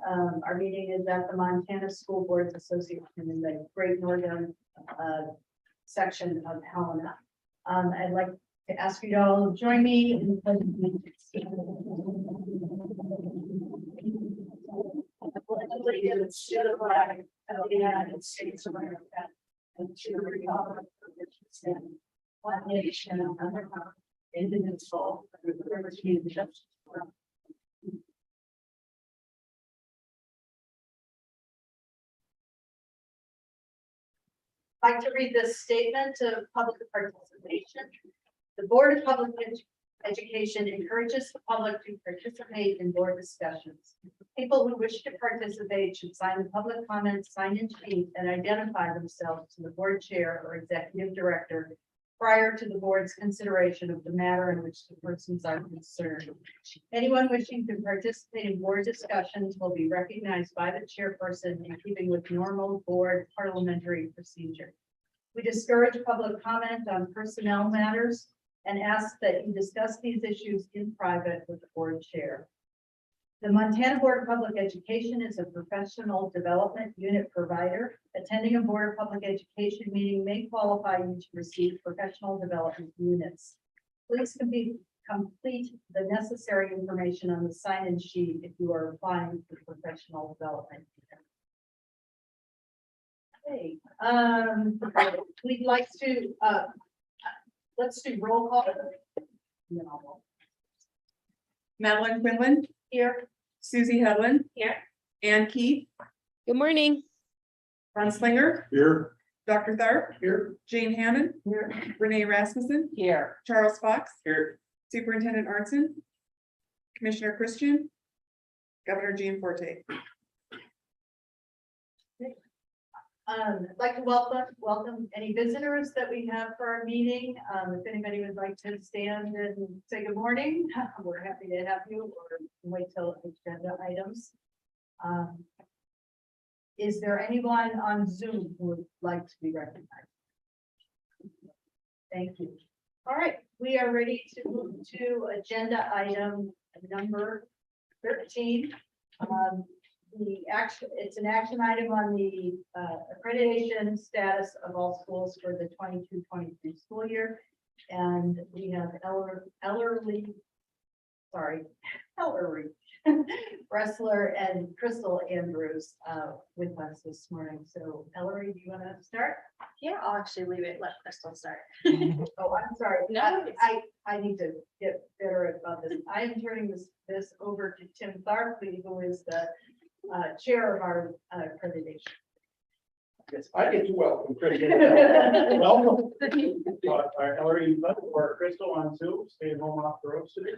Our meeting is at the Montana School Boards Association in the Great Northern section of Helena. I'd like to ask you to all join me in the pledge of allegiance. Allegiance to the flag of the United States of America and to the republic for which it stands, one nation under God, indivisible, with liberty and justice for all. I'd like to read this statement of public participation. The Board of Public Education encourages the public to participate in board discussions. People who wish to participate should sign the public comment sign-in sheet and identify themselves to the board chair or executive director prior to the board's consideration of the matter in which the persons are concerned. Anyone wishing to participate in board discussions will be recognized by the chairperson in keeping with normal board parliamentary procedure. We discourage public comment on personnel matters and ask that you discuss these issues in private with the board chair. The Montana Board of Public Education is a professional development unit provider. Attending a Board of Public Education meeting may qualify you to receive professional development units. Please complete the necessary information on the sign-in sheet if you are applying for professional development. Okay, we'd like to let's do roll call. No. Madeline Quinlan. Here. Susie Hedlund. Here. Ann Keith. Good morning. Ron Slinger. Here. Dr. Tharp. Here. Jane Hammond. Here. Renee Rasmussen. Here. Charles Fox. Here. Superintendent Arnson. Commissioner Christian. Governor Gianforte. I'd like to welcome any visitors that we have for our meeting. If anybody would like to stand and say good morning, we're happy to have you, or wait till agenda items. Is there anyone on Zoom who would like to be recognized? Thank you. All right, we are ready to move to agenda item number 13. It's an action item on the accreditation status of all schools for the 22-23 school year. And we have Ellery Bressler and Crystal Andrews with us this morning. So Ellery, do you want to start? Yeah, I'll actually let Crystal start. Oh, I'm sorry. No, I need to get better about this. I am turning this over to Tim Tharp, who is the chair of our accreditation. Yes, I get to welcome Crystal. Welcome. Ellery, or Crystal on Zoom, staying home off the road today.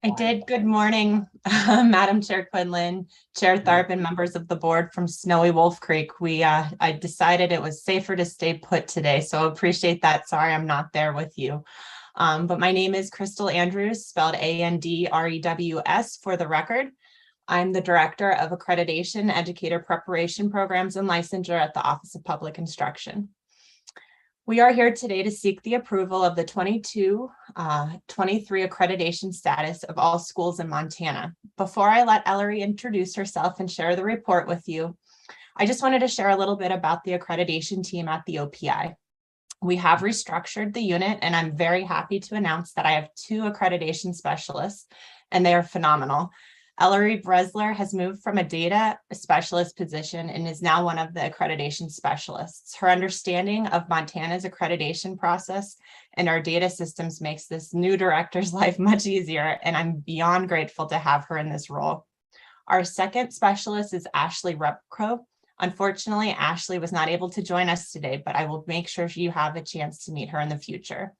I did. Good morning, Madam Chair Quinlan, Chair Tharp, and members of the board from Snowy Wolf Creek. I decided it was safer to stay put today, so appreciate that. Sorry, I'm not there with you. But my name is Crystal Andrews, spelled Andrews for the record. I'm the Director of Accreditation, Educator Preparation Programs and Licensure at the Office of Public Instruction. We are here today to seek the approval of the 22-23 accreditation status of all schools in Montana. Before I let Ellery introduce herself and share the report with you, I just wanted to share a little bit about the accreditation team at the OPI. We have restructured the unit, and I'm very happy to announce that I have 2 accreditation specialists, and they are phenomenal. Ellery Bressler has moved from a data specialist position and is now one of the accreditation specialists. Her understanding of Montana's accreditation process and our data systems makes this new director's life much easier, and I'm beyond grateful to have her in this role. Our second specialist is Ashley Repko. Unfortunately, Ashley was not able to join us today, but I will make sure you have a chance to meet her in the future.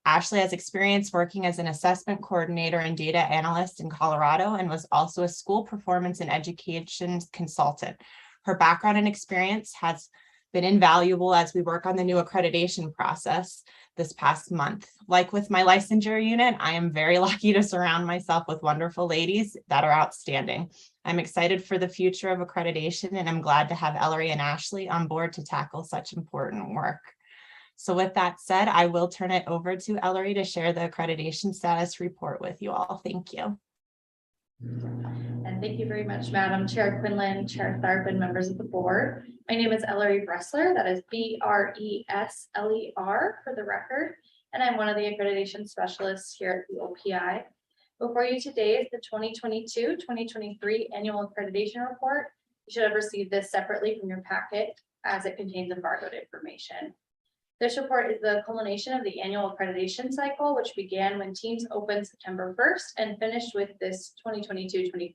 Ashley has experience working as an assessment coordinator and data analyst in Colorado and was also a school performance and education consultant. Her background and experience has been invaluable as we work on the new accreditation process this past month. Like with my licensure unit, I am very lucky to surround myself with wonderful ladies that are outstanding. I'm excited for the future of accreditation, and I'm glad to have Ellery and Ashley on board to tackle such important work. So with that said, I will turn it over to Ellery to share the accreditation status report with you all. Thank you. And thank you very much, Madam Chair Quinlan, Chair Tharp, and members of the board. My name is Ellery Bressler, that is Bresler for the record, and I'm one of the accreditation specialists here at the OPI. Before you today is the 2022-2023 annual accreditation report. You should have received this separately from your packet as it contains embargoed information. This report is the culmination of the annual accreditation cycle, which began when teams opened September 1st and finished with this 2022-2023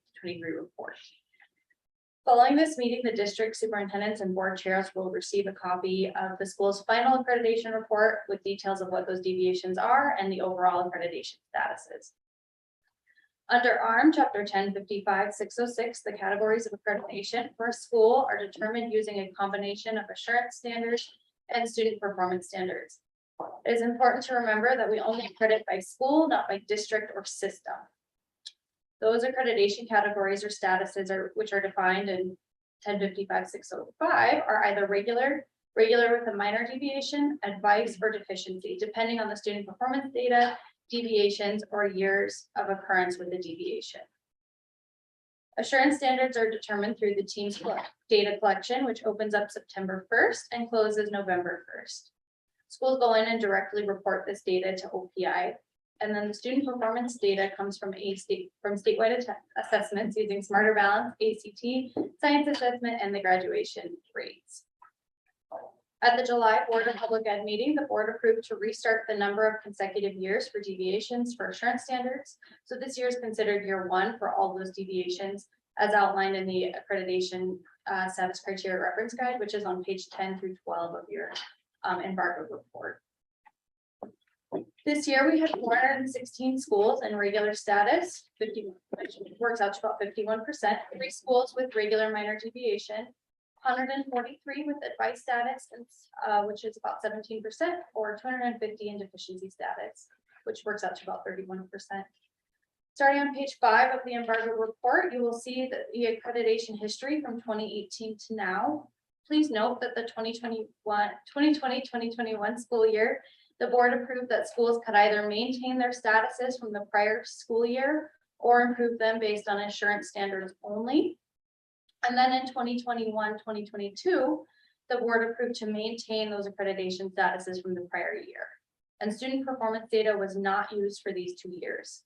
report. Following this meeting, the district superintendents and board chairs will receive a copy of the school's final accreditation report with details of what those deviations are and the overall accreditation statuses. Under ARM Chapter 1055-606, the categories of accreditation for a school are determined using a combination of assurance standards and student performance standards. It is important to remember that we only accredit by school, not by district or system. Those accreditation categories or statuses which are defined in 1055-605 are either regular with a minor deviation, advice, or deficiency, depending on the student performance data, deviations, or years of occurrence with the deviation. Assurance standards are determined through the team's data collection, which opens up September 1st and closes November 1st. Schools go in and directly report this data to OPI. And then the student performance data comes from statewide assessments using Smarter Balance, ACT, Science Assessment, and the graduation rates. At the July Board of Public Ed meeting, the board approved to restart the number of consecutive years for deviations for assurance standards. So this year is considered year 1 for all those deviations as outlined in the accreditation status criteria reference guide, which is on page 10 through 12 of your embargo report. This year we had 416 schools in regular status, 50, which works out to about 51%, 3 schools with regular minor deviation, 143 with advice status, which is about 17%, or 250 in deficiency status, which works out to about 31%. Starting on page 5 of the embargo report, you will see that the accreditation history from 2018 to now. Please note that the 2020-2021 school year, the board approved that schools could either maintain their statuses from the prior school year or improve them based on assurance standards only. And then in 2021-2022, the board approved to maintain those accreditation statuses from the prior year. And student performance data was not used for these 2 years.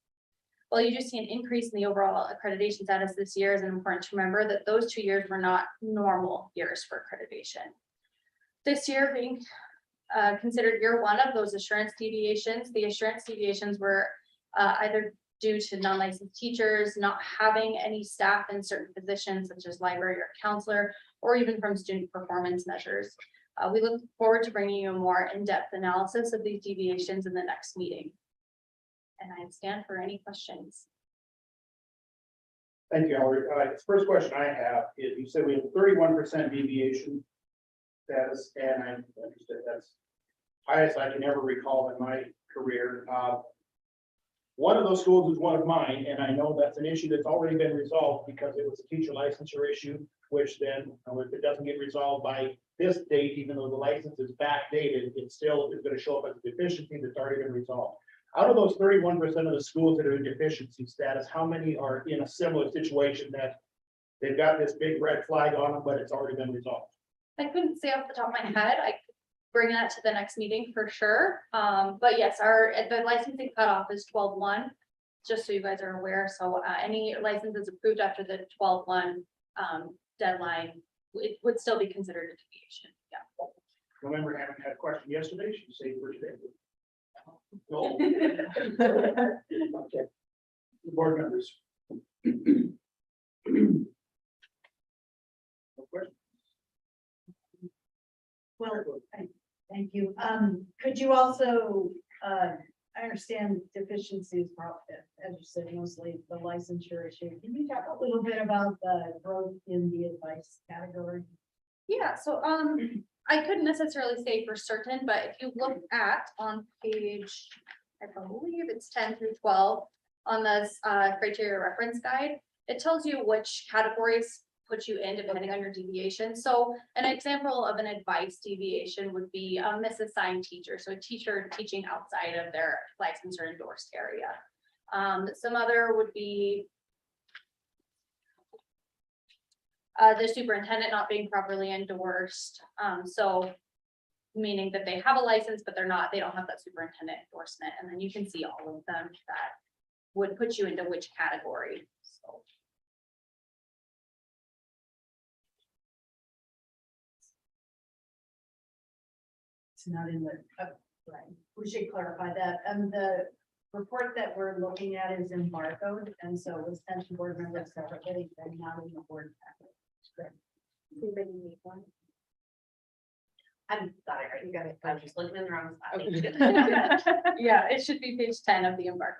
While you do see an increase in the overall accreditation status this year, it's important to remember that those 2 years were not normal years for accreditation. This year being considered year 1 of those assurance deviations, the assurance deviations were either due to non-licensed teachers not having any staff in certain positions such as library or counselor, or even from student performance measures. We look forward to bringing you a more in-depth analysis of these deviations in the next meeting. And I stand for any questions. Thank you, Ellery. First question I have is, you said we have 31% deviation status, and I understood that's highest I can ever recall in my career. One of those schools is one of mine, and I know that's an issue that's already been resolved because it was a teacher licensure issue, which then, if it doesn't get resolved by this date, even though the license is backdated, it still is going to show up as a deficiency that's already been resolved. Out of those 31% of the schools that are in deficiency status, how many are in a similar situation that they've got this big red flag on them, but it's already been resolved? I couldn't say off the top of my head. I could bring that to the next meeting for sure. But yes, the licensing cutoff is 12/1, just so you guys are aware. So any licenses approved after the 12/1 deadline, it would still be considered a deviation. Yeah. Remember, having had a question yesterday, should say for today. No. Okay. Board members. No questions? Well, thank you. Could you also, I understand deficiencies, as you said, mostly the licensure issue. Can you talk a little bit about the growth in the advice category? Yeah, so I couldn't necessarily say for certain, but if you look at on page, I believe it's 10 through 12 on this criteria reference guide, it tells you which categories put you in depending on your deviation. So an example of an advice deviation would be a misassigned teacher. So a teacher teaching outside of their licensed or endorsed area. Some other would be The superintendent not being properly endorsed, so meaning that they have a license, but they don't have that superintendent endorsement, and then you can see all of them that would put you into which category, so. It's not in the, right, we should clarify that, the report that we're looking at is in barcode, and so it was sent to board members separately, and not in the board packet. Anybody need one? I'm sorry, you got it, I was just looking in the wrong spot. Yeah, it should be page 10 of the embargo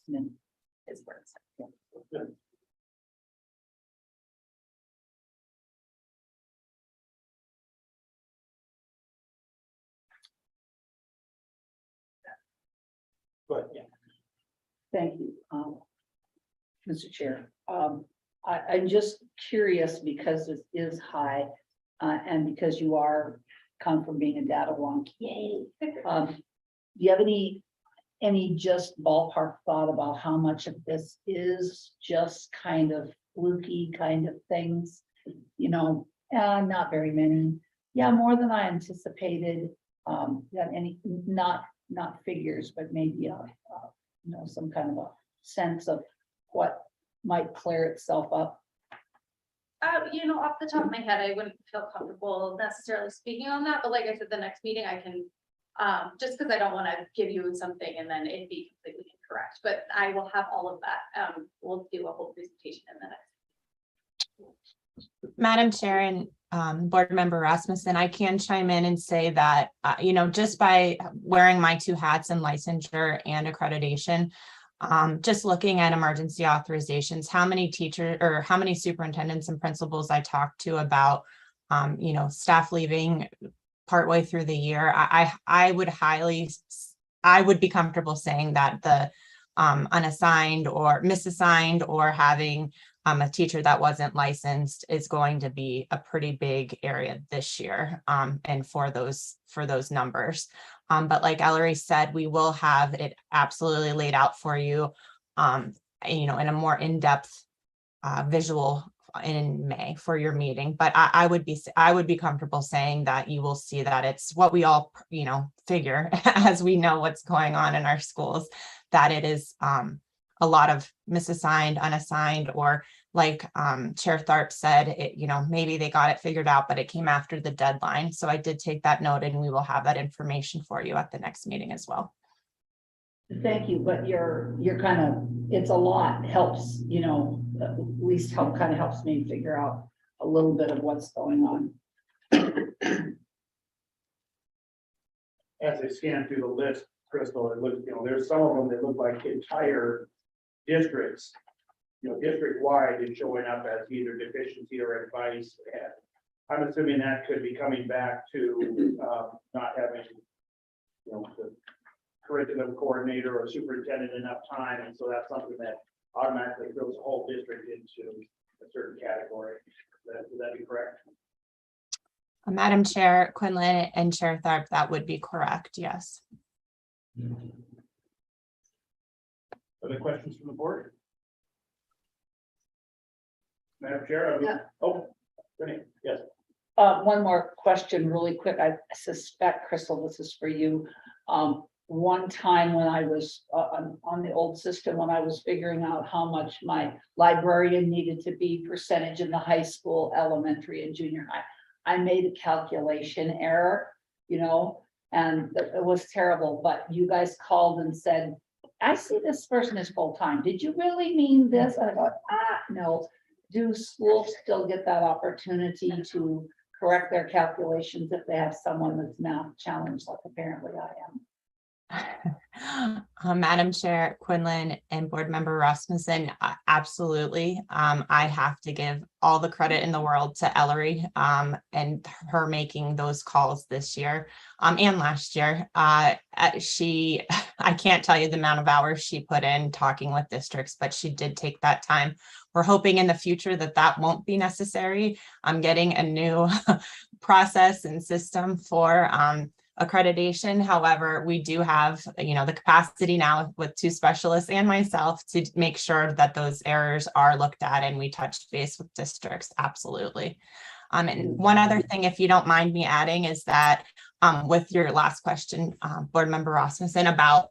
report. Is where it's at. But yeah, Thank you, Mr. Chair. I'm just curious because it is high, and because you come from being a data wonk, yay. Do you have any just ballpark thought about how much of this is just kind of fluky kind of things? You know, not very many. Yeah, more than I anticipated. Got any, not figures, but maybe some kind of a sense of what might clear itself up. Off the top of my head, I wouldn't feel comfortable necessarily speaking on that, but like I said, the next meeting I can, just because I don't want to give you something and then it be completely incorrect, but I will have all of that. We'll do a whole presentation in the next. Madam Chair and Board Member Rasmussen, I can chime in and say that, just by wearing my two hats in licensure and accreditation, just looking at emergency authorizations, how many teachers or how many superintendents and principals I talked to about, staff leaving partway through the year, I would be comfortable saying that the unassigned or misassigned or having a teacher that wasn't licensed is going to be a pretty big area this year, and for those numbers. But like Ellery said, we will have it absolutely laid out for you, in a more in-depth visual in May for your meeting. But I would be comfortable saying that you will see that it's what we all, figure as we know what's going on in our schools, that it is a lot of misassigned, unassigned, or like Chair Tharp said, maybe they got it figured out, but it came after the deadline. So I did take that note, and we will have that information for you at the next meeting as well. Thank you, but you're kind of, it's a lot, helps, at least kind of helps me figure out a little bit of what's going on. as I scan through the list, Crystal, it looks, there's some of them that look like entire districts. District wide is showing up as either deficiency or advice. And I'm assuming that could be coming back to not having, the curriculum coordinator or superintendent enough time, and so that's something that automatically throws a whole district into a certain category. Would that be correct? Madam Chair Quinlan and Chair Tharp, that would be correct. Yes. Other questions from the board? Madam Chair? Renee, yes. One more question really quick. I suspect, Crystal, this is for you. One time when I was on the old system, when I was figuring out how much my librarian needed to be percentage in the high school, elementary and junior high, I made a calculation error, and it was terrible, but you guys called and said, I see this person is full-time. Did you really mean this? And I thought, no. Do schools still get that opportunity to correct their calculations if they have someone that's math challenged, like apparently I am? Madam Chair Quinlan and Board Member Rasmussen, absolutely. I have to give all the credit in the world to Ellery and her making those calls this year and last year. I can't tell you the amount of hours she put in talking with districts, but she did take that time. We're hoping in the future that won't be necessary. I'm getting a new process and system for accreditation. However, we do have, the capacity now with 2 specialists and myself to make sure that those errors are looked at and we touch base with districts. Absolutely. And one other thing, if you don't mind me adding, is that with your last question, Board Member Rasmussen, about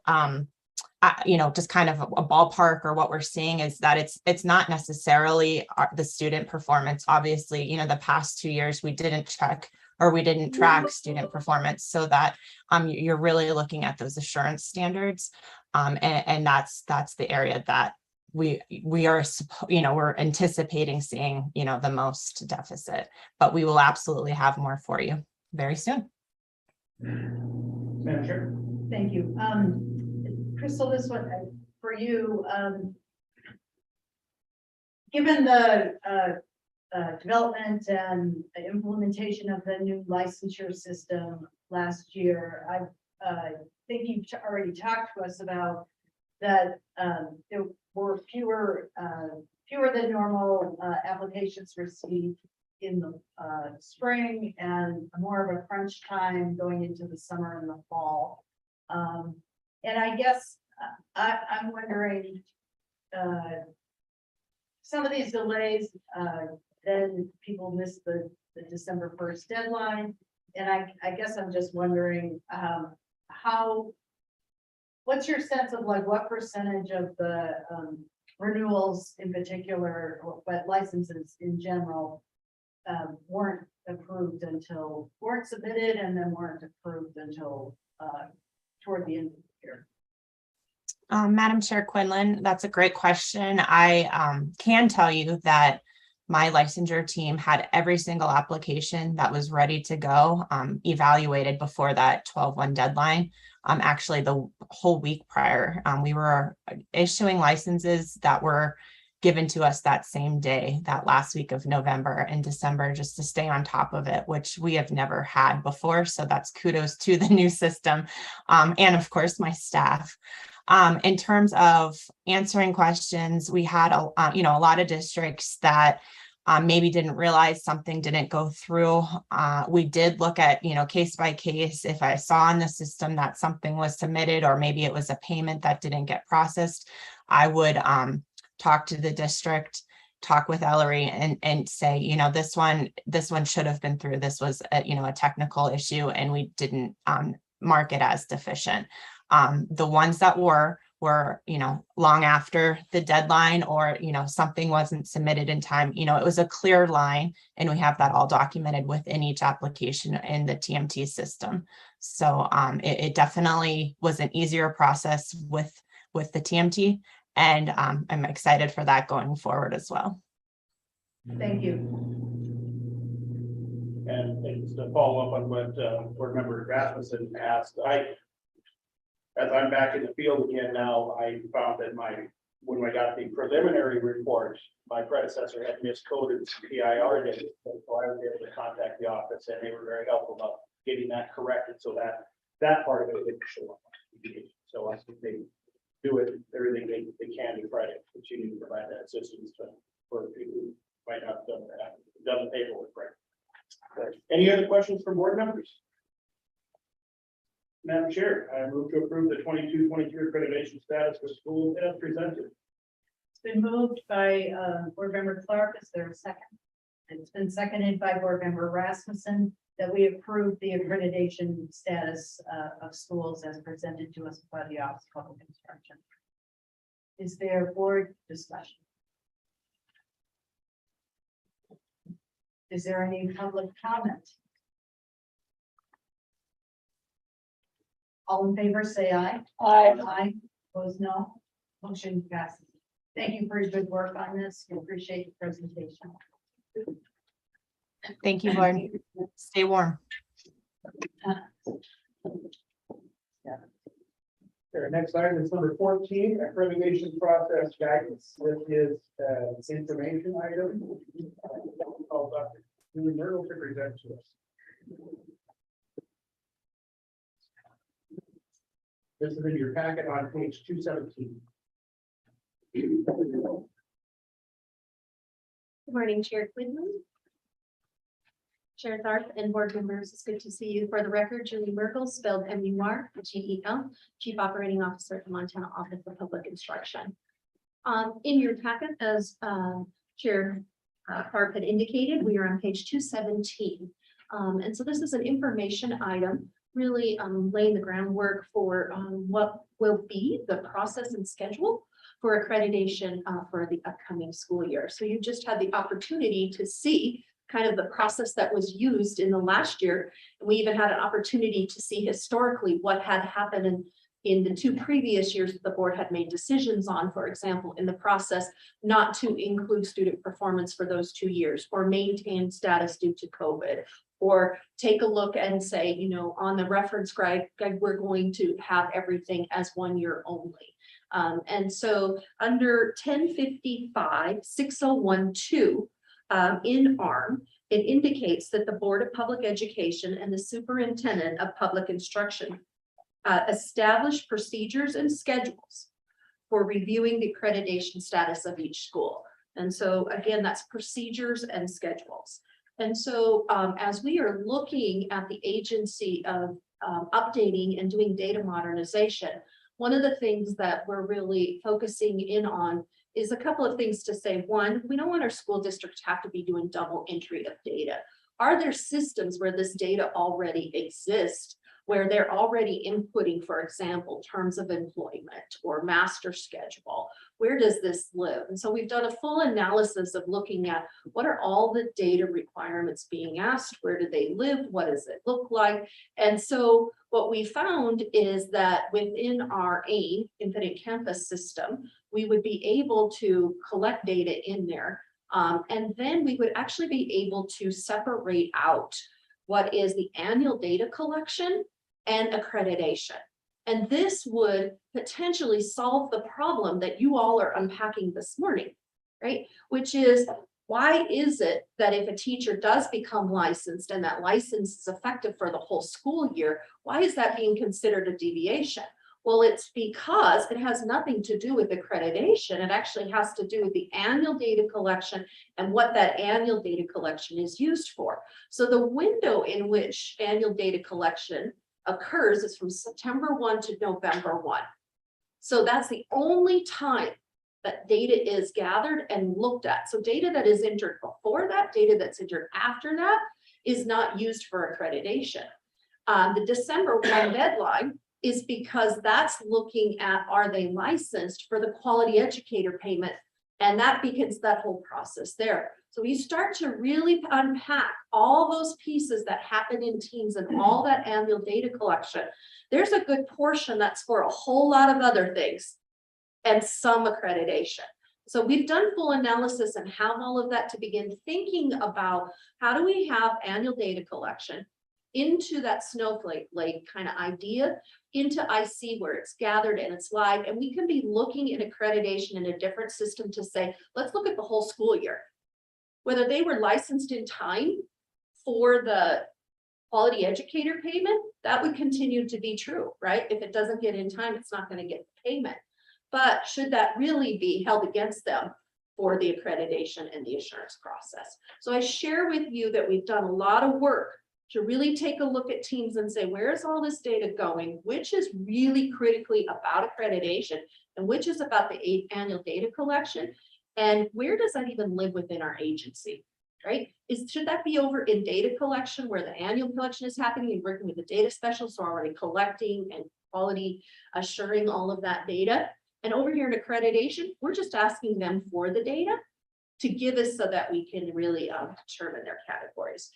just kind of a ballpark or what we're seeing is that it's not necessarily the student performance. Obviously, the past 2 years we didn't check or we didn't track student performance, so that you're really looking at those assurance standards, and that's the area that we are, we're anticipating seeing, the most deficit, but we will absolutely have more for you very soon. Madam Chair. Thank you. Crystal, this one for you. Given the development and implementation of the new licensure system last year, I think you've already talked to us about that. There were fewer than normal applications received in the spring and more of a crunch time going into the summer and the fall. And I guess I'm wondering, some of these delays, then people miss the December 1st deadline. And I guess I'm just wondering, what's your sense of like what percentage of the renewals in particular, but licenses in general, weren't submitted and then weren't approved until toward the end of the year? Madam Chair Quinlan, that's a great question. I can tell you that my licensure team had every single application that was ready to go evaluated before that 12/1 deadline. Actually, the whole week prior, we were issuing licenses that were given to us that same day, that last week of November and December, just to stay on top of it, which we have never had before. So that's kudos to the new system, and of course my staff. In terms of answering questions, we had a lot of districts that maybe didn't realize something didn't go through. We did look at, case by case. If I saw in the system that something was submitted, or maybe it was a payment that didn't get processed, I would talk to the district, talk with Ellery and say, this one should have been through. This was a technical issue and we didn't mark it as deficient. The ones that were, long after the deadline, or, something wasn't submitted in time, it was a clear line, and we have that all documented within each application in the TMT system. So it definitely was an easier process with the TMT, and I'm excited for that going forward as well. Thank you. And just to follow up on what Board Member Rasmussen asked, as I'm back in the field again now, I found that when I got the preliminary report, my predecessor had miscoded some PIR dates. So I was able to contact the office and they were very helpful about getting that corrected so that part of it didn't show up. So I think they do everything they can to try to continue to provide that assistance for people who might not have done the paperwork right. Any other questions from board members? Madam Chair, I move to approve the 22-23 accreditation status for schools as presented. It's been moved by Board Member Clark. Is there a second? It's been seconded by Board Member Rasmussen that we approve the accreditation status of schools as presented to us by the Office of Public Instruction. Is there board discussion? Is there any public comment? All in favor, say aye. Aye. Opposed, no. Motion passes. Thank you for your good work on this. We appreciate the presentation. Thank you, board. Stay warm. Our next item is number 14, accreditation process guidance. This is information item. Called Dr. Myrtle to present to us. This is in your packet on page 217. Good morning, Chair Quinlan, Chair Tharp and board members, it's good to see you. For the record, Julie Merkel, spelled M-U-R-G-E-L, Chief Operating Officer at the Montana Office of Public Instruction. In your packet, as Chair Tharp had indicated, we are on page 217. And so this is an information item, really laying the groundwork for what will be the process and schedule for accreditation for the upcoming school year. So you just had the opportunity to see kind of the process that was used in the last year. And we even had an opportunity to see historically what had happened in the 2 previous years that the board had made decisions on, for example, in the process not to include student performance for those 2 years or maintain status due to COVID, or take a look and say, you know, on the reference guide, we're going to have everything as 1 year only. And so under 1055-6012, in ARM, it indicates that the Board of Public Education and the Superintendent of Public Instruction establish procedures and schedules for reviewing the accreditation status of each school. And so again, that's procedures and schedules. And so as we are looking at the agency of updating and doing data modernization, one of the things that we're really focusing in on is a couple of things to say. One, we don't want our school districts to have to be doing double entry of data. Are there systems where this data already exists, where they're already inputting, for example, terms of employment or master schedule? Where does this live? And so we've done a full analysis of looking at what are all the data requirements being asked, where do they live, what does it look like? And so what we found is that within our AIM, Infinite Campus system, we would be able to collect data in there. And then we would actually be able to separate out what is the annual data collection and accreditation. And this would potentially solve the problem that you all are unpacking this morning, right? Which is, why is it that if a teacher does become licensed and that license is effective for the whole school year, why is that being considered a deviation? Well, it's because it has nothing to do with accreditation. It actually has to do with the annual data collection and what that annual data collection is used for. So the window in which annual data collection occurs is from September 1 to November 1. So that's the only time that data is gathered and looked at. So data that is entered before that, data that's entered after that is not used for accreditation. The December 1 deadline is because that's looking at, are they licensed for the quality educator payment? And that begins that whole process there. So you start to really unpack all those pieces that happen in teams and all that annual data collection. There's a good portion that's for a whole lot of other things and some accreditation. So we've done full analysis and have all of that to begin thinking about how do we have annual data collection into that snowflake kind of idea, into IC where it's gathered and it's live. And we can be looking at accreditation in a different system to say, let's look at the whole school year. Whether they were licensed in time for the quality educator payment, that would continue to be true, right? If it doesn't get in time, it's not going to get the payment. But should that really be held against them for the accreditation and the assurance process? So I share with you that we've done a lot of work to really take a look at teams and say, where's all this data going? Which is really critically about accreditation and which is about the annual data collection? And where does that even live within our agency, right? Should that be over in data collection where the annual collection is happening and working with the data specialists who are already collecting and quality assuring all of that data? And over here in accreditation, we're just asking them for the data to give us so that we can really determine their categories.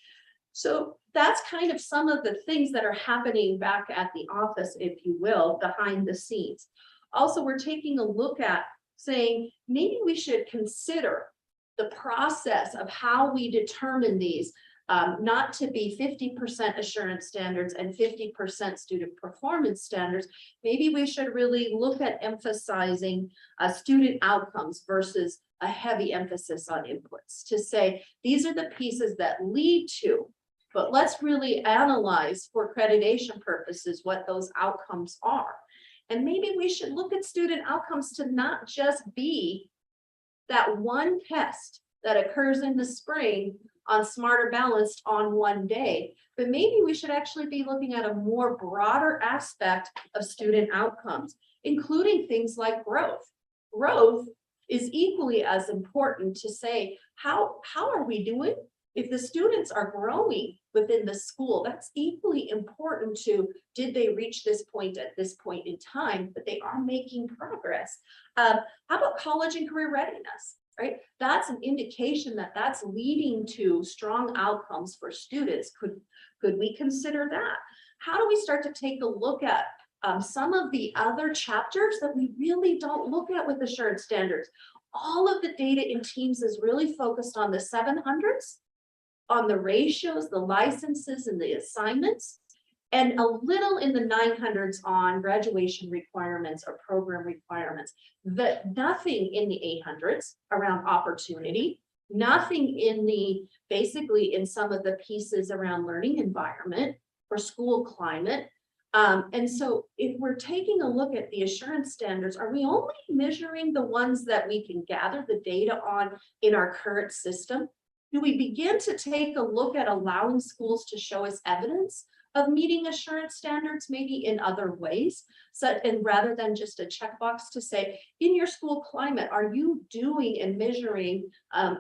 So that's kind of some of the things that are happening back at the office, if you will, behind the scenes. Also, we're taking a look at saying, maybe we should consider the process of how we determine these, not to be 50% assurance standards and 50% student performance standards. Maybe we should really look at emphasizing student outcomes versus a heavy emphasis on inputs to say, these are the pieces that lead to, but let's really analyze for accreditation purposes what those outcomes are. And maybe we should look at student outcomes to not just be that one test that occurs in the spring on Smarter Balanced on one day. But maybe we should actually be looking at a more broader aspect of student outcomes, including things like growth. Growth is equally as important to say, how are we doing? If the students are growing within the school, that's equally important to, did they reach this point at this point in time, but they are making progress. How about college and career readiness, right? That's an indication that that's leading to strong outcomes for students. Could we consider that? How do we start to take a look at some of the other chapters that we really don't look at with assurance standards? All of the data in teams is really focused on the 700s, on the ratios, the licenses, and the assignments, and a little in the 900s on graduation requirements or program requirements. But nothing in the 800s around opportunity, nothing in the, basically in some of the pieces around learning environment or school climate. And so if we're taking a look at the assurance standards, are we only measuring the ones that we can gather the data on in our current system? Do we begin to take a look at allowing schools to show us evidence of meeting assurance standards, maybe in other ways? So, and rather than just a checkbox to say, in your school climate, are you doing and measuring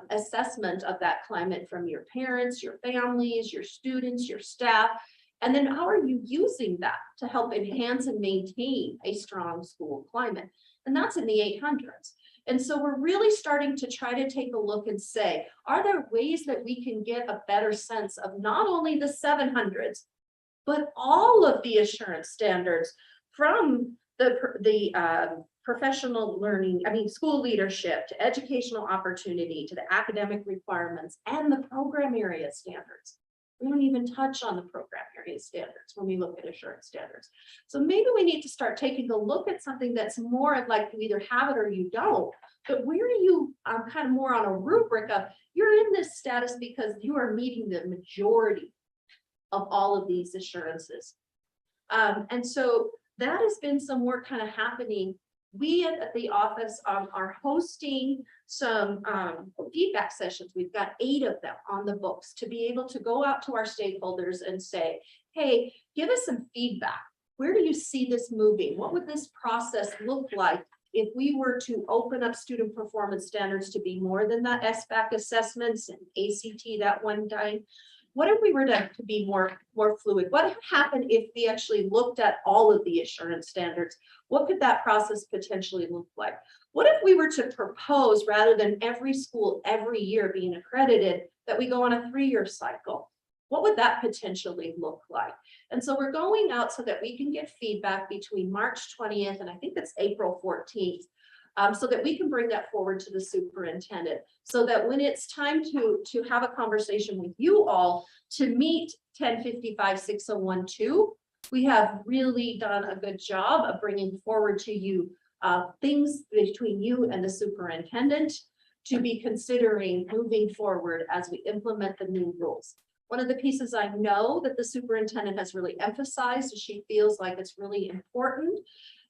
assessment of that climate from your parents, your families, your students, your staff? And then how are you using that to help enhance and maintain a strong school climate? And that's in the 800s. And so we're really starting to try to take a look and say, are there ways that we can get a better sense of not only the 700s, but all of the assurance standards from the professional learning, school leadership, to educational opportunity, to the academic requirements and the program area standards. We don't even touch on the program area standards when we look at assurance standards. So maybe we need to start taking a look at something that's more like you either have it or you don't, but where do you kind of more on a rubric of you're in this status because you are meeting the majority of all of these assurances. And so that has been some work kind of happening. We at the office are hosting some feedback sessions. We've got 8 of them on the books to be able to go out to our stakeholders and say, hey, give us some feedback. Where do you see this moving? What would this process look like if we were to open up student performance standards to be more than that SBAC assessments and ACT that one time? What if we were to be more fluid? What would happen if we actually looked at all of the assurance standards? What could that process potentially look like? What if we were to propose, rather than every school every year being accredited, that we go on a 3-year cycle? What would that potentially look like? And so we're going out so that we can get feedback between March 20th and I think it's April 14th. So that we can bring that forward to the superintendent, so that when it's time to have a conversation with you all to meet 1055-6012, we have really done a good job of bringing forward to you things between you and the superintendent to be considering moving forward as we implement the new rules. One of the pieces I know that the superintendent has really emphasized is she feels like it's really important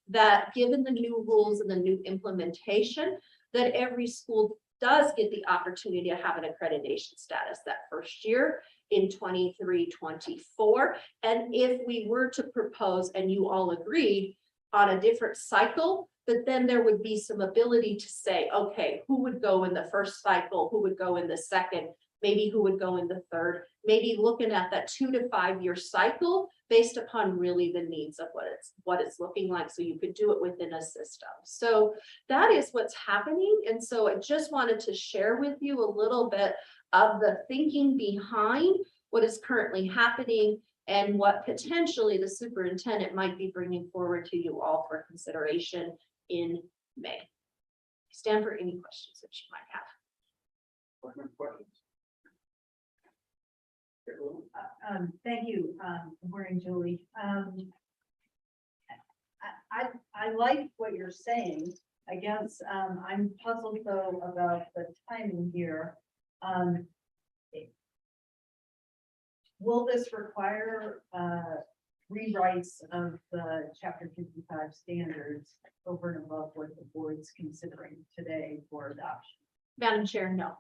that given the new rules and the new implementation, that every school does get the opportunity to have an accreditation status that first year in 23-24. And if we were to propose and you all agreed on a different cycle, but then there would be some ability to say, okay, who would go in the first cycle, who would go in the second, maybe who would go in the third, maybe looking at that 2 to 5 year cycle based upon really the needs of what it's looking like, so you could do it within a system. So that is what's happening. And so I just wanted to share with you a little bit of the thinking behind what is currently happening and what potentially the superintendent might be bringing forward to you all for consideration in May. Stand for any questions that you might have. Questions? Thank you. Good morning, Julie. I like what you're saying. I guess I'm puzzled though about the timing here. Will this require rewrites of the Chapter 55 standards over and above what the board's considering today for adoption? Madam Chair, no.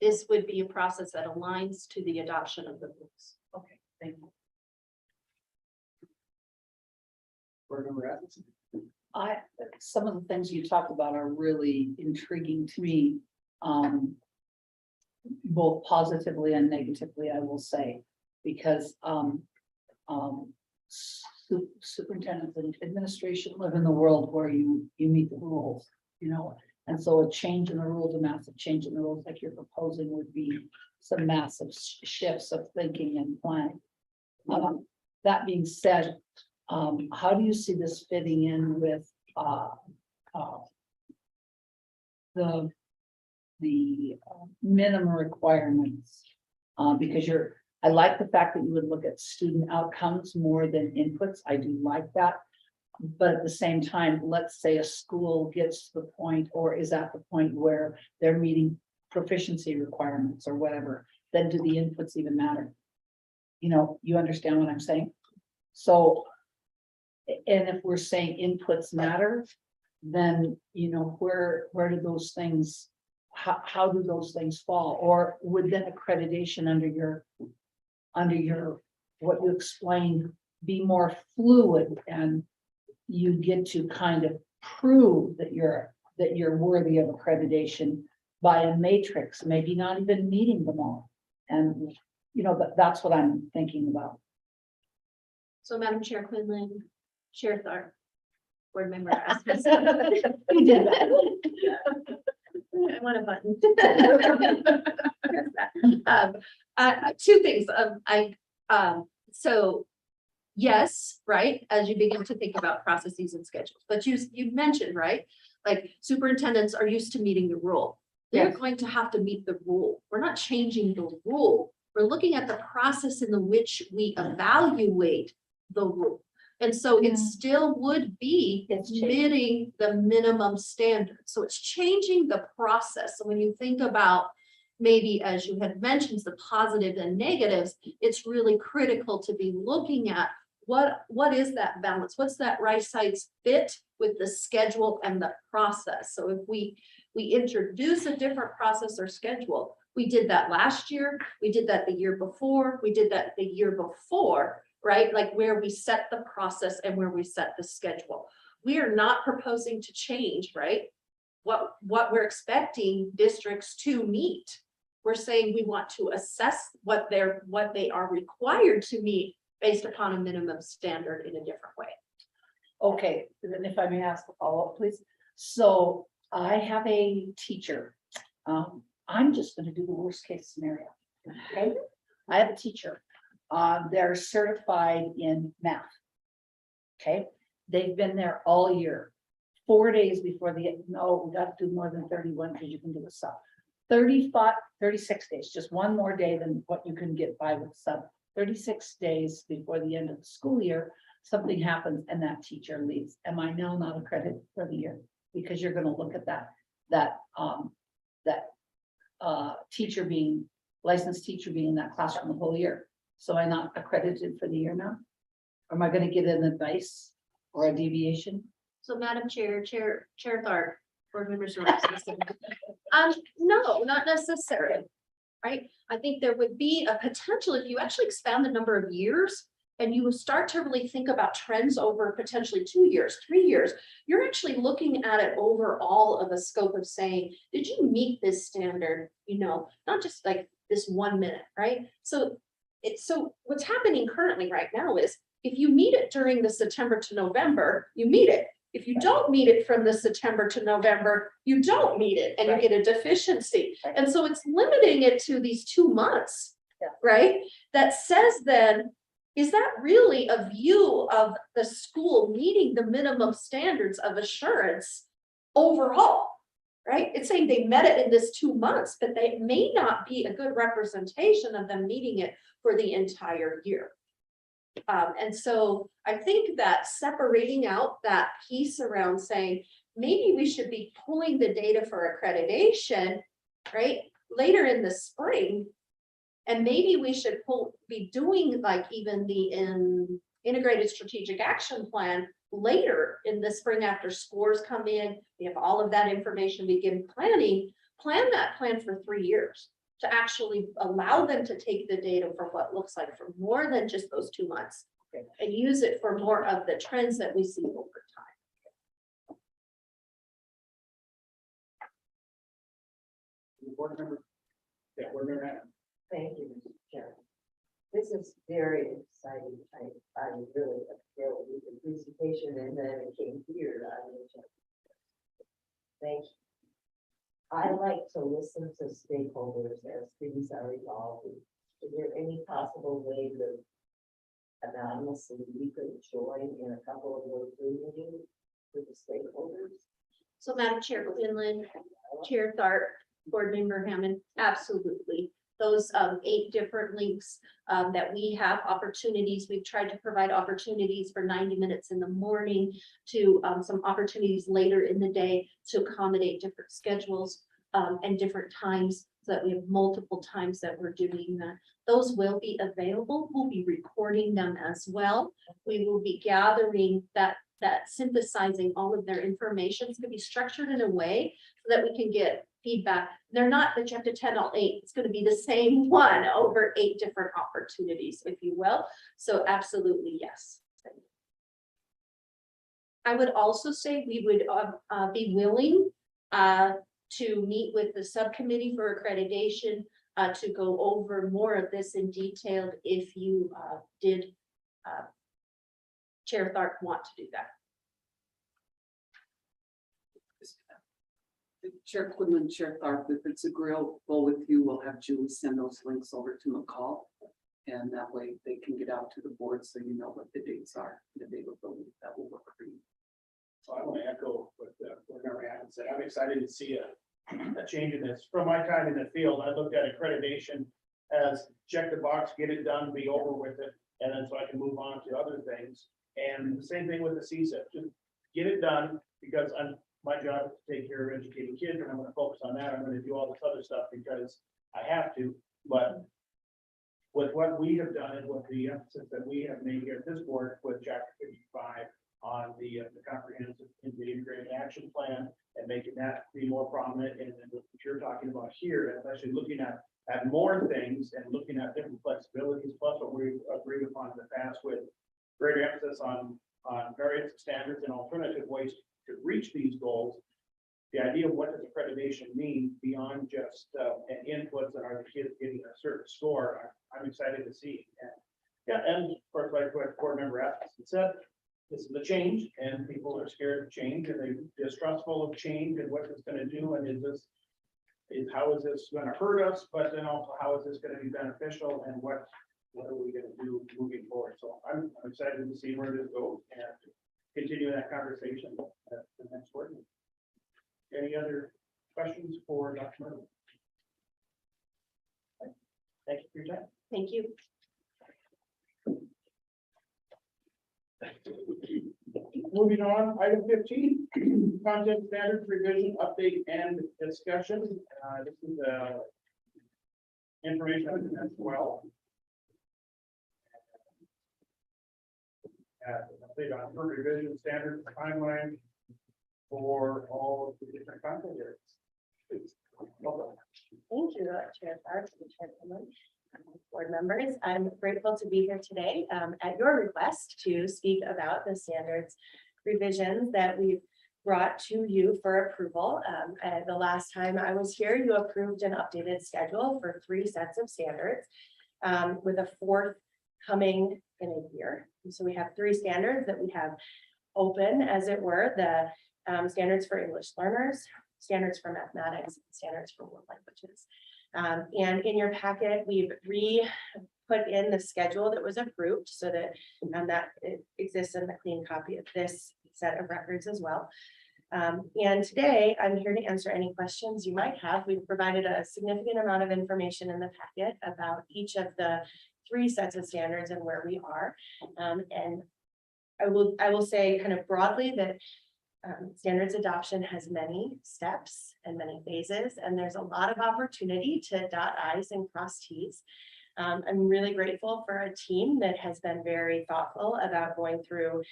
this would be a process that aligns to the adoption of the rules. Okay, thank you. Board Member Rasmussen? Some of the things you talked about are really intriguing to me. Both positively and negatively, I will say, because, superintendents and administration live in the world where you meet the rules, you know? And so a change in the rules, a massive change in the rules like you're proposing would be some massive shifts of thinking and planning. That being said, how do you see this fitting in with, the minimum requirements? Because I like the fact that you would look at student outcomes more than inputs. I do like that. But at the same time, let's say a school gets to the point or is at the point where they're meeting proficiency requirements or whatever, then do the inputs even matter? You know, you understand what I'm saying? So, and if we're saying inputs matter, then, you know, where do those things, how do those things fall? Or would then accreditation under your, what you explained, be more fluid and you get to kind of prove that you're worthy of accreditation by a matrix, maybe not even meeting them all. And, you know, that's what I'm thinking about. So Madam Chair Quinlan, Chair Tharp, Board Member Rasmus. You did that. I want a button. Two things, so yes, right, as you begin to think about processes and schedules, but you mentioned, right, like superintendents are used to meeting the rule. They're Yes. going to have to meet the rule. We're not changing the rule. We're looking at the process in which we evaluate the rule. And so it still would be It's changing. meeting the minimum standard. So it's changing the process. So when you think about maybe, as you had mentioned, the positives and negatives, it's really critical to be looking at what is that balance? What's that right size fit with the schedule and the process? So if we introduce a different process or schedule, we did that last year, we did that the year before, we did that the year before, right? Like where we set the process and where we set the schedule. We are not proposing to change, right? What we're expecting districts to meet. We're saying we want to assess what they are required to meet based upon a minimum standard in a different way. Okay, then if I may ask a follow-up, please. So I have a teacher. I'm just gonna do the worst case scenario. Okay, I have a teacher. They're certified in math. Okay, they've been there all year. 4 days before no, we got to do more than 31 because you can do a sub. 36 days, just one more day than what you can get by with sub. 36 days before the end of the school year, something happens and that teacher leaves. Am I now not accredited for the year? Because you're going to look at that teacher being licensed teacher being in that classroom the whole year. So I'm not accredited for the year now? Or am I going to get an advice or a deviation? So Madam Chair, Chair Tharp, Board Members Rasmussen. No, not necessarily, right? I think there would be a potential if you actually expand the number of years and you start to really think about trends over potentially 2 years, 3 years, you're actually looking at it overall of a scope of saying, did you meet this standard? You know, not just like this 1 minute, right? So what's happening currently right now is if you meet it during the September to November, you meet it. If you don't meet it from the September to November, you don't meet it and you get a deficiency. Right. And so it's limiting it to these 2 months, Yeah. right? That says then, is that really a view of the school meeting the minimum standards of assurance overall? Right? It's saying they met it in this 2 months, but they may not be a good representation of them meeting it for the entire year. And so I think that separating out that piece around saying, maybe we should be pulling the data for accreditation, right, later in the spring. And maybe we should be doing like even the integrated strategic action plan later in the spring after scores come in. We have all of that information, begin planning, plan that plan for 3 years. to actually allow them to take the data for what looks like for more than just those 2 months. And use it for more of the trends that we see over time. Board member. Yeah, board member Hannah. Thank you, Mr. Chairman. This is very exciting. I really feel with the presentation and then it came here. Thank you. I like to listen to stakeholders as things are evolving. Is there any possible way that anonymously we could join in a couple of those Zoom meetings with the stakeholders? So Madam Chair Quinlan, Chair Tharp, Board Member Hammond, absolutely. Those 8 different links that we have opportunities, we've tried to provide opportunities for 90 minutes in the morning to some opportunities later in the day to accommodate different schedules and different times, so that we have multiple times that we're doing that. Those will be available. We'll be recording them as well. We will be gathering that synthesizing all of their information. It's going to be structured in a way so that we can get feedback. They're not that you have to attend all 8. It's going to be the same one over 8 different opportunities, if you will. So absolutely, yes. I would also say we would be willing to meet with the subcommittee for accreditation to go over more of this in detail if you did, Chair Tharp, want to do that. Chair Quinlan, Chair Tharp, if it's agreeable with you, we'll have Julie send those links over to McCall. And that way they can get out to the board so you know what the dates are, the availability. That will work for you. So I want to echo what board member Hannah said. I'm excited to see a change in this. From my time in the field, I looked at accreditation as check the box, get it done, be over with it, and then so I can move on to other things. And the same thing with the CSIP, just get it done, because my job is to take care of educating kids, and I'm going to focus on that. I'm going to do all this other stuff because I have to. But with what we have done and with the emphasis that we have made here at this board with Chapter 55 on the comprehensive integrated action plan and making that be more prominent, and then what you're talking about here, and actually looking at more things and looking at different flexibilities, plus what we agreed upon in the past with greater emphasis on various standards and alternative ways to reach these goals. The idea of what does accreditation mean beyond just an inputs and are the kids getting a certain score, I'm excited to see. And yeah, and of course, like what board member Atkinson said, this is a change, and people are scared of change, and they're distrustful of change and what it's going to do, and how is this going to hurt us, but then also how is this going to be beneficial, and what are we going to do moving forward? So I'm excited to see where this goes and continue that conversation at the next board meeting. Any other questions for Dr. Murray? Thank you for your time. Thank you. Moving on, item 15, content standards revision, update and discussion. This is information as well. Update on revision standards timeline for all of the different content areas. Please. Welcome. Thank you, Chair Tharp, and Chair Quinlan, board members. I'm grateful to be here today at your request to speak about the standards revisions that we've brought to you for approval. The last time I was here, you approved an updated schedule for 3 sets of standards, with a 4th coming in a year. And so we have 3 standards that we have open, as it were, the standards for English learners, standards for mathematics, standards for world languages. And in your packet, we've put in the schedule that was approved so that that it exists in the clean copy of this set of records as well. And today I'm here to answer any questions you might have. We've provided a significant amount of information in the packet about each of the 3 sets of standards and where we are. And I will say kind of broadly that standards adoption has many steps and many phases, and there's a lot of opportunity to dot I's and cross T's. I'm really grateful for a team that has been very thoughtful about going through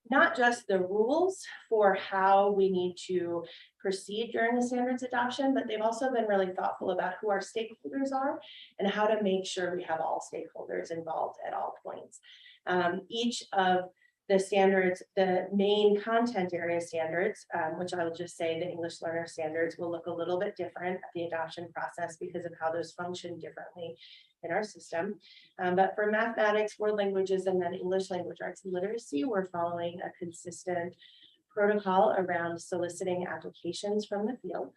not just the rules for how we need to proceed during the standards adoption, but they've also been really thoughtful about who our stakeholders are and how to make sure we have all stakeholders involved at all points. Each of the standards, the main content area standards, which I will just say the English learner standards will look a little bit different at the adoption process because of how those function differently in our system. But for mathematics, world languages, and then English language arts and literacy, we're following a consistent protocol around soliciting applications from the field.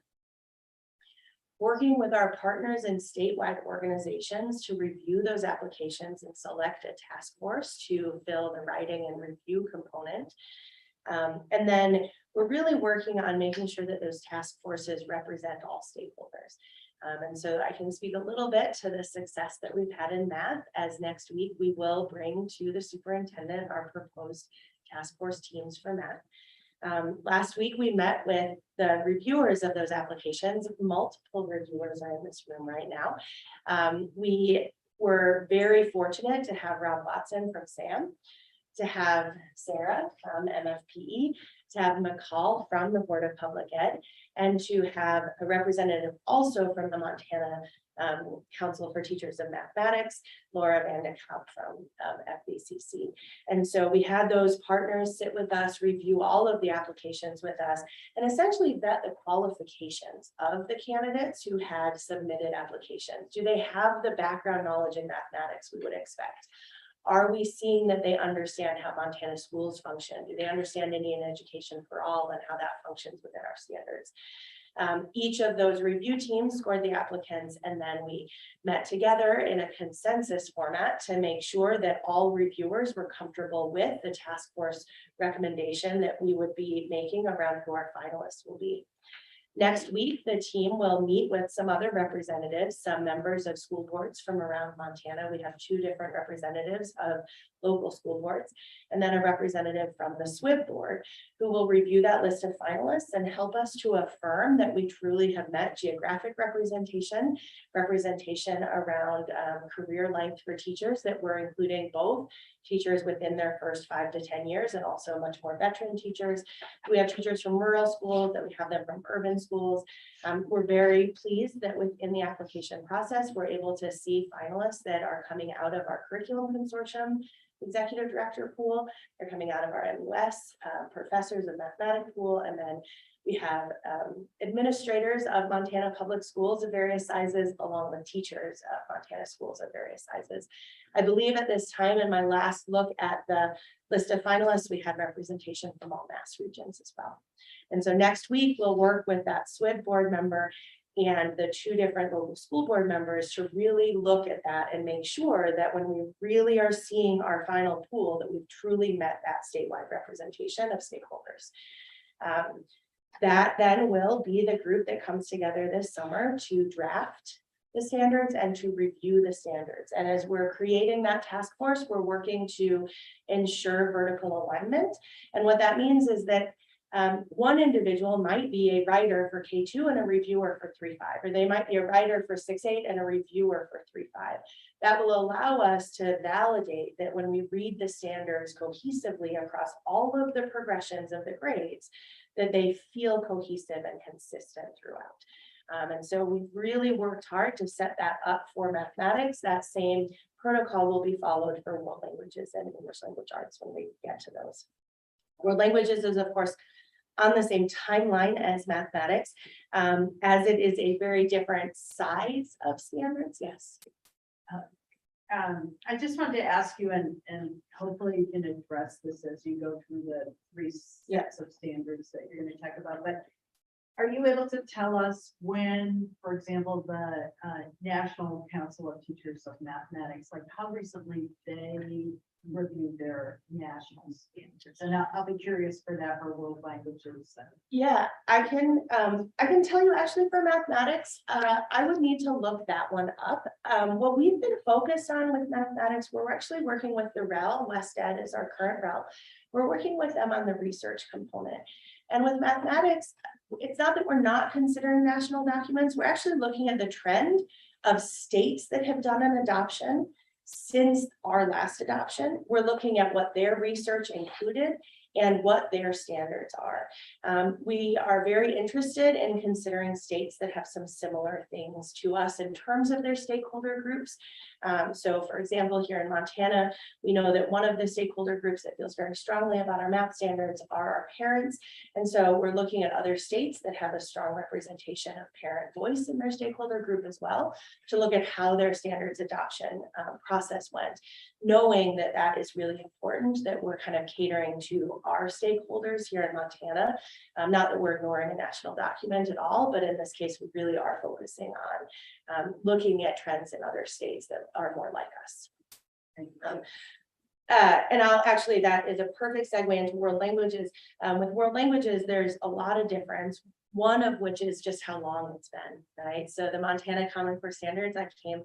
Working with our partners in statewide organizations to review those applications and select a task force to fill the writing and review component. And then we're really working on making sure that those task forces represent all stakeholders. And so I can speak a little bit to the success that we've had in math, as next week we will bring to the superintendent our proposed task force teams for math. Last week, we met with the reviewers of those applications. Multiple reviewers are in this room right now. We were very fortunate to have Rob Watson from SAM, to have Sarah from MFPE, to have McCall from the Board of Public Ed, and to have a representative also from the Montana Council for Teachers of Mathematics, Laura Vandekamp from FBCC. And so we had those partners sit with us, review all of the applications with us, and essentially vet the qualifications of the candidates who had submitted applications. Do they have the background knowledge in mathematics we would expect? Are we seeing that they understand how Montana schools function? Do they understand Indian education for all and how that functions within our standards? Each of those review teams scored the applicants, and then we met together in a consensus format to make sure that all reviewers were comfortable with the task force recommendation that we would be making around who our finalists will be. Next week, the team will meet with some other representatives, some members of school boards from around Montana. We have 2 different representatives of local school boards, and then a representative from the SWIB board, who will review that list of finalists and help us to affirm that we truly have met geographic representation around career length for teachers, that we're including both teachers within their first 5 to 10 years and also much more veteran teachers. We have teachers from rural schools, that we have them from urban schools. We're very pleased that within the application process, we're able to see finalists that are coming out of our curriculum consortium executive director pool. They're coming out of our MUS professors of mathematics pool, and then we have administrators of Montana public schools of various sizes, along with teachers of Montana schools of various sizes. I believe at this time, in my last look at the list of finalists, we had representation from all Mass regions as well. And so next week, we'll work with that SWIB board member and the 2 different local school board members to really look at that and make sure that when we really are seeing our final pool, that we've truly met that statewide representation of stakeholders. That then will be the group that comes together this summer to draft the standards and to review the standards. And as we're creating that task force, we're working to ensure vertical alignment. And what that means is that one individual might be a writer for K2 and a reviewer for 3.5, or they might be a writer for 6.8 and a reviewer for 3.5. That will allow us to validate that when we read the standards cohesively across all of the progressions of the grades, that they feel cohesive and consistent throughout. And so we've really worked hard to set that up for mathematics. That same protocol will be followed for world languages and English language arts when we get to those. World languages is, of course, on the same timeline as mathematics, as it is a very different size of standards. Yes. I just wanted to ask you, and hopefully you can address this as you go through the 3 sets of standards that you're going to talk about, but are you able to tell us when, for example, the National Council of Teachers of Mathematics, like how recently they reviewed their national standards? And I'll be curious for that for world languages. Yeah, I can tell you actually for mathematics, I would need to look that one up. What we've been focused on with mathematics, we're actually working with the REL, West Ed is our current REL. We're working with them on the research component. And with mathematics, it's not that we're not considering national documents, we're actually looking at the trend of states that have done an adoption since our last adoption. We're looking at what their research included and what their standards are. We are very interested in considering states that have some similar things to us in terms of their stakeholder groups. So for example, here in Montana, we know that one of the stakeholder groups that feels very strongly about our math standards are our parents. And so we're looking at other states that have a strong representation of parent voice in their stakeholder group as well, to look at how their standards adoption process went, knowing that that is really important, that we're kind of catering to our stakeholders here in Montana. Not that we're ignoring a national document at all, but in this case, we really are focusing on looking at trends in other states that are more like us. And I'll actually, that is a perfect segue into world languages. With world languages, there's a lot of difference. One of which is just how long it's been, right? So the Montana Common Core Standards, I came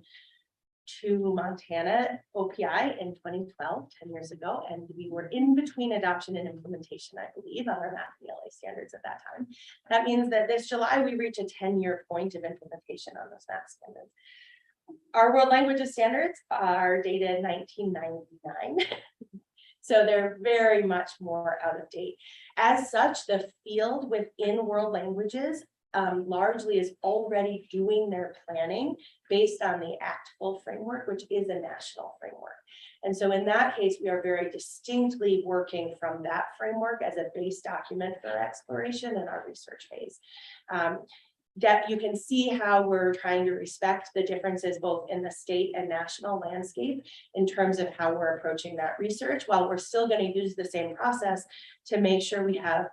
to Montana OPI in 2012, 10 years ago, and we were in between adoption and implementation, I believe, on our math ELA standards at that time. That means that this July, we reach a 10-year point of implementation on those math standards. Our world languages standards are dated 1999. So they're very much more out of date. As such, the field within world languages largely is already doing their planning based on the ACTFL framework, which is a national framework. And so in that case, we are very distinctly working from that framework as a base document for exploration in our research phase. That you can see how we're trying to respect the differences both in the state and national landscape in terms of how we're approaching that research, while we're still going to use the same process to make sure we have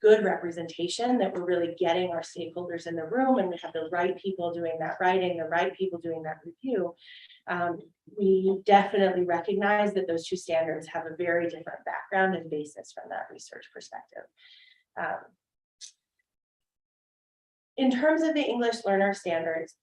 good representation, that we're really getting our stakeholders in the room and we have the right people doing that writing, the right people doing that review. We definitely recognize that those two standards have a very different background and basis from that research perspective. In terms of the English learner standards,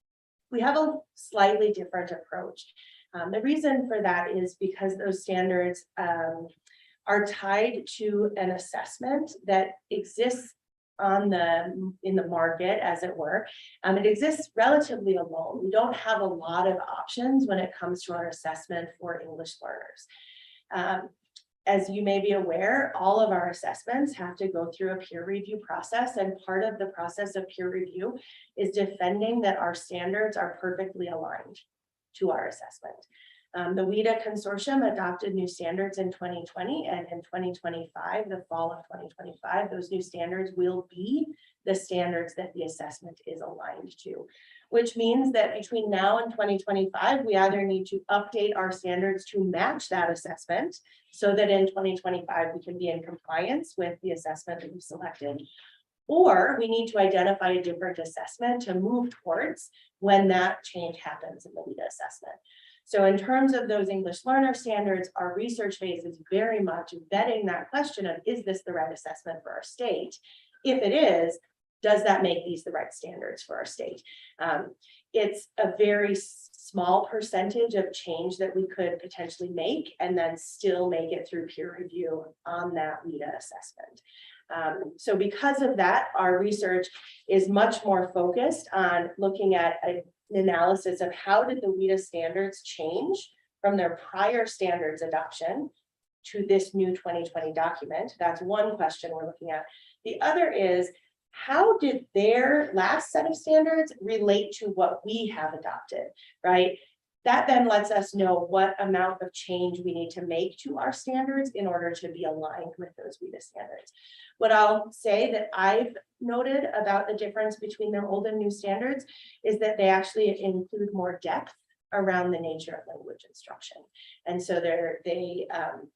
we have a slightly different approach. The reason for that is because those standards are tied to an assessment that exists in the market, as it were. It exists relatively alone. We don't have a lot of options when it comes to our assessment for English learners. As you may be aware, all of our assessments have to go through a peer review process, and part of the process of peer review is defending that our standards are perfectly aligned to our assessment. The WIDA consortium adopted new standards in 2020, and in 2025, the fall of 2025, those new standards will be the standards that the assessment is aligned to, which means that between now and 2025, we either need to update our standards to match that assessment so that in 2025, we can be in compliance with the assessment that we selected, or we need to identify a different assessment to move towards when that change happens in the WIDA assessment. So in terms of those English learner standards, our research phase is very much vetting that question of, is this the right assessment for our state? If it is, does that make these the right standards for our state? It's a very small percentage of change that we could potentially make and then still make it through peer review on that WIDA assessment. So because of that, our research is much more focused on looking at an analysis of how did the WIDA standards change from their prior standards adoption to this new 2020 document. That's one question we're looking at. The other is, how did their last set of standards relate to what we have adopted, right? That then lets us know what amount of change we need to make to our standards in order to be aligned with those WIDA standards. What I'll say that I've noted about the difference between their old and new standards is that they actually include more depth around the nature of language instruction. And so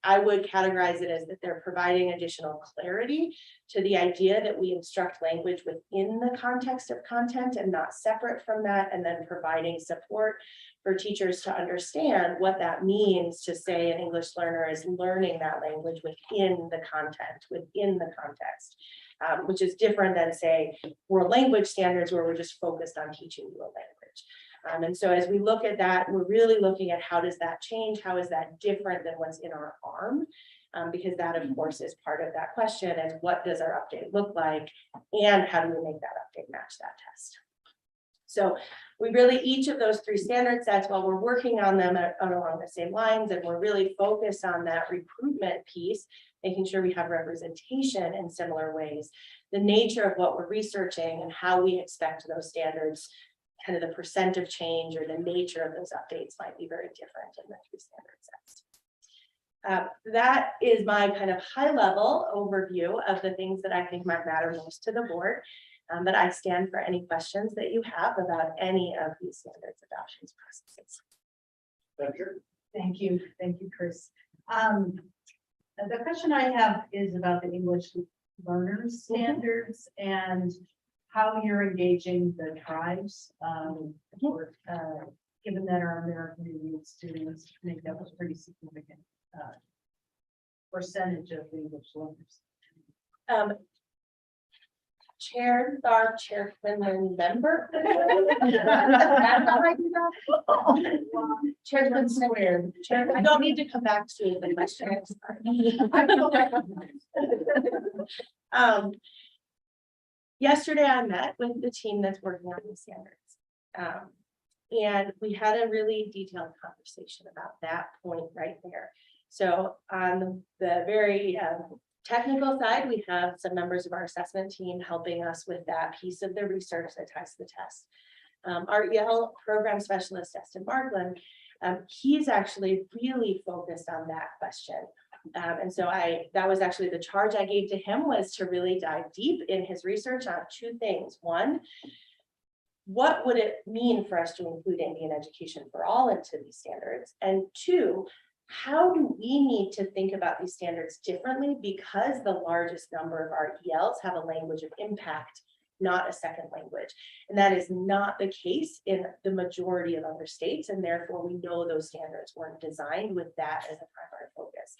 I would categorize it as that they're providing additional clarity to the idea that we instruct language within the context of content and not separate from that, and then providing support for teachers to understand what that means to say an English learner is learning that language within the content, within the context, which is different than, say, world language standards where we're just focused on teaching you a language. And so as we look at that, we're really looking at how does that change? How is that different than what's in our ARM? Because that, of course, is part of that question, and what does our update look like? And how do we make that update match that test? So we really, each of those three standard sets, while we're working on them along the same lines, and we're really focused on that recruitment piece, making sure we have representation in similar ways. The nature of what we're researching and how we expect those standards, kind of the percent of change or the nature of those updates might be very different in the three standard sets. That is my kind of high level overview of the things that I think might matter most to the board. But I stand for any questions that you have about any of these standards adoptions processes. Thank you, Chris. The question I have is about the English learners standards and how you're engaging the tribes. Given that our American Indian students make up a pretty significant percentage of the English learners. Chair, our chairman member. Chairman squared. I don't need to come back to the question. Yesterday I met with the team that's working on the standards. And we had a really detailed conversation about that point right there. So on the very technical side, we have some members of our assessment team helping us with that piece of the research that ties to the test. Our EL program specialist, Destin Markland, he's actually really focused on that question. And so that was actually the charge I gave to him, was to really dive deep in his research on two things. One, what would it mean for us to include Indian education for all into these standards? And two, how do we need to think about these standards differently, because the largest number of our ELs have a language of impact, not a second language. And that is not the case in the majority of other states. And therefore we know those standards weren't designed with that as a primary focus.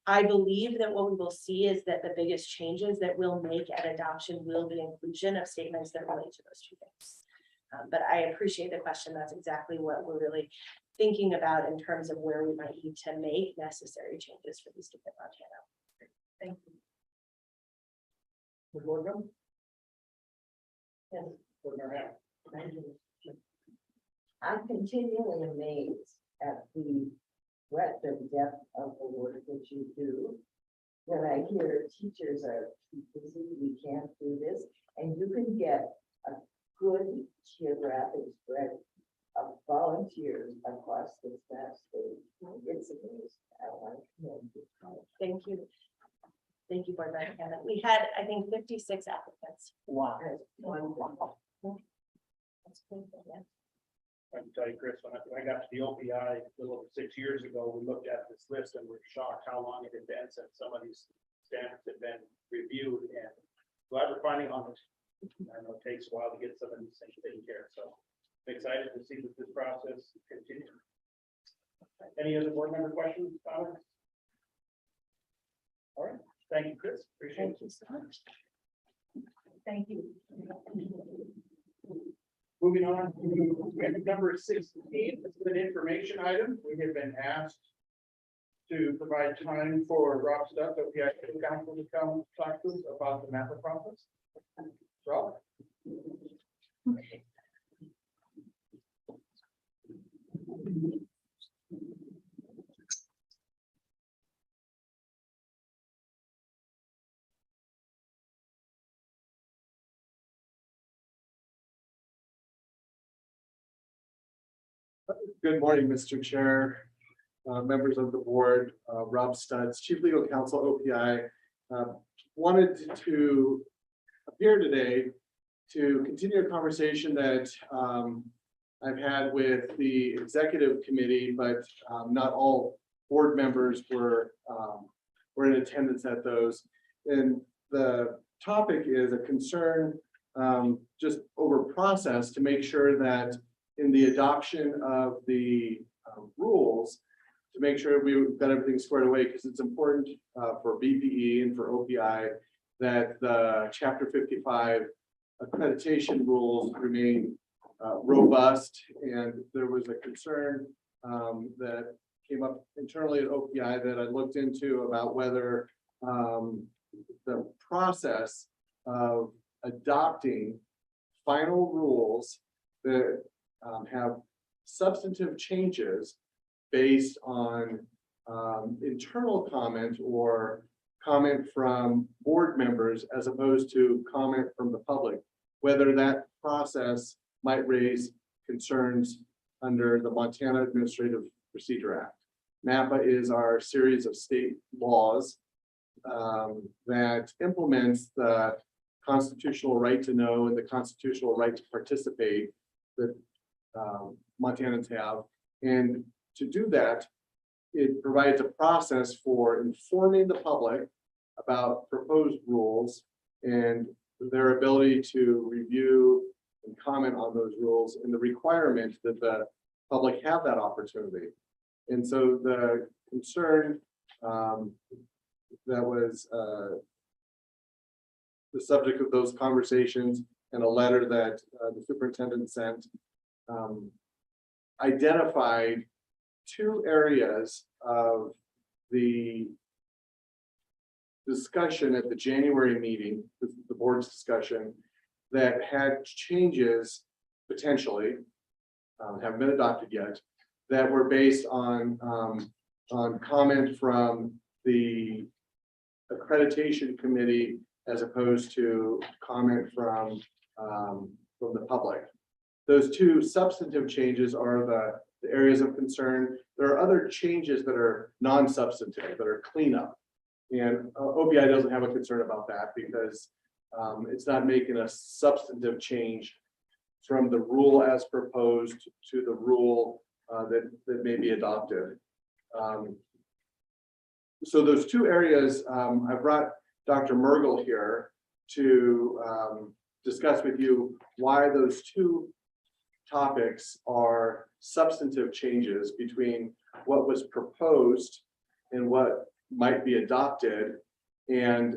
I believe that what we will see is that the biggest changes that we'll make at adoption will be inclusion of statements that relate to those two things. But I appreciate the question. That's exactly what we're really thinking about in terms of where we might need to make necessary changes for these different Montana. Thank you. I'm continually amazed at the breadth and depth of the work that you do. When I hear teachers are too busy, we can't do this, and you can get a good geographic spread of volunteers across the staff state. It's amazing. I want to commend you. Thank you. Thank you, Board Member Hanna. We had, I think, 56 applicants. Wow. Wonderful. That's cool, yeah. I can tell you, Chris, when I got to the OPI a little over 6 years ago, we looked at this list and were shocked how long it had been since some of these standards had been reviewed, and glad we're finally on it. I know it takes a while to get some of these things taken care of, so I'm excited to see that this process continues. Any other board member questions, comments? All right, thank you, Chris. Appreciate it. Thank you so much. Thank you. Moving on to number 16, this is an information item. We have been asked to provide time for Rob Stubbs, OPI Council, to come talk to us about the MAPA process. Rob? Good morning, Mr. Chair, members of the board, Rob Stubbs, Chief Legal Counsel, OPI. Wanted to appear today to continue a conversation that I've had with the executive committee, but not all board members were in attendance at those. And the topic is a concern just over process to make sure that in the adoption of the rules, to make sure we've got everything squared away, because it's important for BPE and for OPI that the Chapter 55 accreditation rules remain robust. And there was a concern that came up internally at OPI that I looked into about whether the process of adopting final rules that have substantive changes based on internal comment or comment from board members as opposed to comment from the public, whether that process might raise concerns under the Montana Administrative Procedure Act. MAPA is our series of state laws that implements the constitutional right to know and the constitutional right to participate that Montanans have. And to do that, it provides a process for informing the public about proposed rules and their ability to review and comment on those rules and the requirement that the public have that opportunity. And so the concern that was the subject of those conversations and a letter that the superintendent sent identified two areas of the discussion at the January meeting, the board's discussion, that had changes potentially, haven't been adopted yet, that were based on comment from the accreditation committee as opposed to comment from the public. Those two substantive changes are the areas of concern. There are other changes that are non-substantive, that are cleanup. And OPI doesn't have a concern about that because it's not making a substantive change from the rule as proposed to the rule that may be adopted. So those two areas, I brought Dr. Mergel here to discuss with you why those two topics are substantive changes between what was proposed and what might be adopted, and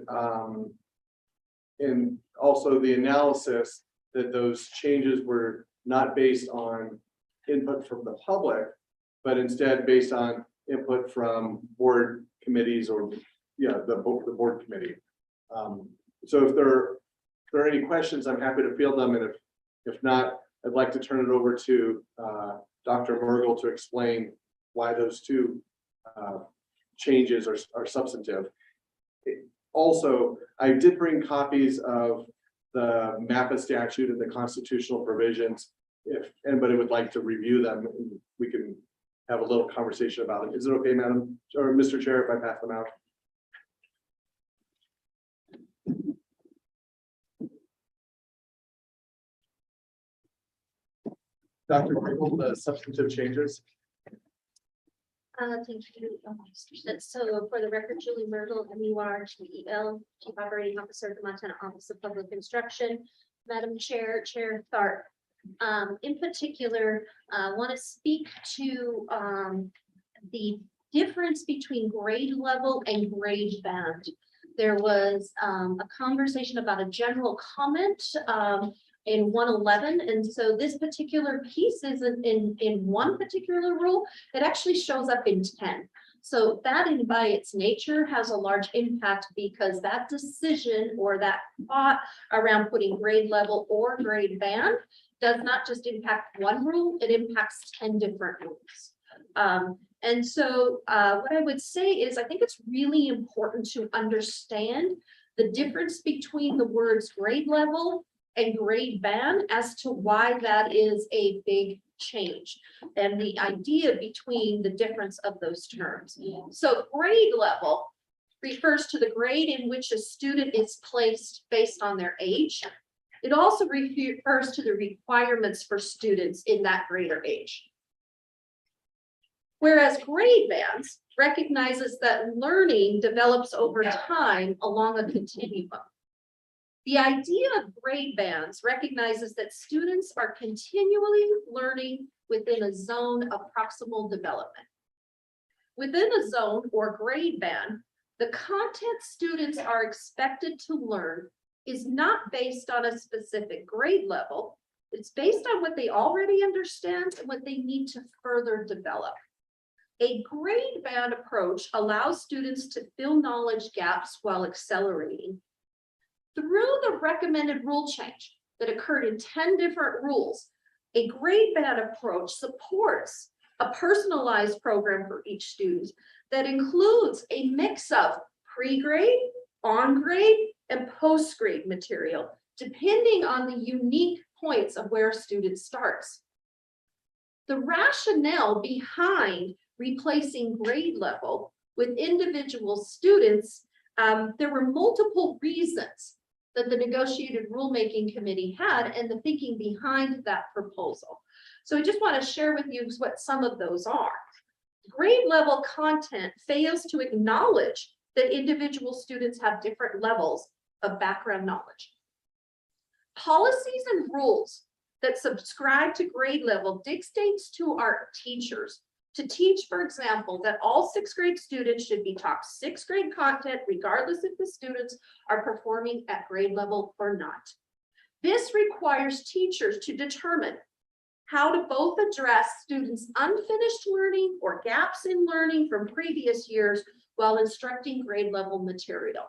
also the analysis that those changes were not based on input from the public, but instead based on input from board committees or the board committee. So if there are any questions, I'm happy to field them, and if not, I'd like to turn it over to Dr. Mergel to explain why those two changes are substantive. Also, I did bring copies of the MAPA statute and the constitutional provisions. If anybody would like to review them, we can have a little conversation about it. Is it okay, Madam or Mr. Chair, if I pass them out? Dr. Mergel, the substantive changes. Thank you. So for the record, Julie Myrtle, MURGEL, Chief Operating Officer of the Montana Office of Public Instruction. Madam Chair, Chair Tharp. In particular, want to speak to the difference between grade level and grade band. There was a conversation about a general comment in 111. And so this particular piece isn't in one particular rule, it actually shows up in 10. So that by its nature has a large impact because that decision or that thought around putting grade level or grade band does not just impact one rule, it impacts 10 different rules. And so what I would say is I think it's really important to understand the difference between the words grade level and grade band as to why that is a big change and the idea between the difference of those terms. So grade level refers to the grade in which a student is placed based on their age. It also refers to the requirements for students in that grade or age. Whereas grade bands recognizes that learning develops over time along a continuum. The idea of grade bands recognizes that students are continually learning within a zone of proximal development. Within a zone or grade band, the content students are expected to learn is not based on a specific grade level. It's based on what they already understand and what they need to further develop. A grade band approach allows students to fill knowledge gaps while accelerating. Through the recommended rule change that occurred in 10 different rules, A grade band approach supports a personalized program for each student that includes a mix of pre-grade, on-grade, and post-grade material, depending on the unique points of where a student starts. The rationale behind replacing grade level with individual students, there were multiple reasons that the negotiated rulemaking committee had and the thinking behind that proposal. So I just want to share with you what some of those are. Grade level content fails to acknowledge that individual students have different levels of background knowledge. Policies and rules that subscribe to grade level dictates to our teachers to teach, for example, that all 6th grade students should be taught 6th grade content regardless if the students are performing at grade level or not. This requires teachers to determine how to both address students' unfinished learning or gaps in learning from previous years while instructing grade level material.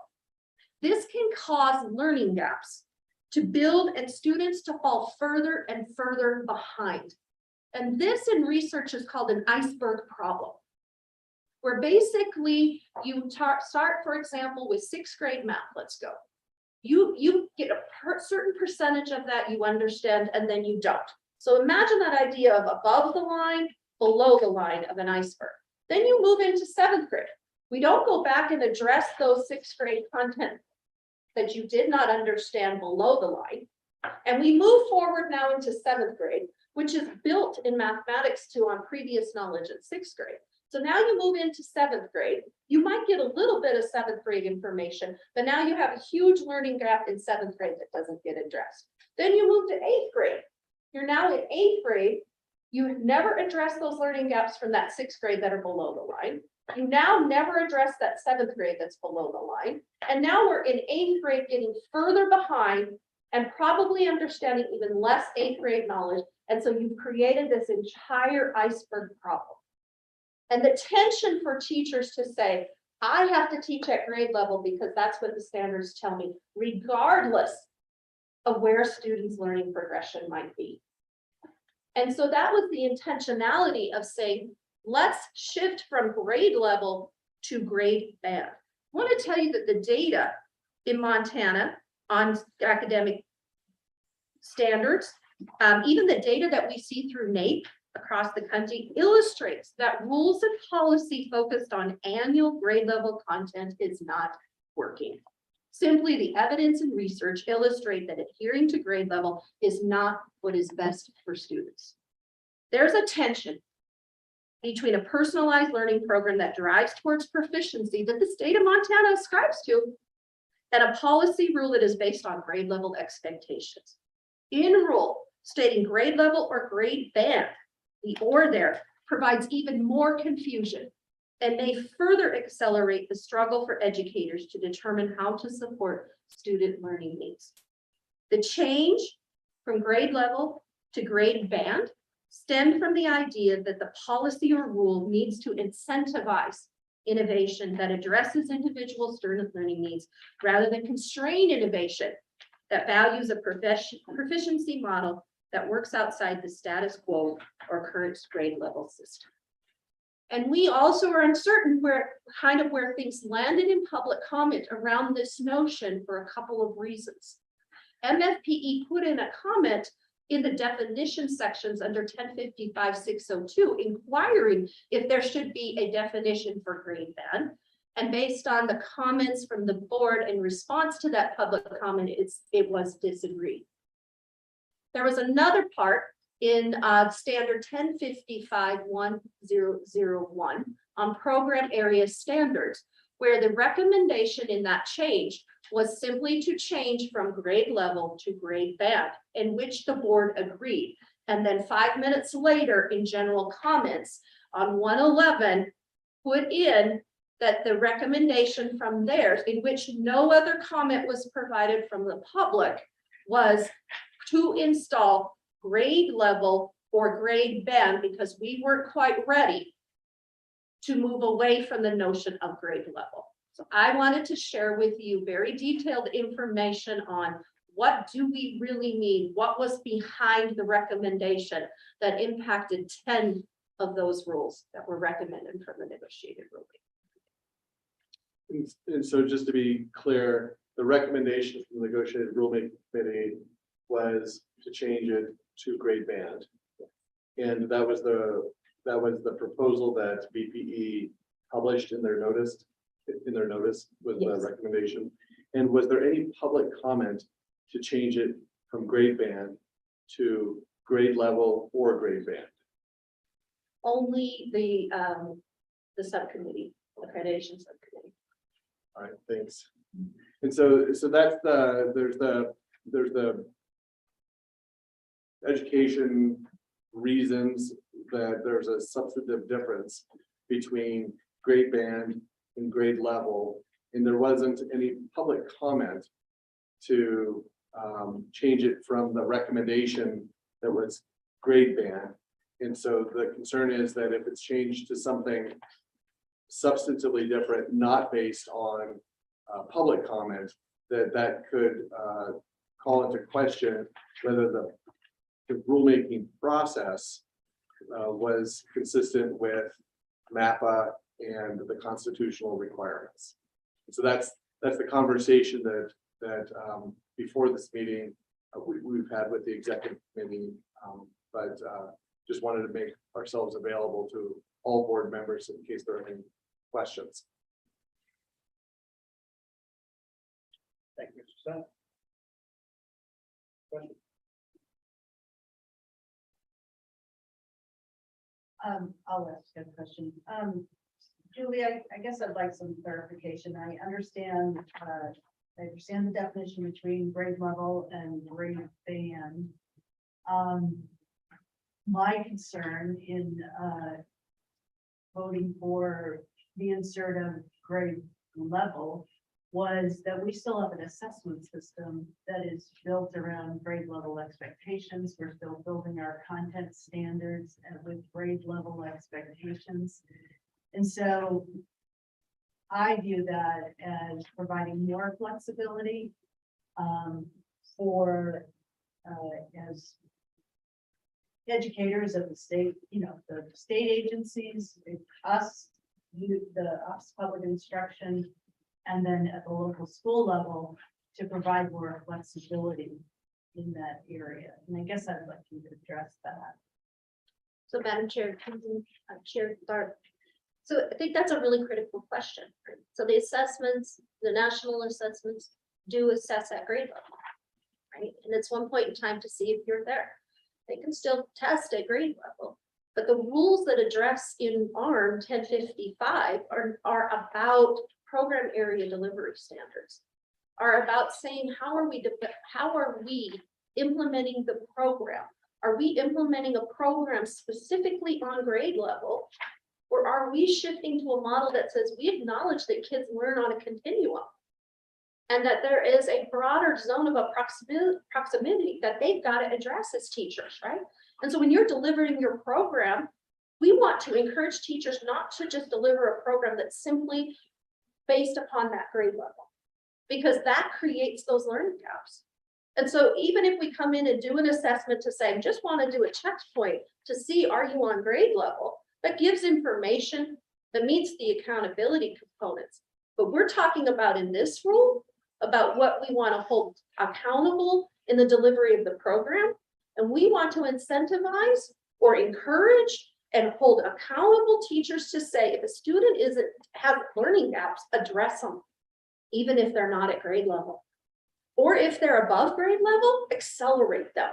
This can cause learning gaps to build and students to fall further and further behind. And this in research is called an iceberg problem, where basically you start, for example, with 6th grade math, let's go. You get a certain percentage of that you understand and then you don't. So imagine that idea of above the line, below the line of an iceberg. Then you move into 7th grade. We don't go back and address those 6th grade content that you did not understand below the line. And we move forward now into 7th grade, which is built in mathematics too on previous knowledge at 6th grade. So now you move into 7th grade, you might get a little bit of 7th grade information, but now you have a huge learning gap in 7th grade that doesn't get addressed. Then you move to 8th grade. You're now in 8th grade. You never address those learning gaps from that 6th grade that are below the line. You now never address that 7th grade that's below the line. And now we're in 8th grade getting further behind and probably understanding even less 8th grade knowledge. And so you've created this entire iceberg problem. And the tension for teachers to say, I have to teach at grade level because that's what the standards tell me, regardless of where students' learning progression might be. And so that was the intentionality of saying, let's shift from grade level to grade band. I want to tell you that the data in Montana on academic standards, even the data that we see through NAEP across the country illustrates that rules and policy focused on annual grade level content is not working. Simply, the evidence and research illustrate that adhering to grade level is not what is best for students. There's a tension between a personalized learning program that drives towards proficiency that the state of Montana ascribes to and a policy rule that is based on grade level expectations. In rule, stating grade level or grade band, the or there provides even more confusion and may further accelerate the struggle for educators to determine how to support student learning needs. The change from grade level to grade band stemmed from the idea that the policy or rule needs to incentivize innovation that addresses individual student learning needs rather than constrain innovation that values a proficiency model that works outside the status quo or current grade level system. And we also are uncertain where things landed in public comment around this notion for a couple of reasons. MFPE put in a comment in the definition sections under 1055-602, inquiring if there should be a definition for grade band. And based on the comments from the board in response to that public comment, it was disagreed. There was another part in standard 1055-1001 on program area standards, where the recommendation in that change was simply to change from grade level to grade band, in which the board agreed. And then 5 minutes later, in general comments on 111, put in that the recommendation from theirs, in which no other comment was provided from the public, was to install grade level or grade band because we weren't quite ready to move away from the notion of grade level. So I wanted to share with you very detailed information on What do we really mean? What was behind the recommendation that impacted 10 of those rules that were recommended from the negotiated ruling? And so just to be clear, the recommendation from the negotiated rulemaking committee was to change it to grade band. And that was the proposal that BPE published in their notice, was the Yes. recommendation. And was there any public comment to change it from grade band to grade level or grade band? Only the subcommittee, accreditation subcommittee. All right, thanks. And so that's there's the education reasons that there's a substantive difference between grade band and grade level. And there wasn't any public comment to change it from the recommendation that was grade band. And so the concern is that if it's changed to something substantively different, not based on public comment, that could call into question whether the rulemaking process was consistent with MAPPA and the constitutional requirements. So that's the conversation that before this meeting we've had with the executive committee, but just wanted to make ourselves available to all board members in case there are any questions. Thank you, Mr. Sun. Question? I'll ask a question. Julie, I guess I'd like some clarification. I understand the definition between grade level and grade band. My concern in voting for the insert of grade level was that we still have an assessment system that is built around grade level expectations. We're still building our content standards and with grade level expectations. And so I view that as providing more flexibility for as educators of the state, the state agencies, us, the Office of Public Instruction, and then at the local school level to provide more flexibility in that area. And I guess I'd like you to address that. So Madam Chair, Chair Tharp. So I think that's a really critical question. Right? So the assessments, the national assessments do assess at grade level, right? And it's one point in time to see if you're there. They can still test at grade level, but the rules that address in ARM 1055 are about program area delivery standards, are about saying how are we implementing the program? Are we implementing a program specifically on grade level? Or are we shifting to a model that says we acknowledge that kids learn on a continuum? And that there is a broader zone of proximity that they've got to address as teachers, right? And so when you're delivering your program, we want to encourage teachers not to just deliver a program that's simply based upon that grade level, because that creates those learning gaps. And so even if we come in and do an assessment to say, just want to do a checkpoint to see, are you on grade level? That gives information that meets the accountability components. But we're talking about in this rule, about what we want to hold accountable in the delivery of the program. And we want to incentivize or encourage and hold accountable teachers to say, if a student has learning gaps, address them, even if they're not at grade level. Or if they're above grade level, accelerate them.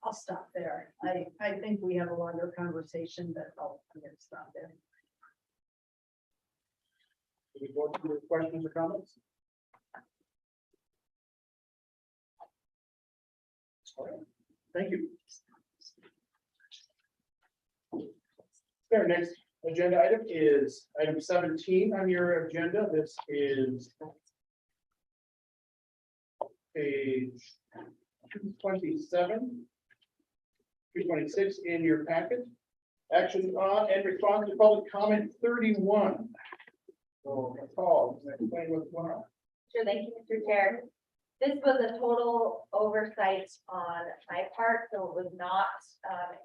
I'll stop there. I think we have a longer conversation, but I'm going to stop there. Any board member questions or comments? All right, thank you. Our next agenda item is item 17 on your agenda. This is page 227, 226 in your packet. Action on and response to public comment 31. So, Paul, explain what's going on. Sure, thank you, Mr. Chair. This was a total oversight on my part, so it was not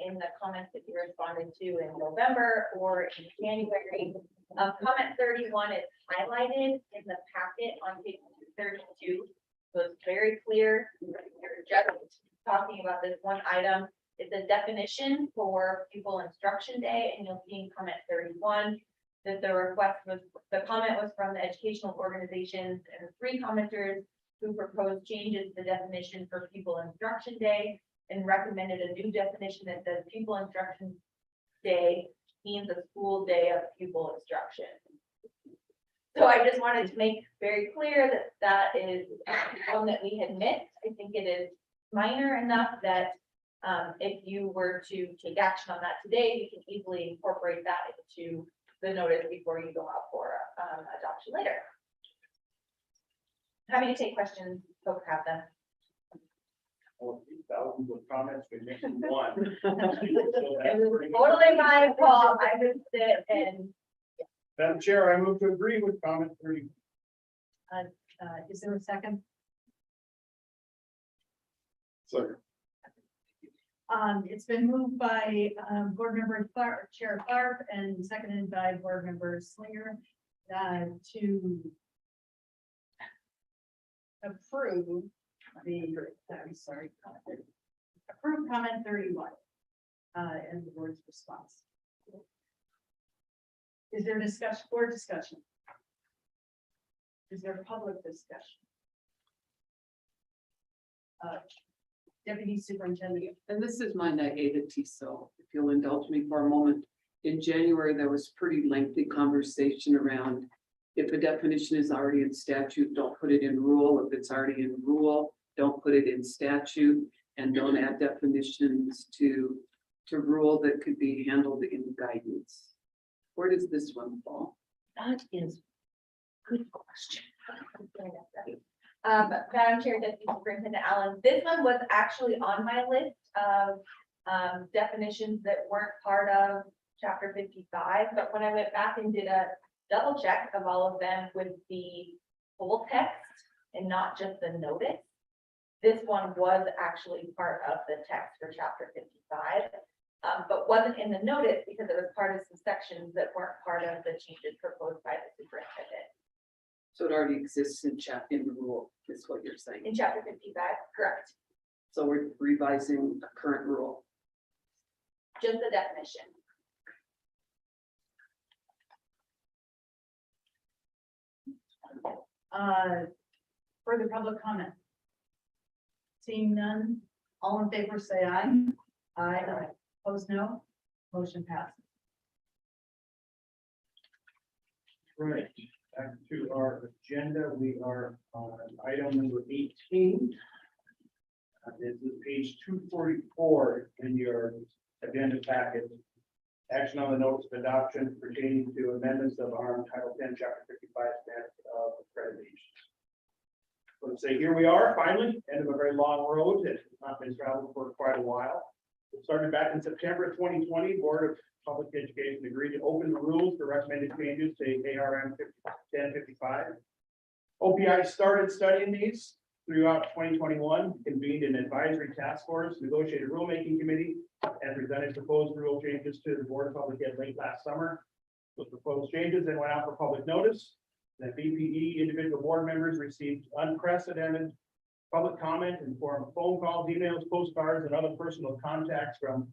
in the comments that you responded to in November or in January. Comment 31 is highlighted in the packet on page 32. So it's very clear. You're just talking about this one item. It's a definition for pupil instruction day, and you'll see in comment 31 that the comment was from the educational organizations and 3 commenters who proposed changes to the definition for pupil instruction day and recommended a new definition that says pupil instruction day means a school day of pupil instruction. So I just wanted to make very clear that that is one that we had missed. I think it is minor enough that if you were to take action on that today, you can easily incorporate that into the notice before you go out for adoption later. Happy to take questions, folks have them. Well, thousands of comments, we mentioned one. It was totally my fault. I missed it and Madam Chair, I move to agree with comment 30. Is there a second? So, It's been moved by Board Member Clark, Chair Clark, and seconded by Board Member Slinger to approve approve comment 31 and the board's response. Is there discussion, board discussion? Is there public discussion? Deputy Superintendent. And this is my naivety, so if you'll indulge me for a moment. In January, there was pretty lengthy conversation around if a definition is already in statute, don't put it in rule. If it's already in rule, don't put it in statute, and don't add definitions to rule that could be handled in guidance. Where does this one fall? That is a good question. Madam Chair, Deputy Superintendent Allen, this one was actually on my list of definitions that weren't part of chapter 55, but when I went back and did a double check of all of them with the full text and not just the notice, this one was actually part of the text for chapter 55, but wasn't in the notice because it was part of some sections that weren't part of the changes proposed by the superintendent. So it already exists in the rule, is what you're saying. In chapter 55, correct, So we're revising a current rule. just the definition. Further public comment? Seeing none, all in favor say aye. Aye. Opposed, no. Motion passes. Right, back to our agenda, we are on item number 18. This is page 244 in your agenda packet. Action on the notice of adoption pertaining to amendments of our Title 10, Chapter 55 standard of accreditation. So to say, here we are, finally, end of a very long road that has not been traveled for quite a while. It started back in September 2020, Board of Public Education agreed to open the rules for recommended changes to ARM 1055. OPI started studying these throughout 2021, convened an advisory task force, negotiated rulemaking committee, and presented proposed rule changes to the Board of Public Ed late last summer. Those proposed changes then went out for public notice. The BPE individual board members received unprecedented public comment in the form of phone calls, emails, postcards, and other personal contacts from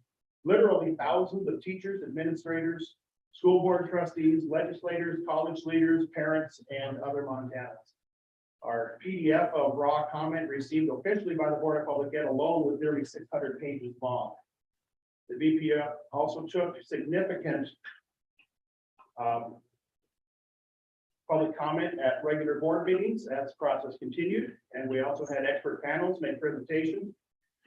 literally thousands of teachers, administrators, school board trustees, legislators, college leaders, parents, and other Montanans. Our PDF of raw comment received officially by the Board of Public Ed alone was nearly 600 pages long. The BPF also took significant public comment at regular board meetings as the process continued, and we also had expert panels make presentations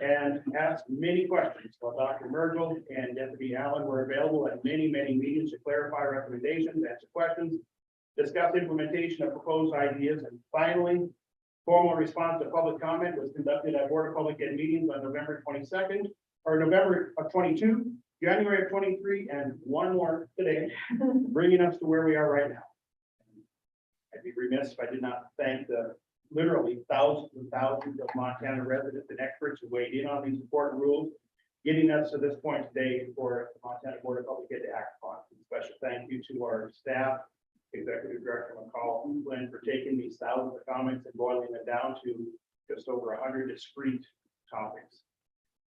and asked many questions. While Dr. Mergel and Deputy Allen were available at many meetings to clarify recommendations, answer questions, discuss implementation of proposed ideas, and finally, formal response to public comment was conducted at Board of Public Ed meetings on November 22nd, or November of 22, January of 23, and one more today, bringing us to where we are right now. I'd be remiss if I did not thank the literally thousands and thousands of Montana residents and experts who weighed in on these important rules, getting us to this point today for the Montana Board of Public Ed to act upon. Special thank you to our staff, Executive Director McCall, Flynn, for taking these thousands of comments and boiling them down to just over 100 discrete topics.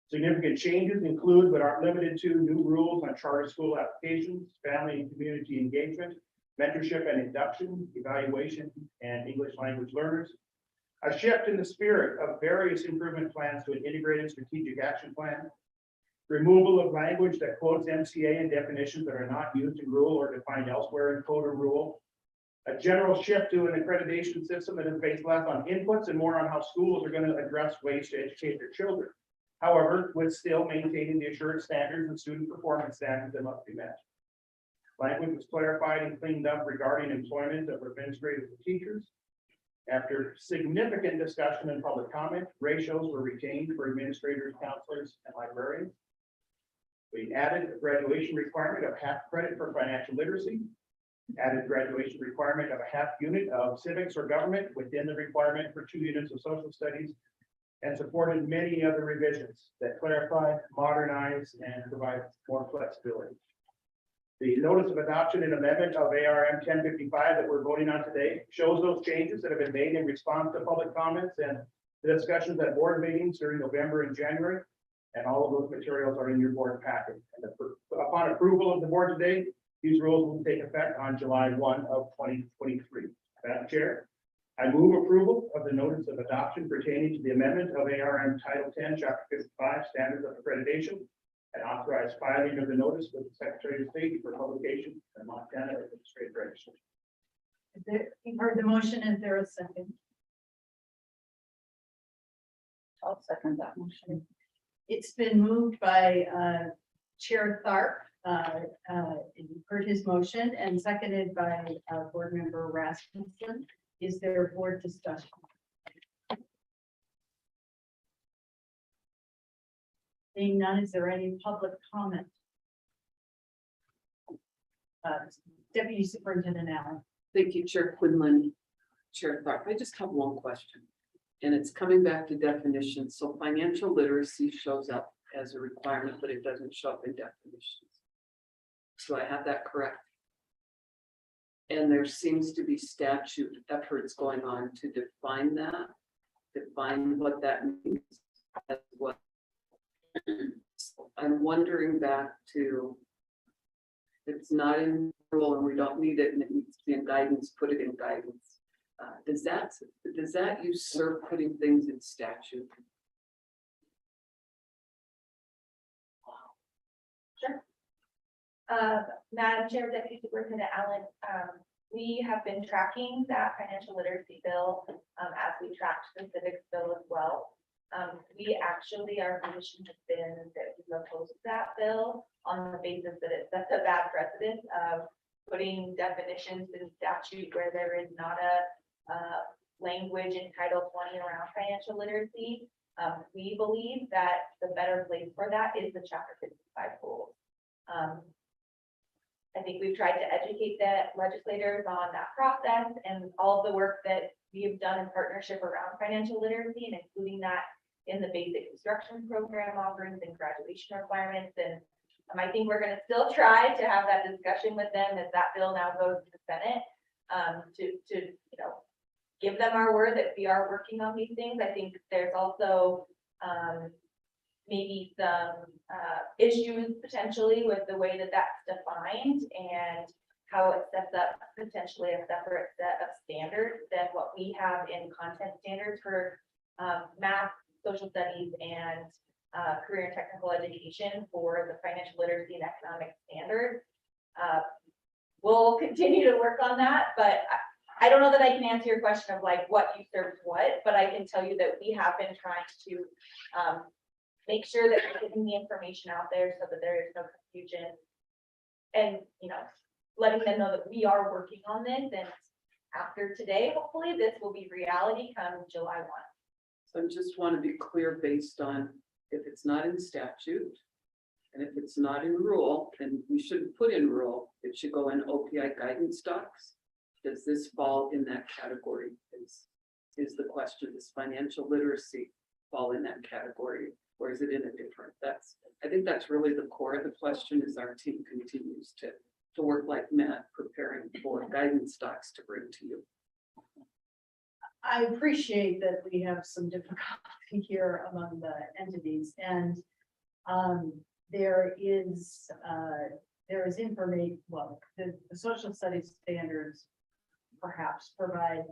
Significant changes include, but aren't limited to, new rules on charter school applications, family and community engagement, mentorship and induction, evaluation, and English language learners. A shift in the spirit of various improvement plans to an integrated strategic action plan. Removal of language that quotes MCA and definitions that are not used in rule or defined elsewhere in code or rule. A general shift to an accreditation system that is based less on inputs and more on how schools are going to address ways to educate their children. However, with still maintaining the assurance standards and student performance standards that must be met. Language was clarified and cleaned up regarding employment of administrators and teachers. After significant discussion and public comment, ratios were retained for administrators, counselors, and librarians. We added a graduation requirement of half credit for financial literacy. Added graduation requirement of a half unit of civics or government within the requirement for 2 units of social studies, and supported many other revisions that clarify, modernize, and provide more flexibility. The notice of adoption and amendment of ARM 1055 that we're voting on today shows those changes that have been made in response to public comments and the discussions at board meetings during November and January. And all of those materials are in your board packet. And upon approval of the board today, these rules will take effect on July 1 of 2023. Madam Chair, I move approval of the notice of adoption pertaining to the amendment of ARM Title 10, Chapter 55, Standards of Accreditation, and authorize filing of the notice with the Secretary of State for publication in Montana Administrative Register. You've heard the motion. Is there a second? I'll second that motion. It's been moved by Chair Tharp. You heard his motion, and seconded by Board Member Rasmussen. Is there board discussion? Seeing none, is there any public comment? Deputy Superintendent Allen. Thank you, Chair Quinlan, Chair Tharp. I just have one question. And it's coming back to definitions. So financial literacy shows up as a requirement, but it doesn't show up in definitions. So I have that correct. And there seems to be statute efforts going on to define that, define what that means as well. I'm wondering back to, it's not in rule and we don't need it and it needs to be in guidance, put it in guidance. Does that usurp putting things in statute? Sure. Madam Chair, Deputy Superintendent Allen, we have been tracking that financial literacy bill as we tracked the civics bill as well. We actually, our position has been that we oppose that bill on the basis that it sets a bad precedent of putting definitions in statute where there is not a language in Title 20 around financial literacy. We believe that the better place for that is the Chapter 55 rules. I think we've tried to educate the legislators on that process and all of the work that we've done in partnership around financial literacy and including that in the basic instruction program offerings and graduation requirements. And I think we're going to still try to have that discussion with them as that bill now goes to the Senate to give them our word that we are working on these things. I think there's also maybe some issues potentially with the way that that's defined and how it sets up potentially a separate set of standards than what we have in content standards for math, social studies, and career and technical education for the financial literacy and economic standards. We'll continue to work on that, but I don't know that I can answer your question of like what usurps what, but I can tell you that we have been trying to make sure that we're getting the information out there so that there is no confusion. And, letting them know that we are working on this, and after today, hopefully this will be reality come July 1. So I just want to be clear based on if it's not in statute and if it's not in rule, then we shouldn't put in rule, it should go in OPI guidance docs. Does this fall in that category is the question, does financial literacy fall in that category? Or is it in a different, I think that's really the core of the question as our team continues to work like mad, preparing for guidance docs to bring to you. I appreciate that we have some difficulty here among the entities and there is information, well, the social studies standards perhaps provide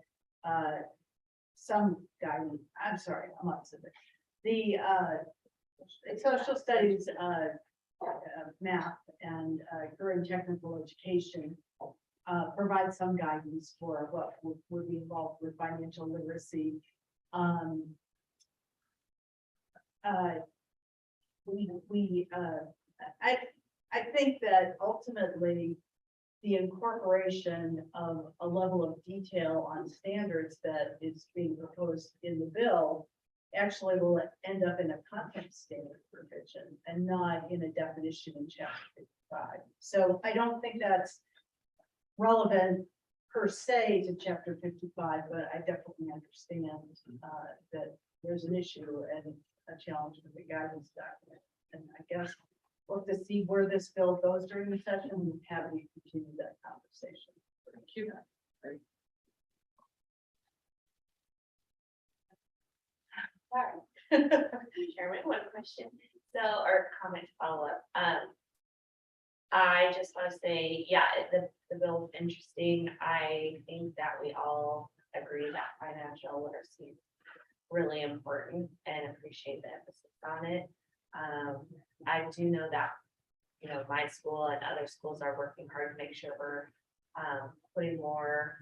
some guidance. I'm sorry, I'm opposite. The social studies, math and career technical education provide some guidance for what would be involved with financial literacy. I think that ultimately the incorporation of a level of detail on standards that is being proposed in the bill actually will end up in a content standard provision and not in a definition in chapter 55. So I don't think that's relevant per se to chapter 55, but I definitely understand that there's an issue and a challenge with the guidance document. And I guess we'll have to see where this bill goes during the session and have we continue that conversation. Thank you. Chairman, one question, or comment to follow up. I just want to say, yeah, the bill is interesting. I think that we all agree that financial literacy is really important and appreciate the emphasis on it. I do know that, my school and other schools are working hard to make sure we're putting more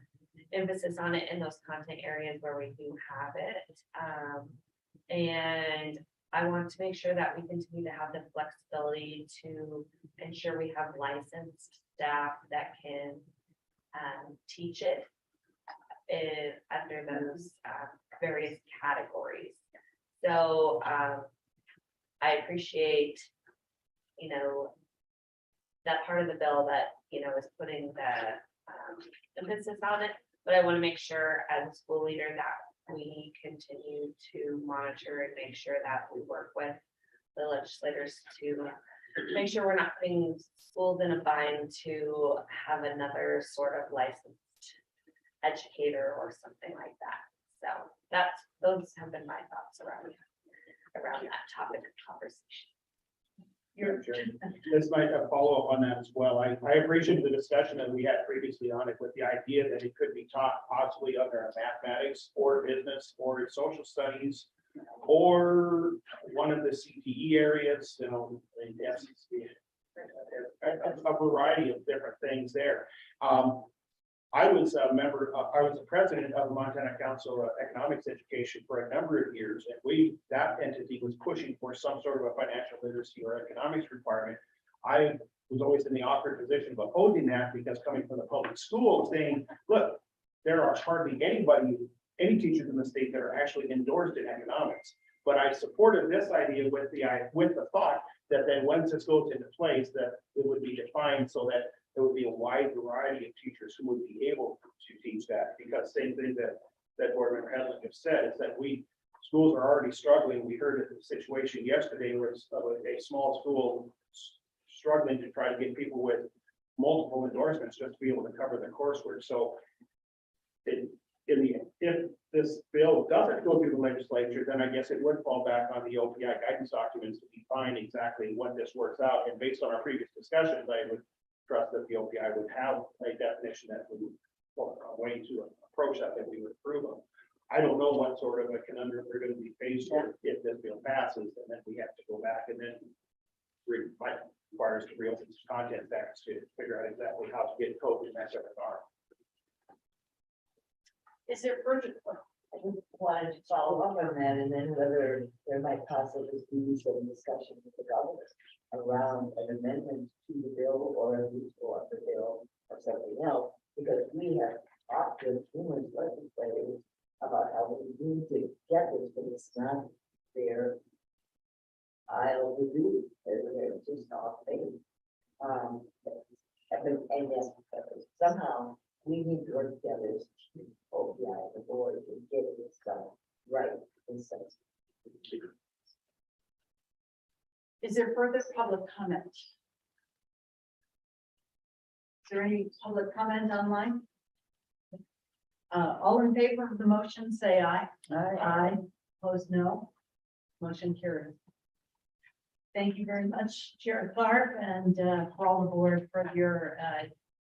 emphasis on it in those content areas where we do have it. And I want to make sure that we continue to have the flexibility to ensure we have licensed staff that can teach it under those various categories. So I appreciate, that part of the bill that, is putting the emphasis on it, but I want to make sure as a school leader that we continue to monitor and make sure that we work with the legislators to make sure we're not putting schools in a bind to have another sort of licensed educator or something like that. So those have been my thoughts around that topic of conversation. This might have follow up on that as well. I appreciate the discussion that we had previously on it with the idea that it could be taught possibly under mathematics or business or social studies or one of the CTE areas, yes, a variety of different things there. I was a member, I was the president of the Montana Council of Economics Education for a number of years, and that entity was pushing for some sort of a financial literacy or economics requirement. I was always in the awkward position of opposing that because coming from the public school saying, look, there are hardly any teachers in the state that are actually endorsed in economics. But I supported this idea with the thought that then once this goes into place, that it would be defined so that there would be a wide variety of teachers who would be able to teach that, because same thing that Board Member Hedlund have said is that schools are already struggling. We heard of the situation yesterday where it's a small school struggling to try to get people with multiple endorsements just to be able to cover the coursework. So if this bill doesn't go through the legislature, then I guess it would fall back on the OPI guidance documents to define exactly what this works out. And based on our previous discussions, I would trust that the OPI would have a definition that would, or a way to approach that we would approve of. I don't know what sort of a conundrum we're going to be faced with if this bill passes, and then we have to go back and then require us to reopen some content tax to figure out exactly how to get code in that regard. Is there further? I just wanted to follow up on that, and then whether there might possibly be some discussion with the governor around an amendment to the bill or at least or the bill or something else, because we have talked to numerous legislators about how we need to get this, but it's not their aisle to do. They're just not paid. And yes, somehow we need to work together as OPI, the board, to get this stuff right and sense. Is there further public comment? Is there any public comment online? All in favor of the motion, say aye. Aye. Opposed, no. Motion carries. Thank you very much, Chair Clark, and for all the board for your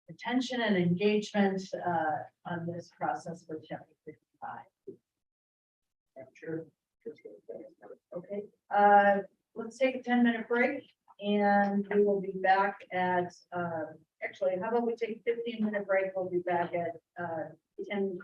attention and engagement on this process for chapter 55. Sure. Okay, let's take a 10-minute break and we will be back at, actually, how about we take a 15-minute break? We'll be back at 10.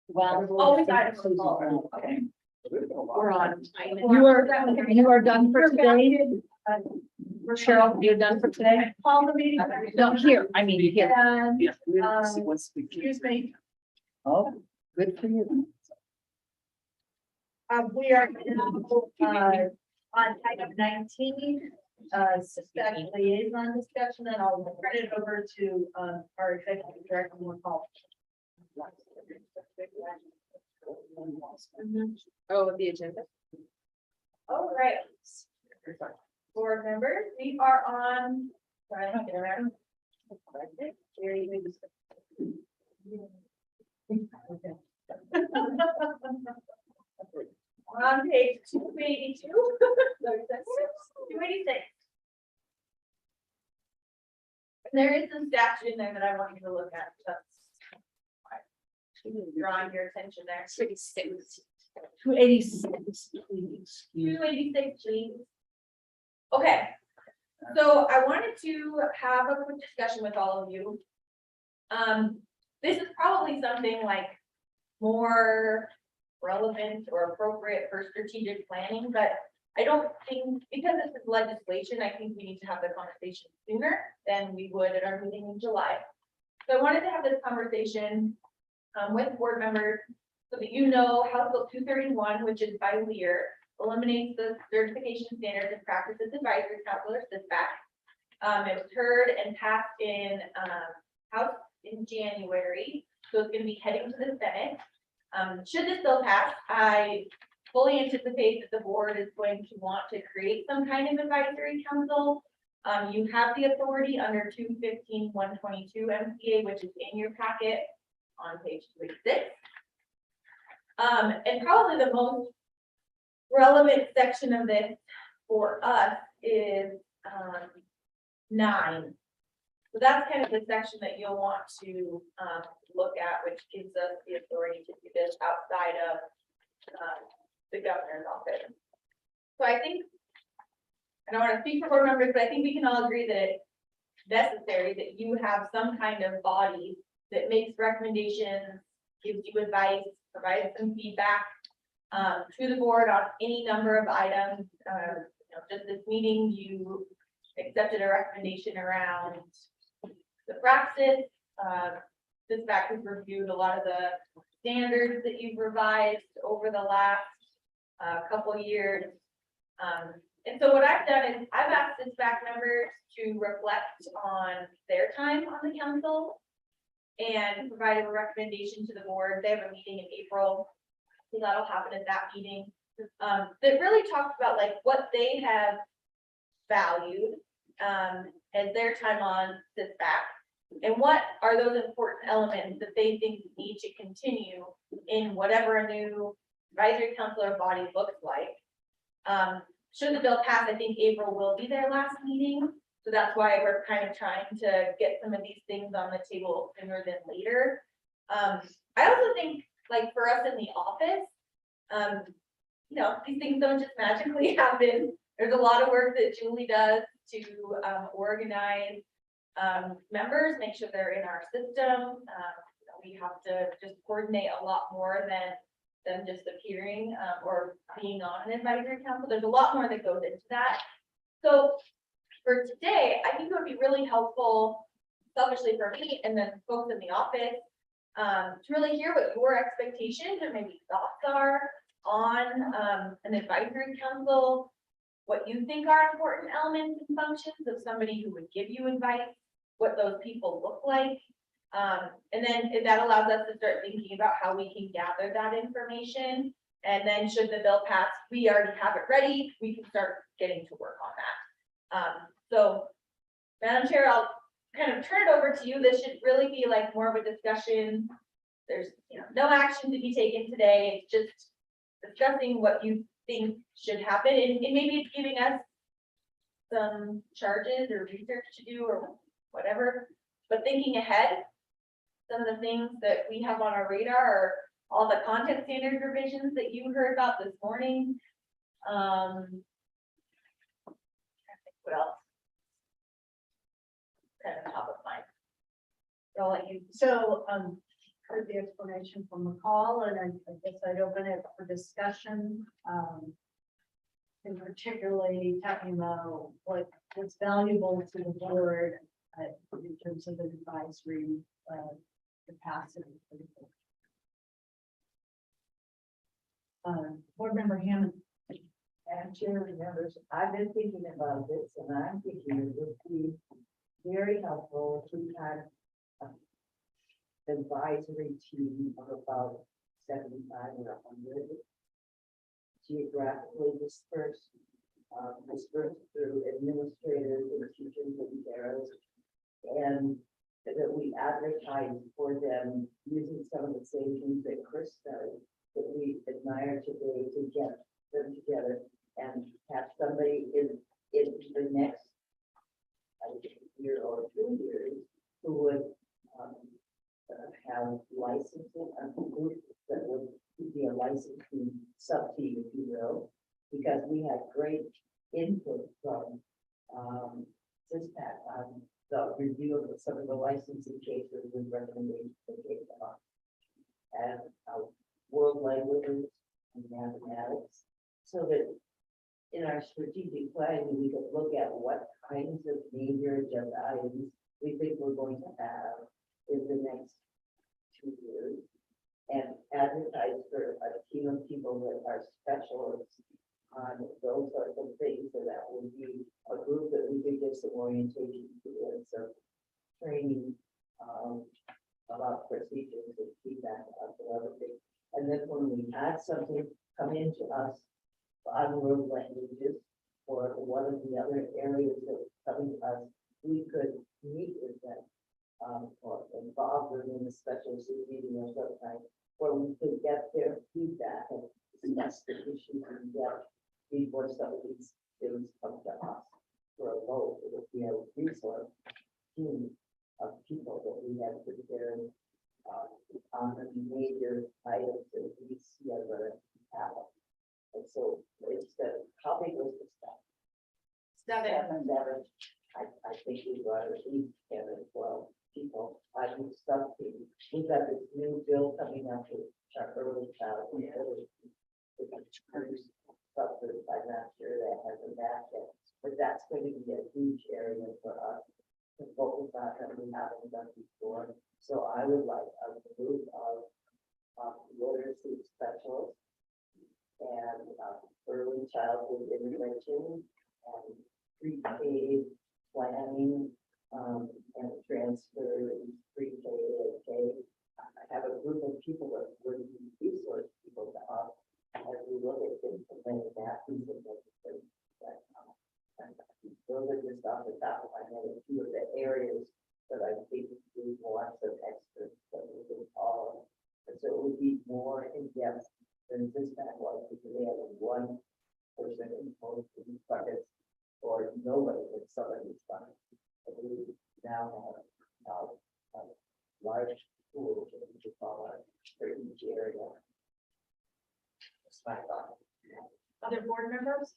Well. Oh, we got it. Okay. We're on. You are done for today? Cheryl, you're done for today? Call the meeting. No, here, I mean, here. And, Excuse me, Oh, good for you. we are now, on item 19, suspect liaison discussion, and I'll turn it over to, our executive director, McCall. Oh, the agenda. All right. Board members, we are on. Sorry, I'm not getting around. On page 282. 286. There is some statute in there that I want you to look at. That's drawing your attention there. 286, please. 286, please. Okay, so I wanted to have a quick discussion with all of you. This is probably something like more relevant or appropriate for strategic planning, but I don't think, because this is legislation, I think we need to have the conversation sooner than we would at our meeting in July. So I wanted to have this conversation with board members so that you know House Bill 231, which is by Lear, eliminates the certification standards and practices advisory councilor SISBAC. It was heard and passed in House in January, so it's going to be heading to the Senate. Should this bill pass, I fully anticipate that the board is going to want to create some kind of advisory council. You have the authority under 215-122 MCA, which is in your packet on page 286. And probably the most relevant section of this for us is 9. So that's kind of the section that you'll want to look at, which gives us the authority to do this outside of the governor's office. So I think, I don't want to speak for board members, but I think we can all agree that it's necessary that you have some kind of body that makes recommendations, gives you advice, provides some feedback to the board on any number of items. Just this meeting, you accepted a recommendation around the practice. This back has reviewed a lot of the standards that you've revised over the last couple years. And so what I've done is I've asked this back members to reflect on their time on the council and provided a recommendation to the board. They have a meeting in April, so that'll happen at that meeting. That really talks about like what they have valued as their time on this back, and what are those important elements that they think need to continue in whatever a new advisory council or body looks like. Should the bill pass, I think April will be their last meeting. So that's why we're kind of trying to get some of these things on the table sooner than later. I also think, like for us in the office, these things don't just magically happen. There's a lot of work that Julie does to organize members, make sure they're in our system. We have to just coordinate a lot more than just appearing or being on an advisory council. There's a lot more that goes into that. So for today, I think it would be really helpful, selfishly for me and then folks in the office, to really hear what your expectations or maybe thoughts are on an advisory council, what you think are important elements and functions of somebody who would give you advice, what those people look like. And then if that allows us to start thinking about how we can gather that information. And then should the bill pass, we already have it ready, we can start getting to work on that. So Madam Chair, I'll kind of turn it over to you. This should really be like more of a discussion. There's no action to be taken today. It's just discussing what you think should happen, and maybe it's giving us some charges or research to do or whatever, but thinking ahead, some of the things that we have on our radar are all the content standard revisions that you heard about this morning. What else? Kind of top of mind. I'll let you, so, heard the explanation from McCall, and I guess I'd open it for discussion. And particularly talking about what's valuable to the board, in terms of an advisory, capacity. For the board. Board Member Hammond. And chair members, I've been thinking about this and I'm thinking it would be very helpful if we had an advisory team of about 75 or 100 geographically dispersed through administrators and teachers and paras. And that we advertise for them using some of the same things that Chris does, that we admire today, to get them together and have somebody in the next year or 2 years who would have licensing, a group that would be a licensing sub-team, if you will, because we had great input from CISPAC on the review of some of the licensing cases with recommendations that they came up. And world languages and mathematics, so that in our strategic planning, we could look at what kinds of major agenda items we think we're going to have in the next 2 years, and advertise for a team of people that are specialists on those sorts of things. So that would be a group that we could give some orientation to and some training about procedures and feedback about the other things. And then when we had something come into us on world languages or one of the other areas that was coming to us, we could meet with them or involve them in a special meeting or something, where we could get their feedback and discuss the issues and get before some of these things come to us for a vote. It would be a resource team of people that we had prepared on the major items that we see as a happen. And so it's the, how big was the stuff? 7. I think we brought at least 10 or 12 people. I think stuff, we've got this new bill coming up with our early childhood. I'm not sure that has a back yet, but that's going to be a huge area for us to focus on that we haven't done before. So I would like a group of literacy specialists and early childhood intervention and pre-K planning and transfer pre-K to K. I have a group of people that would be resource people to us as we look at implementing that piece of legislation. Those are just off the top of my head, a few of the areas that I think we want some experts that we can call. And so it would be more in depth than this that was, because they have one person in both of these buckets or nobody in some of these buckets. And we now have large schools that we could call our for each area. That's my thought. Other board members?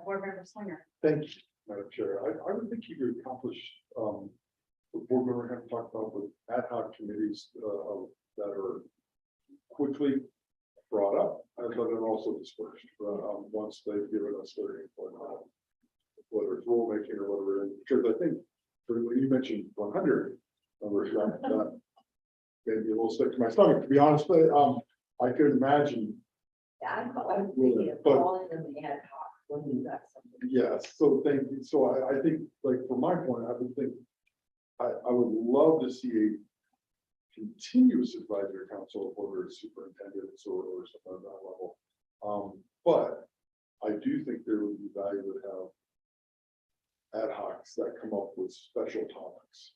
Board Member Slinger. Thank you, Madam Chair. I would think you could accomplish the board member have talked about with ad hoc committees that are quickly brought up, but then also dispersed once they've given us their input on whether it's rulemaking or whatever. Because I think when you mentioned 100 numbers, that made me a little sick to my stomach, to be honest. But I could imagine. Yeah, I'm thinking of But- calling them the ad hoc when you got something. Yes, so thank you. So I think, like, from my point, I would think, I would love to see a continuous advisory council, whether it's superintendents or something at that level. But I do think there would be value to have ad hocs that come up with special topics.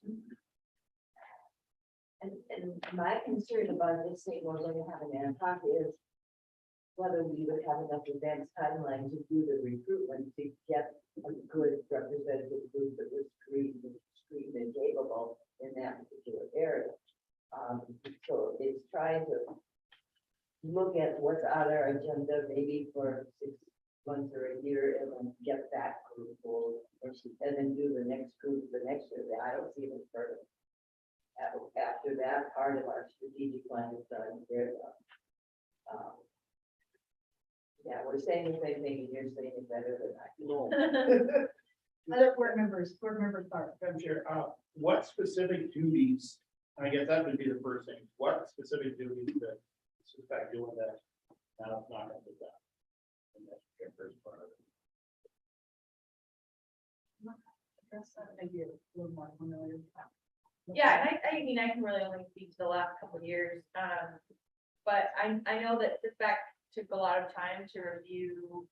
And my concern about this thing, we're going to have an ad hoc is whether we would have enough advance timeline to do the recruitment to get a good representative group that was screened and capable in that particular area. So it's trying to look at what's on our agenda, maybe for 6 months or a year, and then get that group full, and then do the next group the next year. I don't see it as further. after that part of our strategic plan is done, there's yeah, we're saying the same thing and you're saying it better than I. No. Other board members, board member Clark. Madam Chair, what specific duties, I guess that would be the first thing, what specific duties that suspect doing that? Now, it's not gonna do that. And that's the first part of it. Maybe a little more familiar. Yeah, and I mean, I can really only speak to the last couple of years. But I know that the fact took a lot of time to review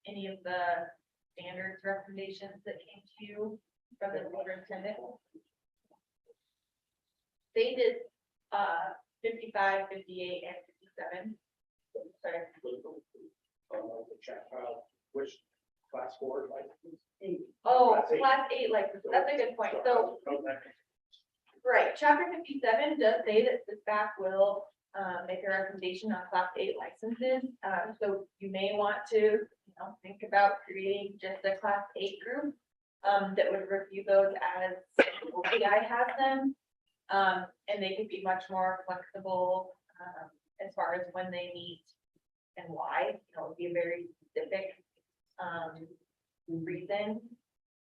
any of the standards recommendations that came to you from the superintendent. They did 55, 58, and 57. Sorry. The check, which class 4 license? Oh, Class 8. class 8 license, that's a good point. So, right, chapter 57 does say that the staff will make a recommendation on class 8 licenses. So you may want to, think about creating just a class 8 group that would review those as OPI has them. And they could be much more flexible as far as when they meet and why. It would be a very specific reason.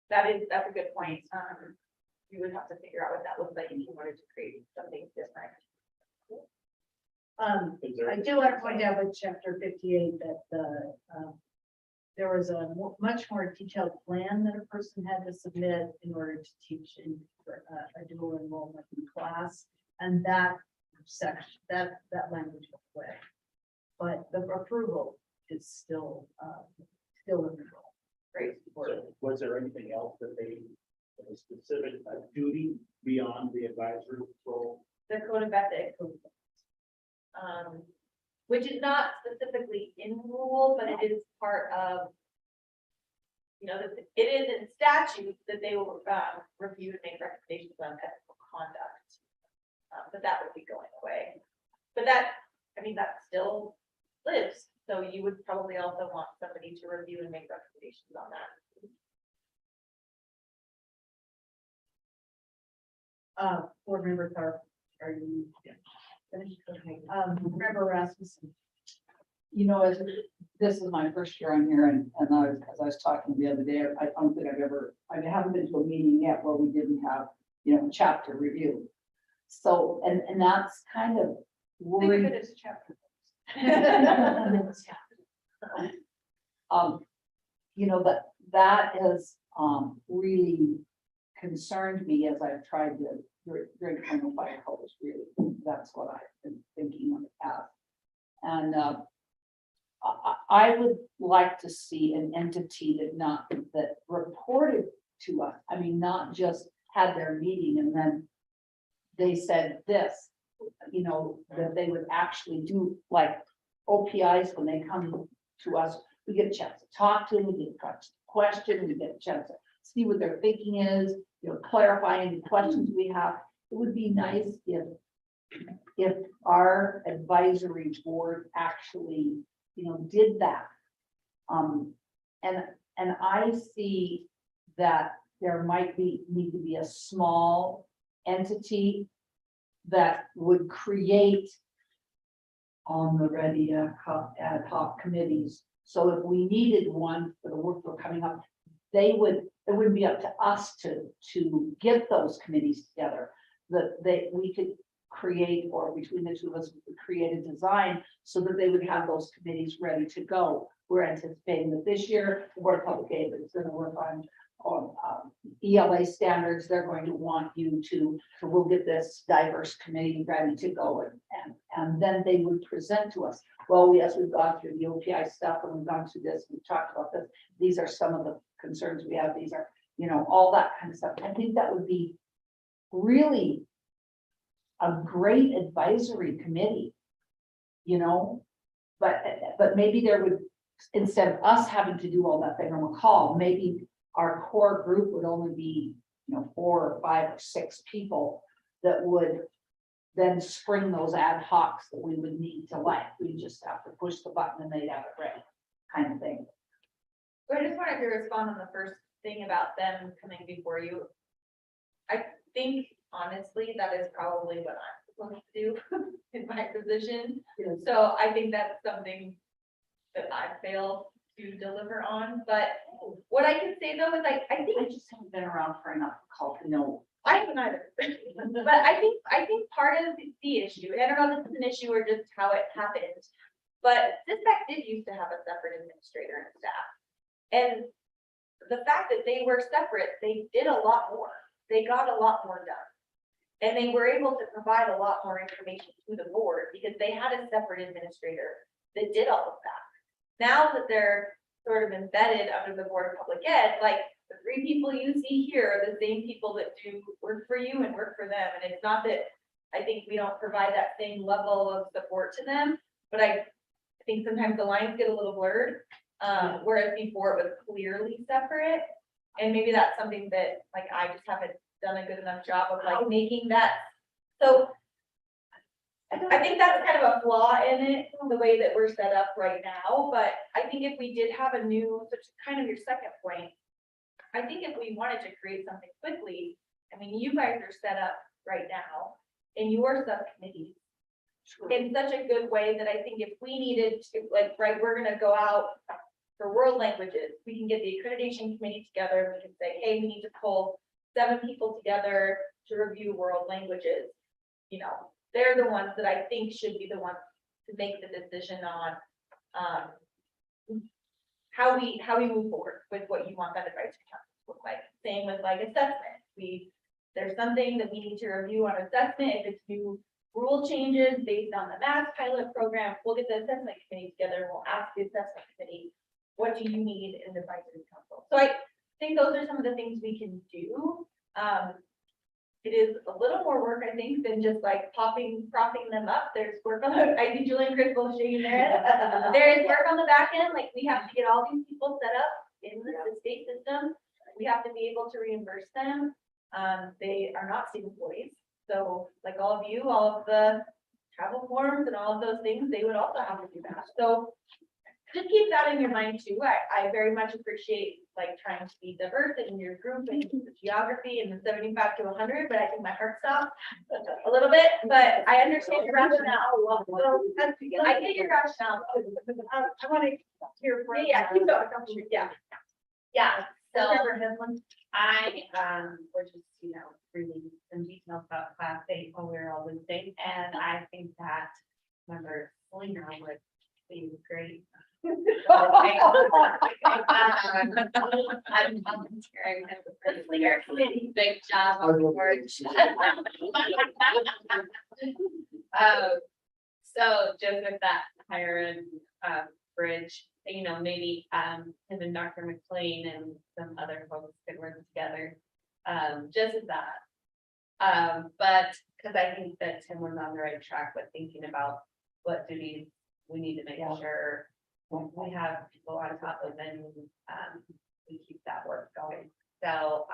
That's a good point. You would have to figure out what that looks like if you wanted to create something different. I do want to point out with chapter 58 that there was a much more detailed plan that a person had to submit in order to teach in a dual enrollment class, and that section, that language went away. But the approval is still in the role. Great. So was there anything else that they, a specific duty beyond the advisory role? The code of ethics. Which is not specifically in rule, but it is part of, it is in statute that they will review and make recommendations on ethical conduct. But that would be going away. But that still lives. So you would probably also want somebody to review and make recommendations on that. Board member Tharp, are you finished? Okay. Member Rasmussen. This is my first year on here, and as I was talking the other day, I don't think I haven't been to a meeting yet where we didn't have, chapter review. So, and that's kind of Think of worrying. it as a chapter. That has really concerned me as I've tried to drink from the fire hose, really. That's what I've been thinking on the path. And I would like to see an entity that reported to us, not just had their meeting and then they said this, that they would actually do like OPIs when they come to us. We get a chance to talk to them, we get a question, we get a chance to see what their thinking is, clarify any questions we have. It would be nice if our advisory board actually, did that. And I see that there might need to be a small entity that would create on the ready ad hoc committees. So if we needed one for the work we're coming up, it wouldn't be up to us to get those committees together. We could create, or between the two of us, we could create a design so that they would have those committees ready to go. We're anticipating that this year, the Board of Public Aid is going to work on ELA standards. They're going to want you to, so we'll get this diverse committee ready to go, and then they would present to us. Well, yes, we've gone through the OPI stuff and we've gone through this, we've talked about this. These are some of the concerns we have. These are, all that kind of stuff. I think that would be really a great advisory committee, but maybe there would, instead of us having to do all that thing on a call, maybe our core group would only be, 4 or 5 or 6 people that would then spring those ad hocs that we would need to we just have to push the button and they'd have it ready, kind of thing. So I just wanted to respond on the first thing about them coming before you. I think honestly, that is probably what I'm supposed to do in my position. So I think that's something that I failed to deliver on, but what I can say though is I I think, just haven't been around for enough to call to know. I haven't either. But I think part of the issue, and I don't know if this is an issue or just how it happened, but Sysmex did used to have a separate administrator and staff. And the fact that they were separate, they did a lot more. They got a lot more done. And they were able to provide a lot more information to the board because they had a separate administrator that did all of that. Now that they're sort of embedded under the Board of Public Ed, like the 3 people you see here are the same people that do work for you and work for them. And it's not that I think we don't provide that same level of support to them, but I think sometimes the lines get a little blurred. Whereas before it was clearly separate. And maybe that's something that like I just haven't done a good enough job of like making that. So I think that's kind of a flaw in it, the way that we're set up right now, but I think if we did have a new, such kind of your second point, I think if we wanted to create something quickly, I mean, you guys are set up right now in your subcommittee in such a good way that I think if we needed to, like, right, we're gonna go out for world languages, we can get the accreditation committee together, we can say, hey, we need to pull 7 people together to review world languages. You know, they're the ones that I think should be the ones to make the decision on how we move forward with what you want that advisory council to look like. Same with like assessment. There's something that we need to review on assessment. If it's new rule changes based on the math pilot program, we'll get the assessment committee together and we'll ask the assessment committee, what do you need in the advisory council? So I think those are some of the things we can do. It is a little more work, I think, than just like propping them up. There's work on, I see Julie and Chris both shaking their head. There is work on the back end, like we have to get all these people set up in the state system. We have to be able to reimburse them. They are not state employees. So like all of you, all of the travel forms and all of those things, they would also have to do that. So just keep that in your mind too. I very much appreciate like trying to be diverse in your group and the geography and the 75 to 100, but I think my heart stopped a little bit, but I understand your rationale. So, I get your rationale. I want to hear from. Yeah, keep going. Yeah. Yeah, so I was just, reading some details about class 8 while we were all visiting, and I think that member Helena would be great. I'm volunteering as a person committee. Big job on the board. So just with that higher end bridge, maybe him and Dr. McLean and some other folks could work together. Just as that. But because I think that Tim was on the right track with thinking about what duties we need to make sure we have people on top of and we keep that work going. So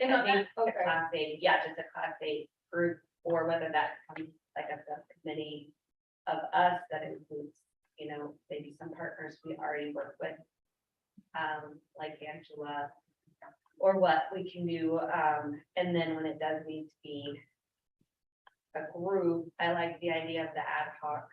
and I think a class 8, just a class 8 group, or whether that comes like a subcommittee of us that includes, maybe some partners we already work with, like Angela, or what we can do. And then when it does need to be a group, I like the idea of the ad hoc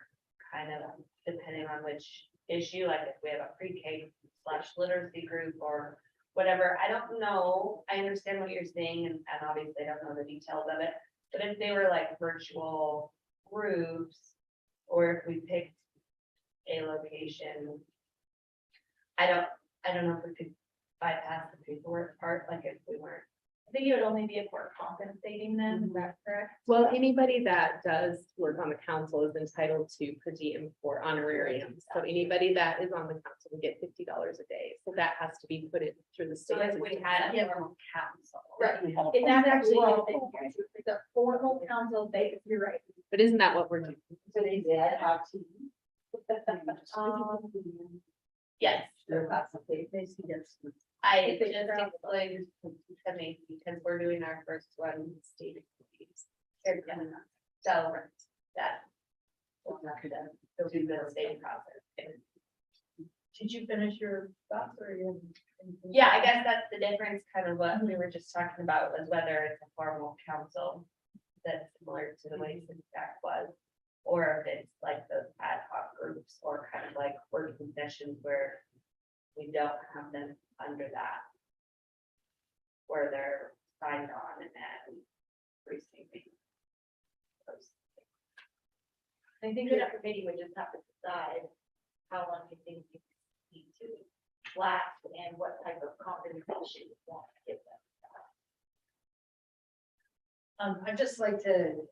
kind of depending on which issue, like if we have a pre-K / literacy group or whatever. I don't know. I understand what you're saying, and obviously I don't know the details of it. But if they were like virtual groups, or if we picked a location, I don't know if we could bypass the paperwork part, like if we weren't. I think it would only be if we're compensating them, is that correct? Well, anybody that does work on the council is entitled to per diem for honorarium. So anybody that is on the council will get $50 a day. So that has to be put in through the So state. if we had a formal council. Right, We have a- and that's actually, it's a formal council, you're right. But isn't that what we're doing? So they did have to. Yes, I just explained to me because we're doing our first one in state employees. So that. We'll have to do the state process. Did you finish your thoughts or you? Yeah, I guess that's the difference, kind of what we were just talking about, was whether it's a formal council that's similar to the way SISBAC was, or if it's like those ad hoc groups, or kind of like working sessions where we don't have them under that, where they're signed on and then receiving those. I think that committee would just have to decide how long you think you need to last and what type of compensation you want to give them. I'd just like to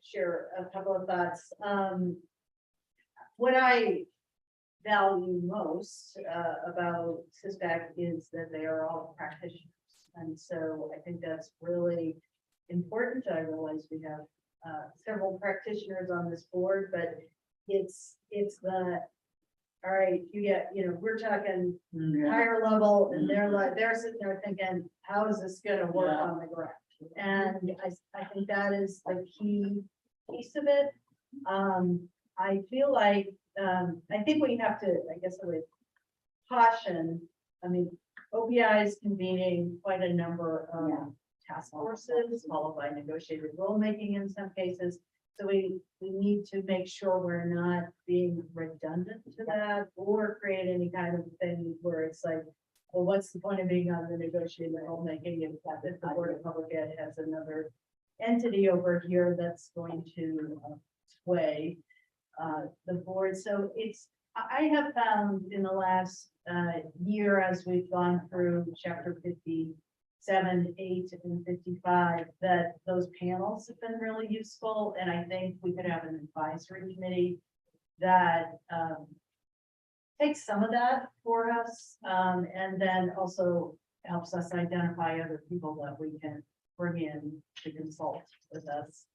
share a couple of thoughts. What I value most about SISBAC is that they are all practitioners. And so I think that's really important. I realize we have several practitioners on this board, but it's the, all right, you get, we're talking higher level, and they're sitting there thinking, how is this gonna work on the ground? And I think that is the key piece of it. I feel like, I think we have to, I guess I would caution, I mean, OPI is convening quite a number of task forces, followed by negotiated rulemaking in some cases. So we need to make sure we're not being redundant to that, or create any kind of thing where it's like, well, what's the point of being on the negotiated rulemaking if the Board of Public Ed has another entity over here that's going to sway the board. So I have found in the last year, as we've gone through chapter 57, 8, and 55, that those panels have been really useful. And I think we could have an advisory committee that takes some of that for us, and then also helps us identify other people that we can bring in to consult with us.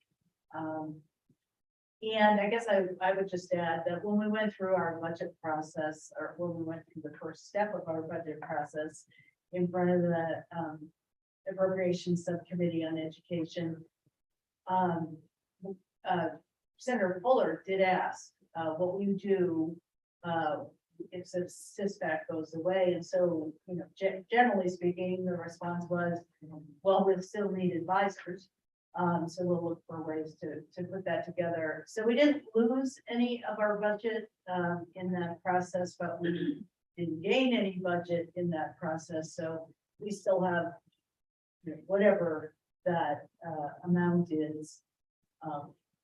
And I guess I would just add that when we went through our budget process, or when we went through the first step of our budget process in front of the Appropriations Subcommittee on Education, Senator Fuller did ask, what will you do if the SISBAC goes away? And so, generally speaking, the response was, well, we still need advisors. So we'll look for ways to put that together. So we didn't lose any of our budget in that process, but we didn't gain any budget in that process. So we still have whatever that amount is.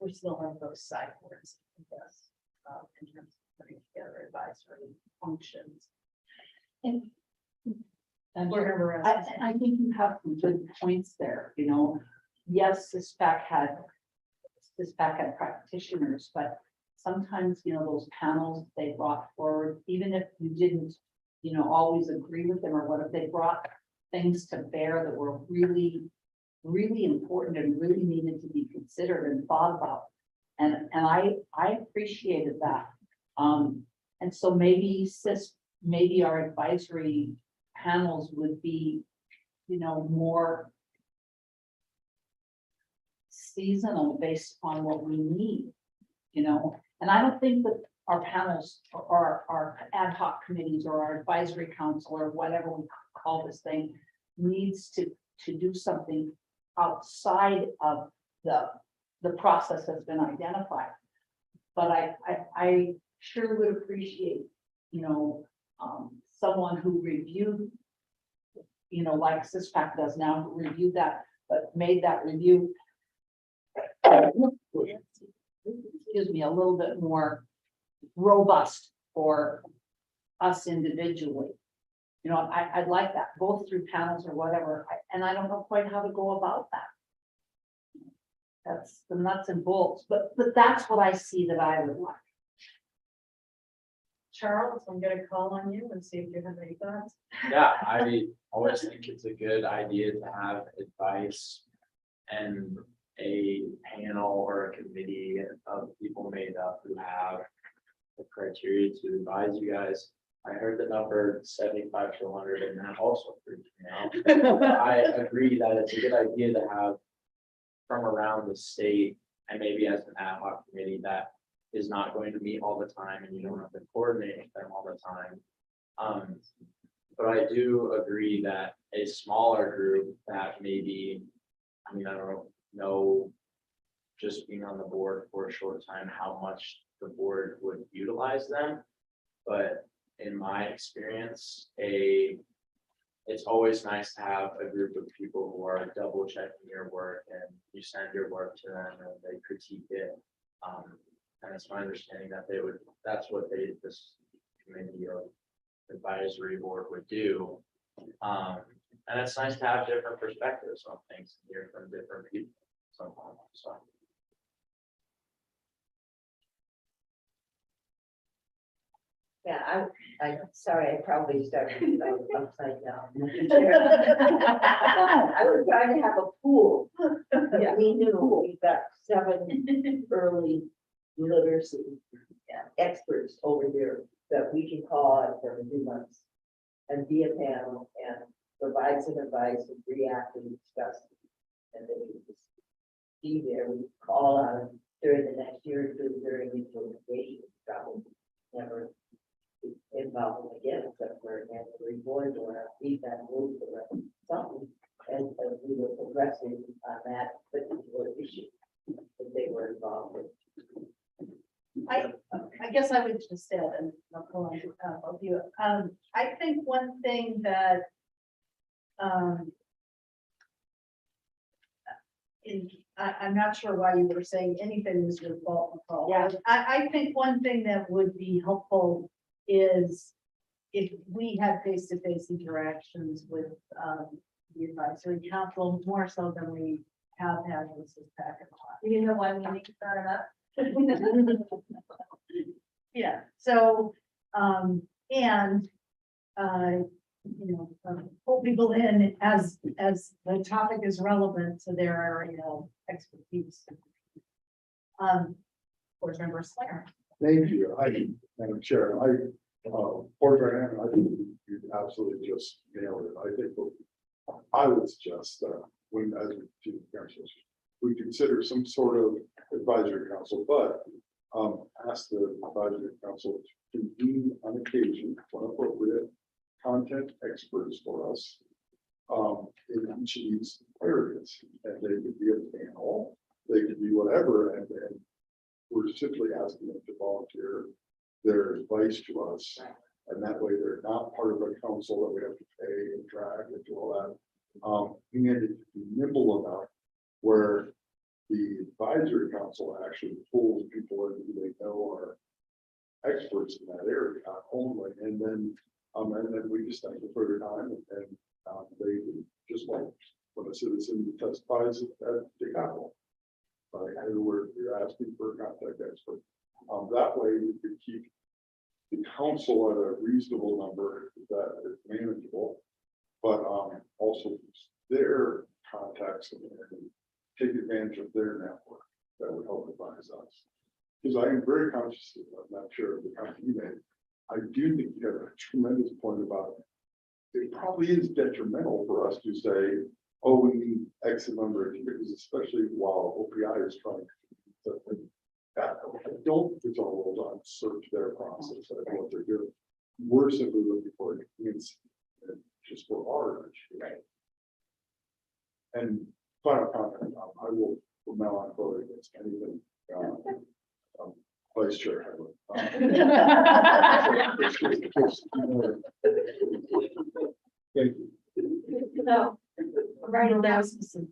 We still have those sideboards, I guess, in terms of putting together advisory functions. And Whatever. I think you have some good points there, Yes, SISBAC had practitioners, but sometimes, those panels they brought forward, even if you didn't, always agree with them or what, if they brought things to bear that were really, really important and really needed to be considered and thought about. And I appreciated that. And so maybe our advisory panels would be, more seasonal based on what we need, and I don't think that our panels or our ad hoc committees or our advisory council or whatever we call this thing needs to do something outside of the process that's been identified. But I sure would appreciate, someone who reviewed, like SISBAC does now, who reviewed that, but made that review, excuse me, a little bit more robust for us individually. I'd like that, both through panels or whatever, and I don't know quite how to go about that. That's the nuts and bolts, but that's what I see that I would like. Charles, I'm gonna call on you and see if you have any thoughts. Yeah, I always think it's a good idea to have advice and a panel or a committee of people made up who have the criteria to advise you guys. I heard the number 75 to 100, and that also freaks me out. I agree that it's a good idea to have from around the state, and maybe as an ad hoc committee that is not going to meet all the time, and you don't have to coordinate with them all the time. But I do agree that a smaller group that maybe, I mean, I don't know, just being on the board for a short time, how much the board would utilize them. But in my experience, it's always nice to have a group of people who are double checking your work and you send your work to them and they critique it. And it's my understanding that that's what this committee or advisory board would do. And it's nice to have different perspectives on things, and hear from different people sometimes, so. Yeah, I'm sorry, I probably started upside down. I was trying to have a pool. Yeah, we knew we got 7 early literacy experts over here that we can call out every 2 months and be a panel and provide some advice and react and discuss. And then we just be there, we call out during the next year or 2 during the implementation, probably never involve them again, except for an annual board or a feedback loop or something. And we were progressing on that particular issue that they were involved with. I guess I would just add, and I'll call on both of you. I think one thing that I'm not sure why you were saying anything was your fault, Nicole. Yeah. I think one thing that would be helpful is if we had face-to-face interactions with the advisory council, more so than we have had with this packet. You know why we need to start it up? Yeah, so, pull people in as the topic is relevant to their area of expertise. Board member Slayer. Thank you. Madam Chair, Board Diane, I think you absolutely just nailed it. I think what I would suggest, when, as we consider some sort of advisory council, but ask the advisory council to convene on occasion when appropriate content experts for us in each of these areas. And they could be a panel, they could be whatever, and we're simply asking them to volunteer their advice to us. And that way they're not part of a council that we have to pay and drag and do all that. And it to be nimble enough where the advisory council actually pulls people in who they know are experts in that area only. And then we just thank them for their time and they just like when a citizen testifies at the Capitol. Where you're asking for a contact expert. That way you could keep the council at a reasonable number that is manageable, but also their contacts and take advantage of their network that would help advise us. Because I am very conscious, I'm not sure of the comment you made. I do think you have a tremendous point about it probably is detrimental for us to say, oh, we need X number of years, especially while OPI is trying to. I don't think it's all rolled on search their process and what they're doing. We're simply looking for it just for our issue. Right. And final comment, I will from now on vote against anything. Vice Chair Helena. Thank you. No. Right now,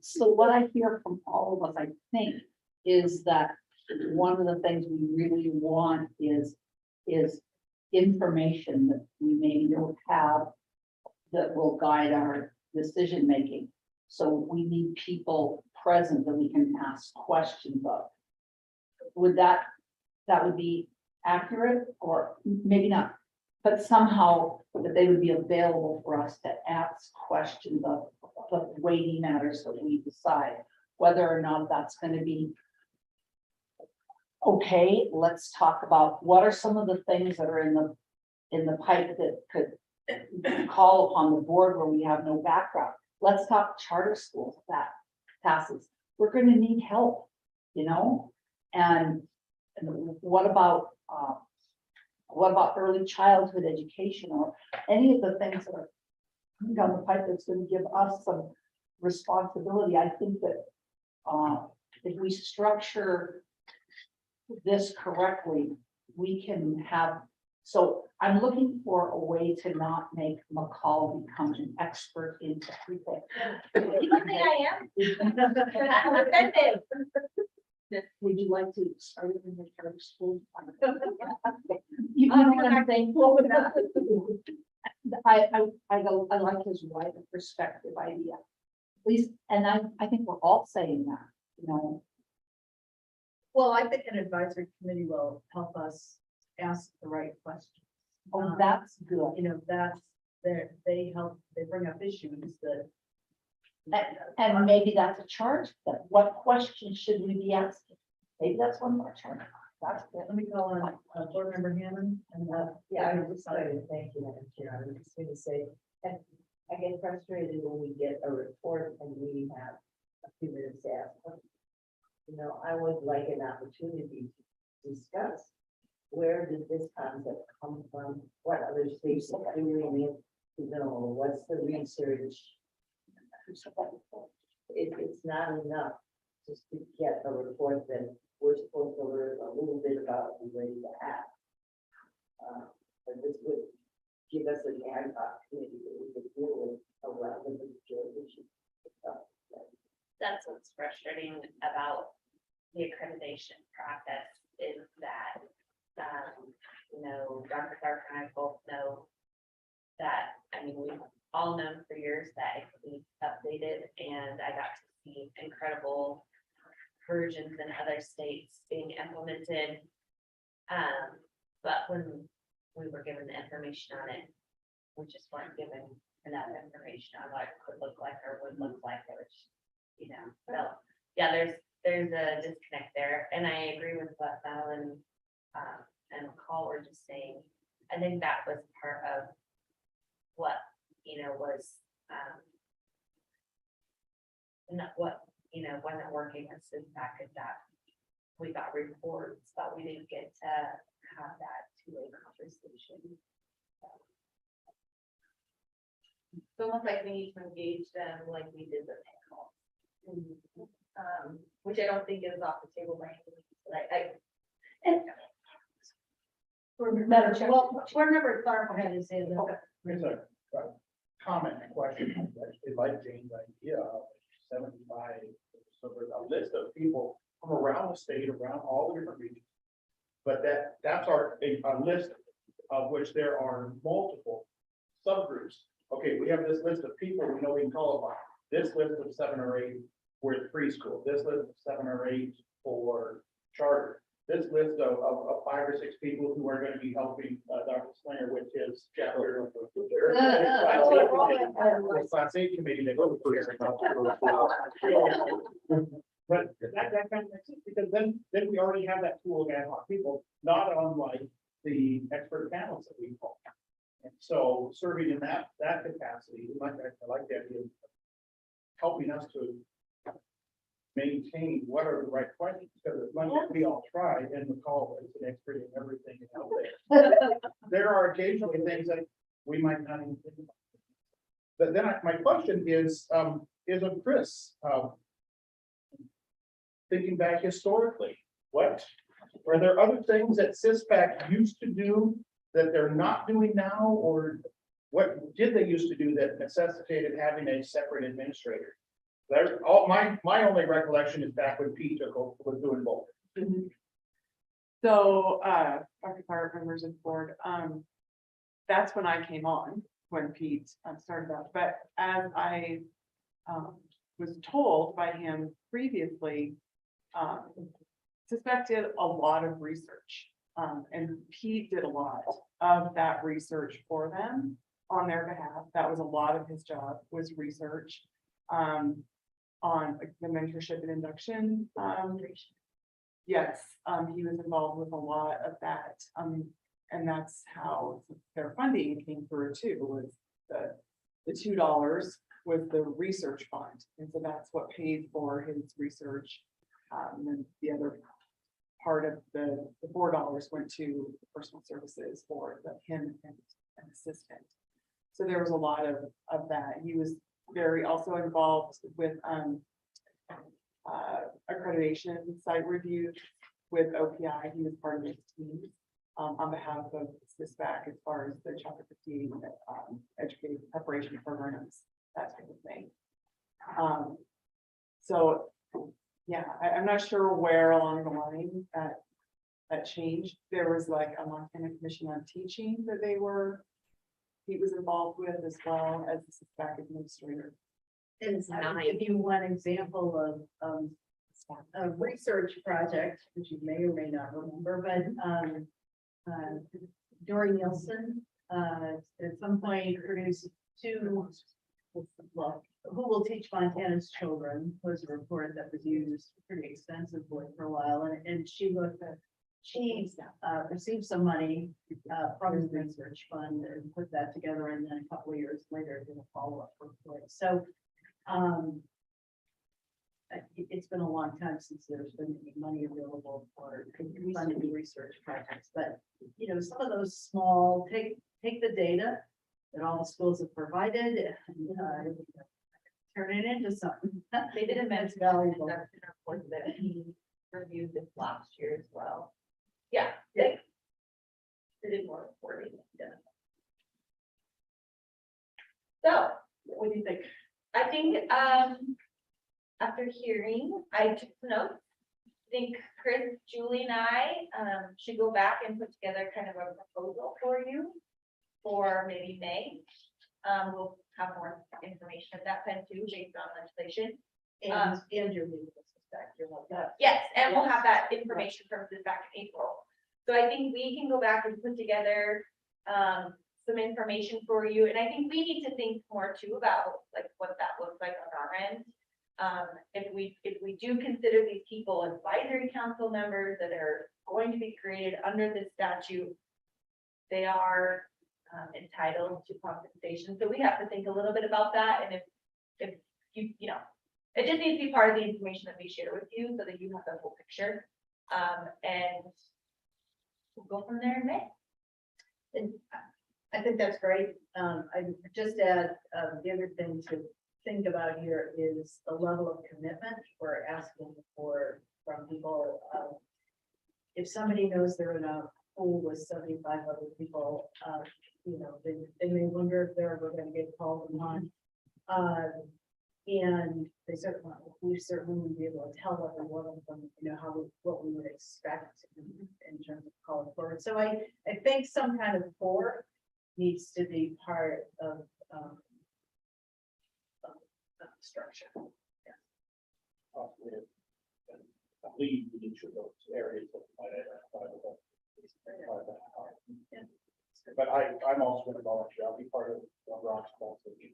so what I hear from all of us, I think, is that one of the things we really want is information that we maybe don't have that will guide our decision making. So we need people present that we can ask questions of. Would that would be accurate, or maybe not, but somehow that they would be available for us to ask questions of the weighty matters that we decide, whether or not that's going to be okay. Let's talk about what are some of the things that are in the pipe that could call upon the board where we have no background. Let's talk charter schools. If that passes, we're going to need help, and what about What about early childhood education or any of the things that are coming down the pipe that's gonna give us some responsibility? I think that if we structure this correctly, we can have, so I'm looking for a way to not make McCall become an expert in everything. I am. Would you like to start in the charter school? You know what I'm saying? I like his wider perspective idea. At least, and I think we're all saying that, you know. Well, I think an advisory committee will help us ask the right questions. Oh, that's good. You know, that's, they help, they bring up issues that. And maybe that's a charge, but what questions should we be asking? Maybe that's one more charge. That's good. Let me call on board member Hammond and Yeah, I was just going to thank you, Madam Chair. I was just going to say, and I get frustrated when we get a report and we have a few minutes to ask questions. You know, I would like an opportunity to discuss, where did this concept come from? What other states are doing it? You know, what's the research? It's not enough just to get a report that we're supposed to learn a little bit about and ready to act. But this would give us an ad hoc committee that we could deal with around the major issue. That's what's frustrating about the accreditation process is that, you know, Dr. Clark and I both know that, I mean, we've all known for years that it could be updated, and I got to see incredible versions in other states being implemented. But when we were given the information on it, we just weren't given enough information on what it could look like or would look like, which, you know, so, yeah, there's a disconnect there, and I agree with what Madeline and McCall were just saying. I think that was part of what, you know, was not what, you know, wasn't working with the fact that we got reports, but we didn't get to have that two-way conversation. It's almost like we need to engage them like we did the panel. Which I don't think is off the table by any means, well, board member Clark had to say that. Here's a comment and question. I actually like Jane's idea of 75. So there's a list of people from around the state, around all the different regions. But that's a list of which there are multiple subgroups. Okay, we have this list of people we know we can call upon. This list of 7 or 8 for preschool. This list of 7 or 8 for charter. This list of 5 or 6 people who are going to be helping Dr. Slinger with his chapter of the Class 8 committee that goes first. But that kind of makes sense, because then we already have that pool of ad hoc people, not unlike the expert panels that we call. And so serving in that capacity, I like the idea of helping us to maintain what are the right questions, because as much as we all try, and McCall is an expert in everything out there. There are occasionally things that we might not even think about. But then my question is of Chris, thinking back historically, what are there other things that CISPAC used to do that they're not doing now, or what did they used to do that necessitated having a separate administrator? There's all my only recollection is back when Pete was doing both. So, Dr. Clark, members of the board, that's when I came on, when Pete started out, but as I was told by him previously, suspected a lot of research. And Pete did a lot of that research for them on their behalf. That was a lot of his job, was research on the mentorship and induction. Yes, he was involved with a lot of that. And that's how their funding came through too, was the $2 was the research fund. And so that's what paid for his research. And the other part of the board dollars went to personal services for him and an assistant. So there was a lot of that. He was very also involved with accreditation site review with OPI. He was part of his team on behalf of SISBAC as far as the chapter 15 education preparation programs, that type of thing. So yeah, I'm not sure where along the line that changed. There was like a Montana Commission on Teaching that he was involved with as well as the SISBAC administrator. And I'll give you one example of a research project, which you may or may not remember, but Dory Nielsen, at some point produced two, well, Who Will Teach Montana's Children was a report that was used pretty extensively for a while, and she received some money from the research fund and put that together, and then a couple of years later did a follow-up report. So it's been a long time since there's been any money available for funding research projects, but some of those small, take the data that all the schools have provided and turn it into something. They did a That's mention valuable. that he reviewed this last year as well. Yeah, Yeah. They did more reporting. so What do you think? I think, after hearing, I took notes. I think Chris, Julie and I, should go back and put together kind of a proposal for you for maybe May. We'll have more information at that time too, based on legislation. And your legal suspect, you're like that. Yes, and we'll have that information from this back in April. So I think we can go back and put together some information for you. And I think we need to think more too about like what that looks like on our end. If we do consider these people advisory council members that are going to be created under this statute, they are entitled to compensation. So we have to think a little bit about that. And if you it just needs to be part of the information that we share with you so that you have the whole picture. And we'll go from there in May. And I think that's great. I just add, the other thing to think about here is the level of commitment we're asking for from people. If somebody knows they're in a pool with 75 other people, they may wonder if they're ever going to get called upon. And we certainly would be able to tell every one of them, what we would expect in terms of calling forward. So I think some kind of board needs to be part of the structure. Lead each of those areas. But I'm also going to volunteer. I'll be part of Rock's conversation.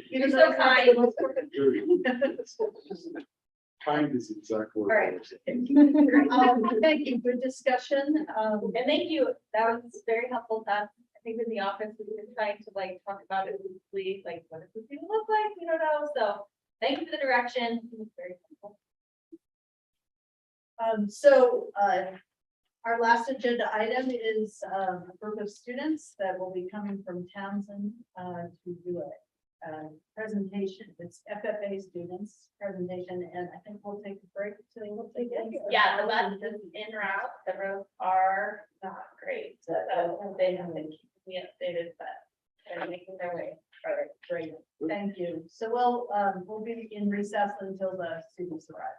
You're so kind. Kind is exactly. All right. Thank you. Good discussion. And thank you. That was very helpful to us. I think in the office, we've been trying to talk about it loosely, what does this even look like? We don't know. So thank you for the direction. It was very helpful. Our last agenda item is a group of students that will be coming from Townsend to do a presentation. It's FFA students presentation, and I think we'll take a break. So we'll take it. Yeah, the bus is en route. The roads are not great. So they have been keeping me updated, but they're making their way. All right, great. Thank you. So we'll be in recess until the students arrive.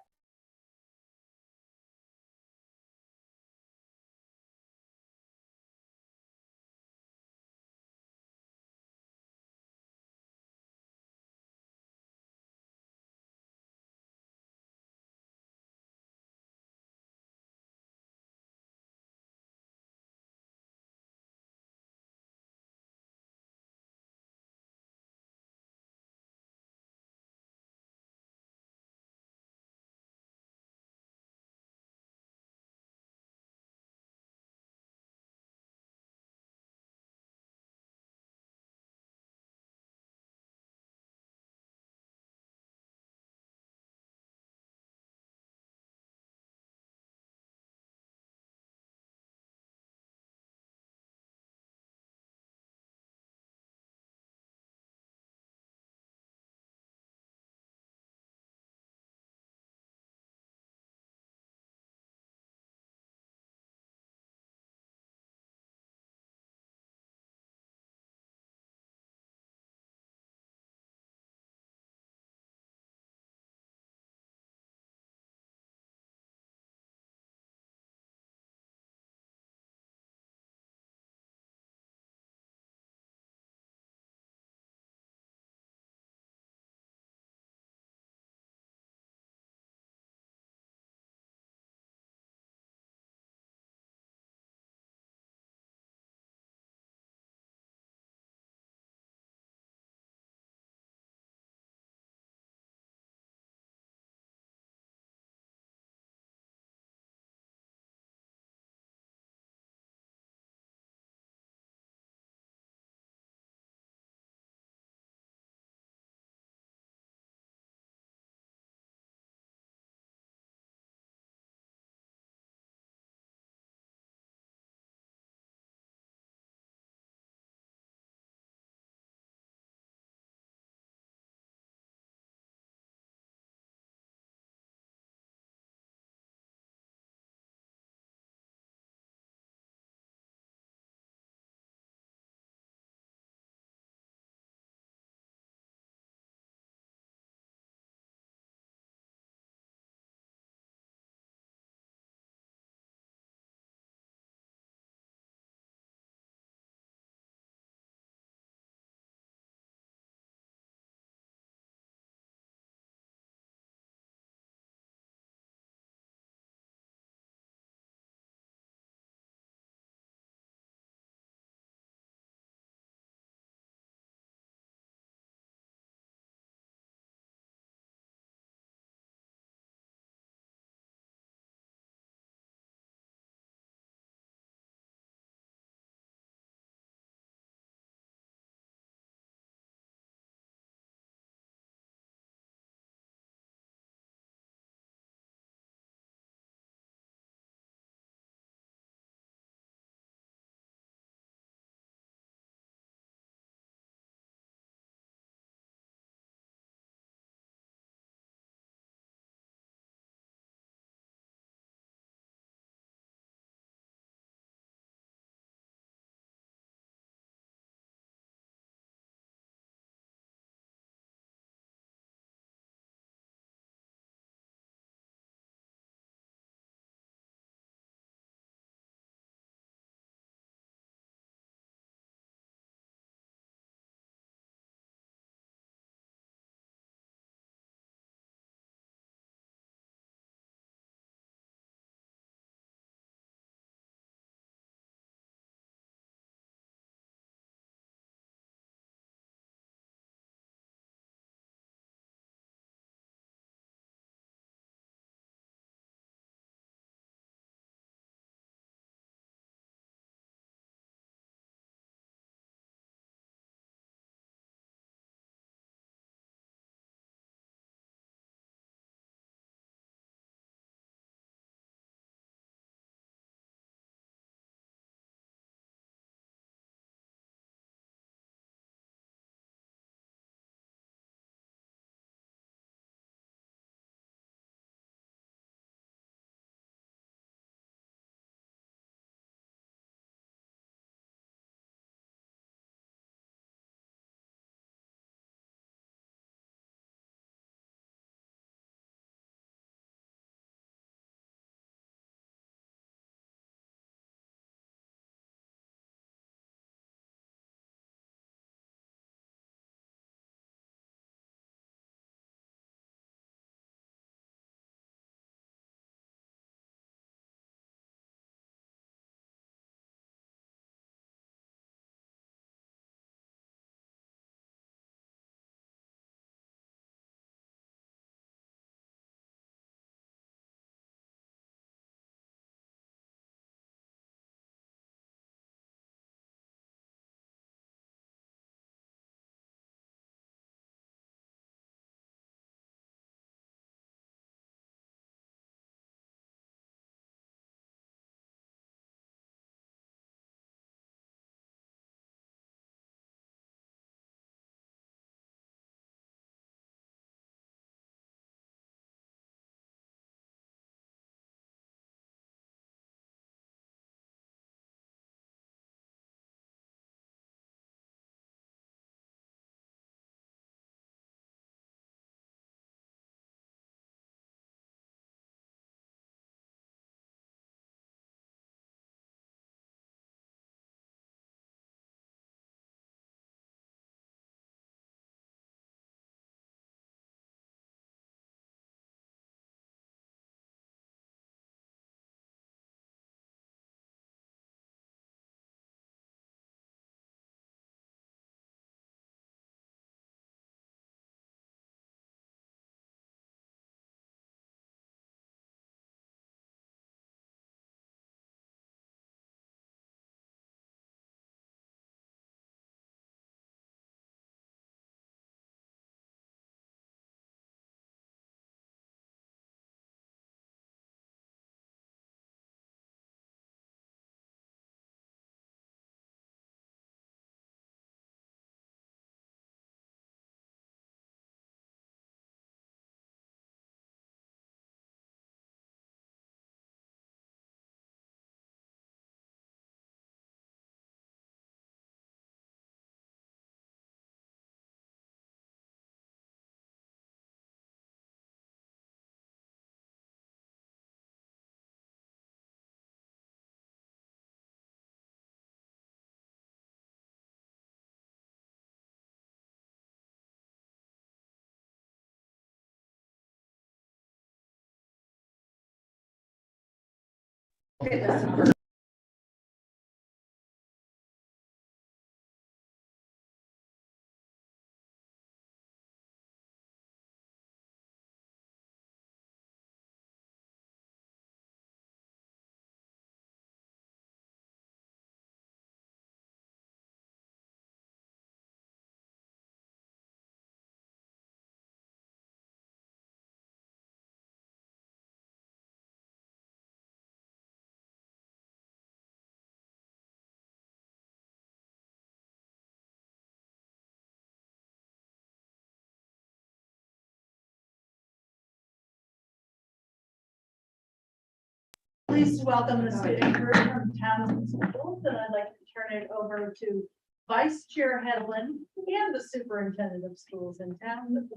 Please welcome the student group from Townsend Schools, and I'd like to turn it over to Vice Chair Helena and the Superintendent of Schools in town.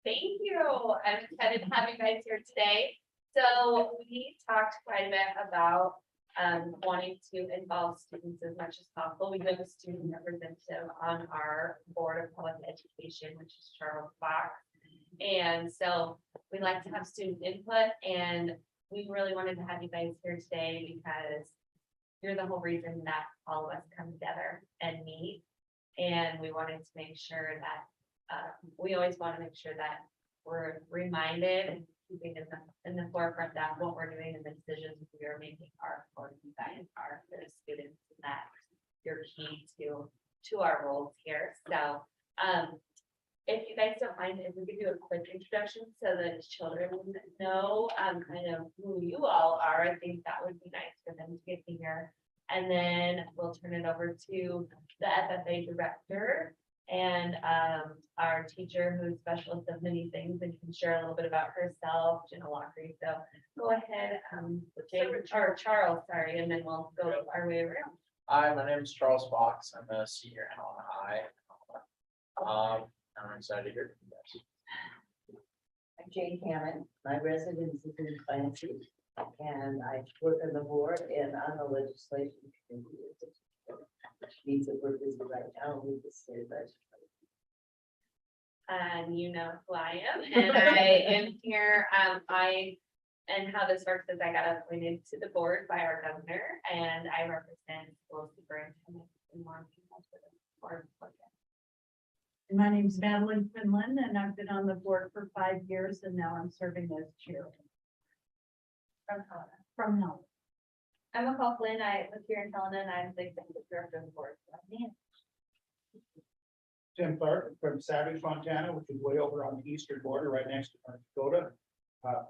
Thank you. I'm excited to have you guys here today. So we talked quite a bit about wanting to involve students as much as possible. We have a student representative on our Board of Public Education, which is Charles Fox. And so we like to have student input, and we really wanted to have you guys here today because you're the whole reason that all of us come together and meet. And we wanted to make sure that we always want to make sure that we're reminded and keeping in the forefront that what we're doing and the decisions we are making are for you guys, are for the students, and that you're key to our roles here. So if you guys don't mind, if we could do a quick introduction so that children know kind of who you all are, I think that would be nice for them to get to hear. And then we'll turn it over to the FFA director and our teacher who's specialist of many things and can share a little bit about herself, Jenna Lockery. So go ahead, Charles, sorry, and then we'll go our way around. Hi, my name is Charles Fox. I'm a senior at Helena High. I'm excited to hear from you guys. I'm Jane Hammond. My residence is in Clancy, and I work on the board and on the legislation committee, which means that we're busy right now with the state legislature. And you know who I am, and I am here, and how this works is I got appointed to the board by our governor, and I represent school superintendent in Montana for the board. And my name is Madeline Quinlan, and I've been on the board for 5 years, and now I'm serving as chair. From Helena. I'm McCall Flynn. I live here in Helena, and I'm the executive director of the board. Tim Clark from Savage, Montana, which is way over on the eastern border, right next to North Dakota.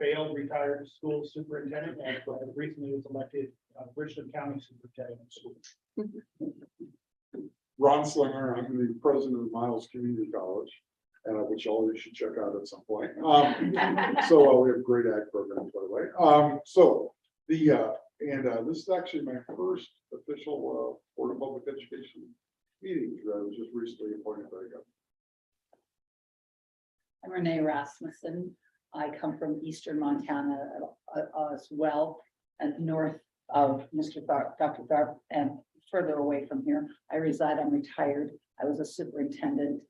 Failed retired school superintendent, and recently was elected Richland County Superintendent of Schools. Ron Slinger, I'm the president of Miles Community College, which all of you should check out at some point. So we have great ag programs, by the way. This is actually my first official Board of Public Education meeting, because I was just recently appointed by the governor. I'm Renee Rasmussen. I come from eastern Montana as well, and north of Dr. Tharp, and further away from here. I'm retired. I was a superintendent,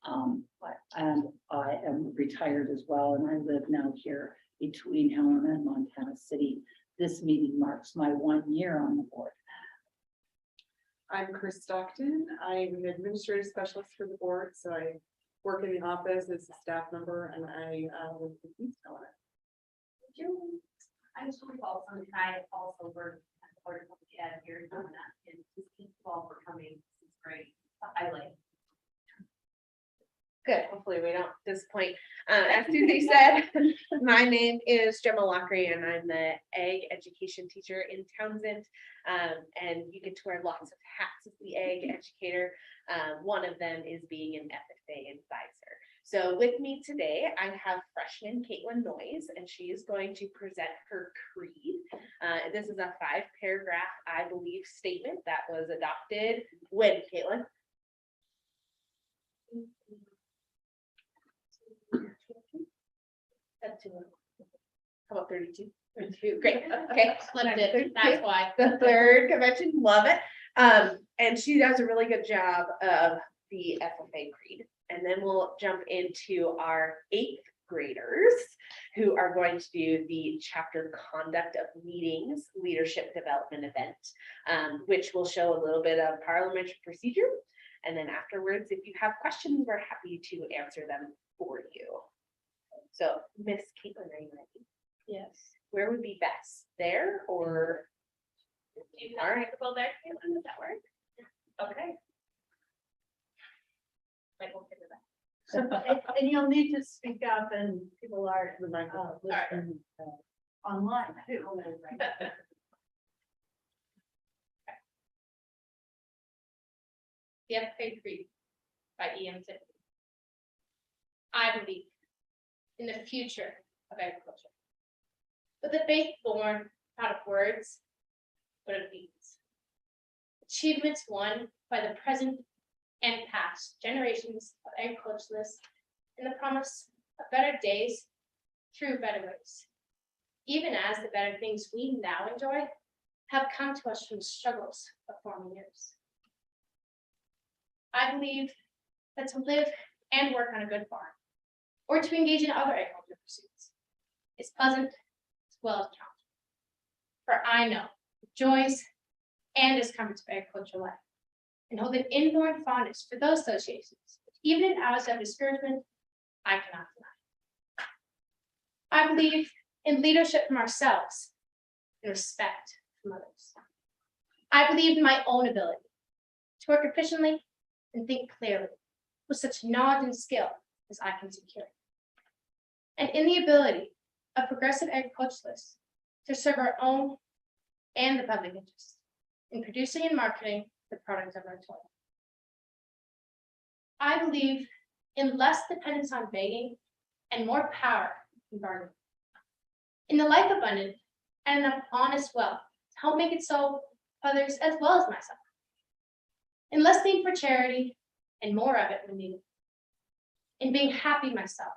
and I am retired as well, and I live now here between Helena and Montana City. This meeting marks my 1 year on the board. I'm Chris Stockton. I'm an administrative specialist for the board, so I work in the office as a staff member, and I work with East Helena. I'm just recall something I also work at the Board of Public Ed here in Helena, and just thank you all for coming. This is great. A highlight. Good, hopefully we don't disappoint. As Susie said, my name is Gemma Lockery, and I'm the ag education teacher in Townsend. And you get to wear lots of hats as the ag educator. One of them is being an FFA advisor. So with me today, I have freshman Caitlin Noyes, and she is going to present her creed. This is a 5-paragraph, I believe, statement that was adopted when, Caitlin? How about 32? 32, great, okay. Flipped it, that's why. The third convention, love it. And she does a really good job of the FFA creed. And then we'll jump into our 8th graders who are going to do the chapter conduct of meetings leadership development event, which will show a little bit of parliamentary procedure. And then afterwards, if you have questions, we're happy to answer them for you. So Miss Caitlin, are you ready? Yes. Where would be best, there or? Do you have a microphone there, Caitlin? Does that work? Okay. Michael, give it back. And you'll need to speak up and people are listening online too. The Unpaid Grief by E.M. Tippett. I believe in the future of agriculture. With a faith born not of words, but of deeds. Achievements won by the present and past generations of agriculturalists in the promise of better days through better ways. Even as the better things we now enjoy have come to us from the struggles of former years. I believe that to live and work on a good farm, or to engage in other agricultural pursuits, is pleasant as well as challenging. For I know the joys and discomforts of agricultural life, and hold an inborn fondness for those associations, which even in hours of discouragement, I cannot deny. I believe in leadership from ourselves and respect from others. I believe in my own ability to work efficiently and think clearly with such knowledge and skill as I can secure. And in the ability of progressive agriculturalists to serve our own and the public interest in producing and marketing the products of our toil. I believe in less dependence on begging and more power in bargaining. In the life abundant and enough honest wealth to help make it so others as well as myself. In less need for charity and more of it when needed. In being happy myself,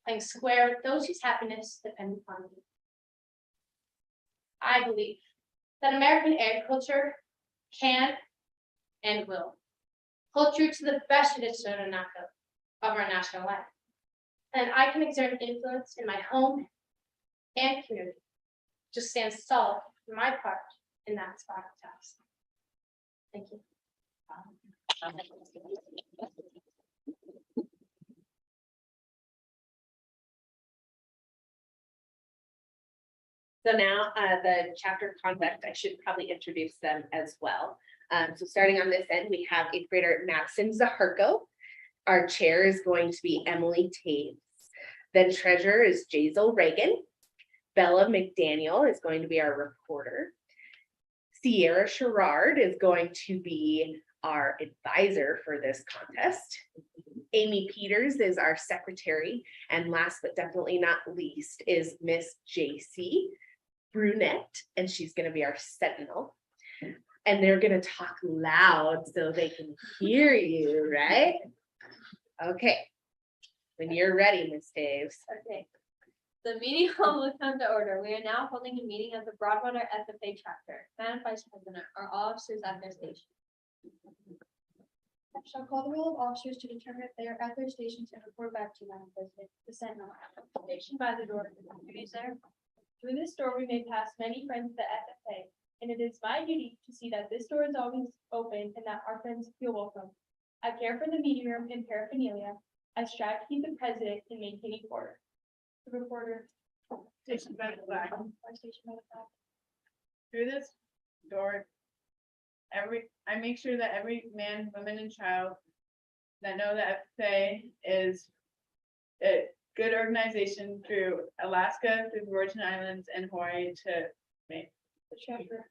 playing square with those whose happiness depends upon me. I believe that American agriculture can and will hold true to the best tradition of our national life. And I can exert influence in my home and community. Just stand solid for my part in that inspiring task. Thank you. So now the chapter conduct, I should probably introduce them as well. So starting on this end, we have 8th grader Madison Zaharko. Our chair is going to be Emily Taves. Then treasurer is Jazel Reagan. Bella McDaniel is going to be our reporter. Sierra Sherrard is going to be our advisor for this contest. Amy Peters is our secretary. And last but definitely not least is Miss JC Brunette, and she's going to be our sentinel. And they're going to talk loud so they can hear you, right? Okay. When you're ready, Miss Daves. Okay. The meeting will come to order. We are now holding a meeting of the Broadwater FFA chapter. Madam Vice President, are all officers at their station? I shall call the roll of officers to determine if they are at their stations and report back to you, Madam President. The sentinel, stationed by the door. Duties there. Through this door, we may pass many friends of the FFA, and it is my duty to see that this door is always open and that our friends feel welcome. I care for the meeting room and paraphernalia. I strive to keep the president in maintaining order. The reporter. Station by the flag. Station by the flag. Through this door, I make sure that every man, woman, and child that know that FFA is a good organization through Alaska, through the Virgin Islands, and Hawaii to Maine. The treasurer.